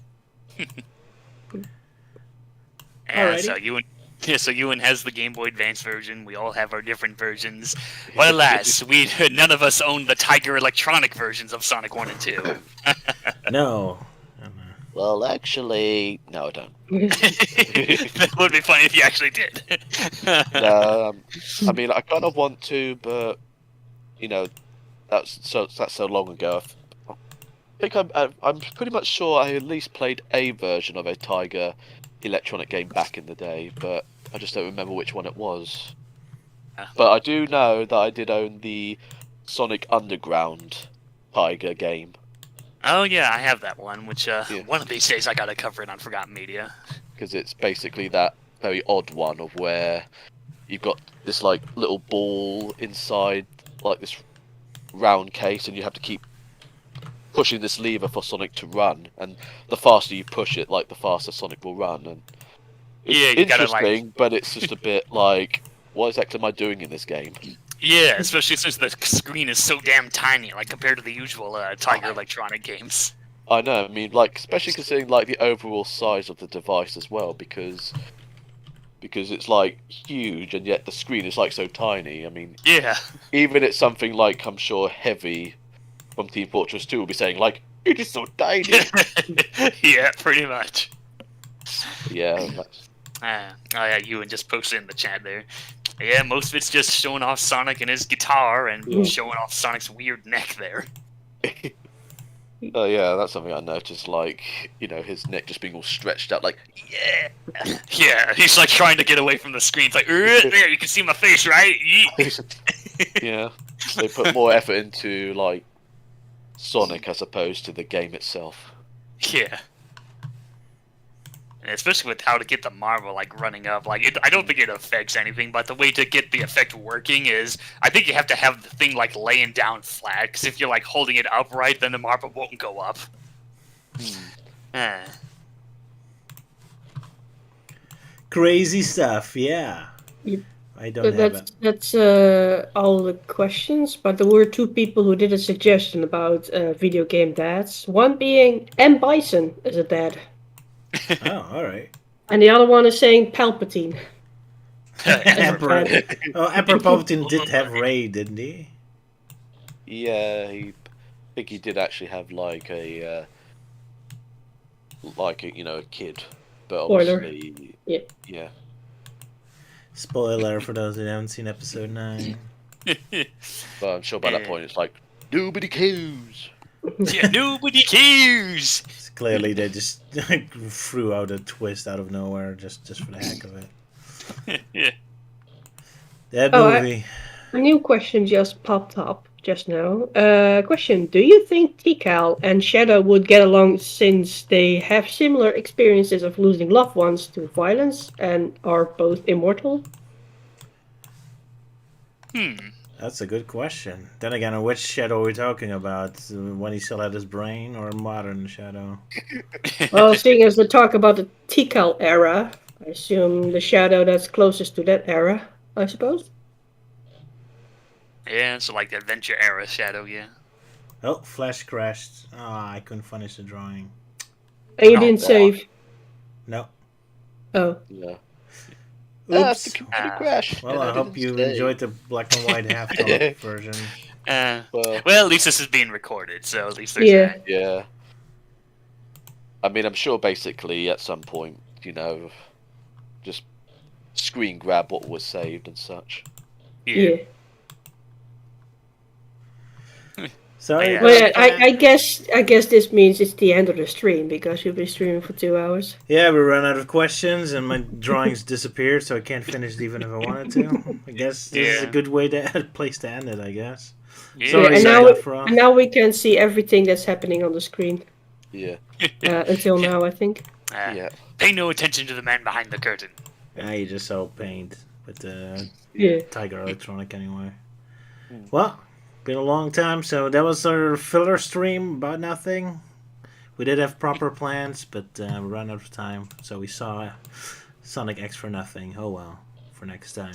Alrighty. so Ewan has the Game Boy Advance version. We all have our different versions. But alas, none of us own the Tiger Electronic versions of Sonic 1 and 2. No. Well, actually, no, I don't. That would be funny if you actually did. No, I mean, I kind of want to, but you know, that's so long ago. I think I'm pretty much sure I at least played a version of a Tiger Electronic game back in the day, but I just don't remember which one it was. But I do know that I did own the Sonic Underground Tiger game. Oh yeah, I have that one, which Yeah. one of these days I gotta cover it on Forgotten Media. Because it's basically that very odd one of where you've got this like little ball inside like this round case, and you have to keep pushing this lever for Sonic to run, and the faster you push it, like the faster Sonic will run. And it's Yeah, you gotta, interesting, but it's just a bit like, what exactly am I doing in this game? Yeah, especially since the screen is so damn tiny, like compared to the usual Tiger Electronic games. I know, I mean, like, especially considering like the overall size of the device as well, because it's like huge, and yet the screen is like so tiny. I mean, Yeah. even it's something like, I'm sure Heavy from Team Fortress 2 will be saying like, it is so tiny. Yeah, pretty much. Yeah, that's... Oh yeah, Ewan just posted in the chat there. Yeah, most of it's just showing off Sonic and his guitar and showing off Sonic's weird neck there. Oh yeah, that's something I noticed. Like, you know, his neck just being all stretched out. Like, yeah. Yeah, he's like trying to get away from the screen. It's like, there, you can see my face, right? Yeah, they put more effort into like Sonic as opposed to the game itself. Yeah. And especially with how to get the marble like running up, like I don't think it affects anything, but the way to get the effect working is I think you have to have the thing like laying down flat, because if you're like holding it upright, then the marble won't go up. Crazy stuff, yeah. Yep. I don't have it. That's all the questions, but there were 2 people who did a suggestion about video game dads. One being M. Bison is a dad. Oh, alright. And the other one is saying Palpatine. Emperor Palpatine did have Ray, didn't he? Yeah, I think he did actually have like a you know, a kid, but Spoiler. obviously, yeah. Spoiler for those who haven't seen episode 9. But I'm sure by that point it's like nobody cares. Yeah, nobody cares. It's clearly they just threw out a twist out of nowhere just for the heck of it. Yeah. That movie. A new question just popped up just now. Question: do you think Tikal and Shadow would get along since they have similar experiences of losing loved ones to violence and are both immortal? That's a good question. Then again, which Shadow are we talking about? When he still had his brain, or modern Shadow? Well, seeing as the talk about the Tikal era, I assume the Shadow that's closest to that era, I suppose. Yeah, so like the adventure era Shadow, yeah. Oh, Flash crashed. Oh, I couldn't finish the drawing. And you didn't save. No. Oh. Yeah. Oops. The computer crashed. Well, I hope you enjoyed the black and white half-talk version. Well, at least this is being recorded, so at least there's that. Yeah. I mean, I'm sure basically at some point, you know, just screen grab what was saved and such. Yeah. Sorry. Yeah. about Well, yeah, that. I guess this means it's the end of the stream because you'll be streaming for 2 hours. Yeah, we ran out of questions and my drawings disappeared, so I can't finish it even if I wanted to. I guess this is a Yeah. good place to end it. I guess. Yeah, Sorry, and Zach now Efron. and now we can see everything that's happening on the screen. Yeah. Until now, I think. Yeah. Pay no attention to the man behind the curtain. You just saw paint with Yeah. Tiger Electronic anyway. Hmm. Well, been a long time, so that was our filler stream about nothing. We did have proper plans, but we ran out of time, so we saw Sonic X for nothing. Oh well, for next time.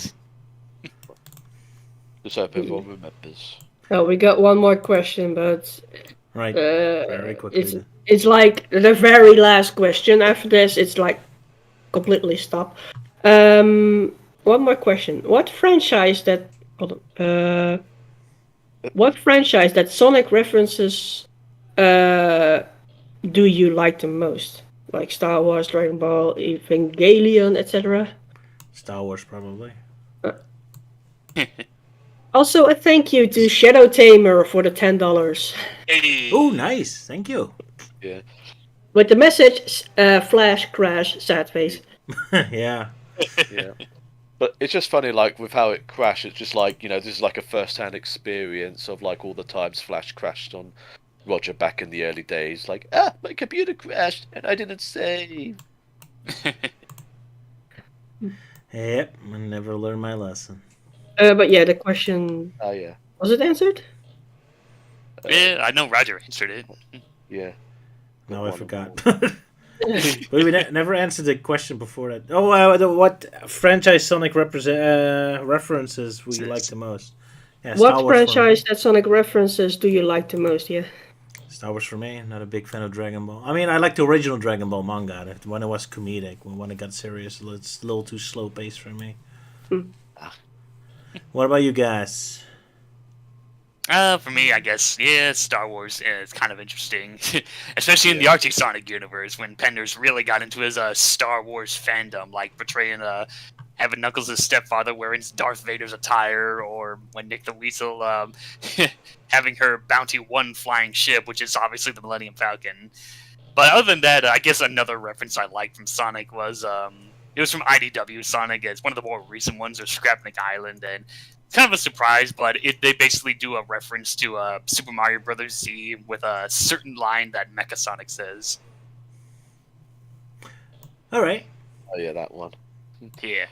Just hope everyone remembers. Oh, we got one more question, but Right, very quickly. it's like the very last question. After this, it's like completely stop. One more question. What franchise that Sonic references do you like the most? Like Star Wars, Dragon Ball, Evangelion, etc. Star Wars, probably. Also, a thank you to Shadow Tamer for the $10 Hey. Oh, nice. Thank you. Yeah. with the message "Flash Crash Sad Face." Yeah. Yeah. But it's just funny, like, with how it crashed, it's just like, this is like a first-hand experience of, like, all the times Flash crashed on Roger back in the early days. Like, my computer crashed, and I didn't save. Yep, I never learned my lesson. But yeah, the question Oh, yeah. was it answered? Yeah, I know Roger answered it. Yeah. No, I One forgot. of But we never answered the question before that. Oh, what franchise Sonic references would you like the most? Yeah, What Star Wars franchise that Sonic references do you like the most? Yeah. Star Wars for me. Not a big fan of Dragon Ball. I mean, I like the original Dragon Ball manga. When it was comedic, when it got serious, it's a little too slow paced for me. What about you guys? For me, I guess, yeah, Star Wars is kind of interesting, especially in the Archie Sonic universe when Penders really got into his Star Wars fandom, like portraying having Knuckles' stepfather wearing Darth Vader's attire, or when Nick the Weasel having her Bounty 1 flying ship, which is obviously the Millennium Falcon. But other than that, I guess another reference I liked from Sonic was it was from IDW Sonic. It's one of the more recent ones, or Scrapnik Island, and it's kind of a surprise, but they basically do a reference to Super Mario Brothers Z with a certain line that Mecha Sonic says. All right. Oh, yeah, that one. Yeah.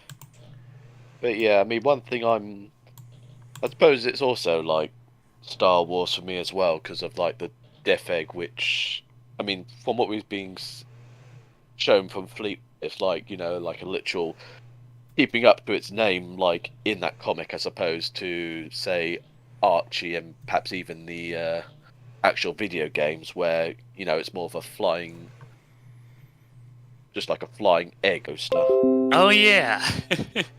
But yeah, I mean, one thing I suppose it's also like Star Wars for me as well, because of like the Death Egg, which, I mean, from what we've been shown from Fleet, it's like, like a literal keeping up to its name, like in that comic, as opposed to, say, Archie and perhaps even the actual video games, where, it's more of a flying, just like a flying egg of stuff. Oh, yeah.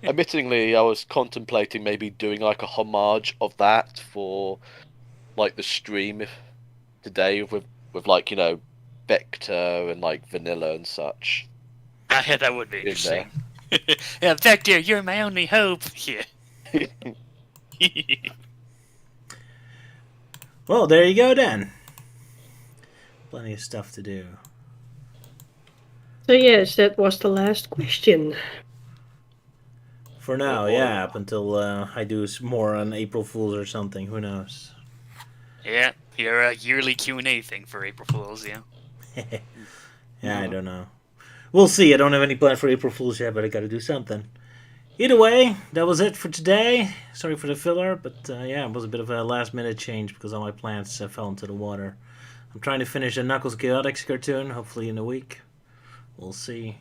Admittingly, I was contemplating maybe doing like a homage of that for like the stream today with like, Vector and like Vanilla and such. Yeah, that would be In interesting. Yeah, Vector, you're my only hope. Yeah. Well, there you go then. Plenty of stuff to do. So yes, that was the last question. For now, yeah, up until I do more on April Fools or something. Who knows? Yeah, your yearly Q&A thing for April Fools, yeah. Yeah, I don't know. We'll see. I don't have any plan for April Fools yet, but I gotta do something. Either way, that was it for today. Sorry for the filler, but yeah, it was a bit of a last-minute change because all my plans fell into the water. I'm trying to finish a Knuckles Chaotix cartoon, hopefully in a week. We'll see.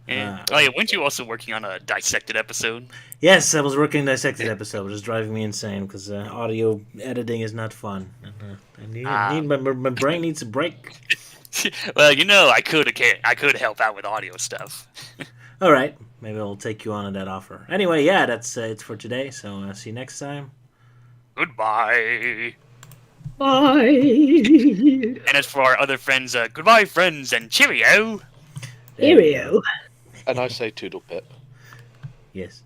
Yeah. Oh yeah, weren't you also working on a Dissected episode? Yes, I was working Dissected episode, which is driving me insane because audio editing is not fun. My brain needs a break. Well, I could help out with audio stuff. All right, maybe I'll take you on that offer. Anyway, yeah, that's it for today. So see you next time. Goodbye. Bye. And as for our other friends, goodbye, friends, and cheerio. Cheerio. And I say toodle pip. Yes.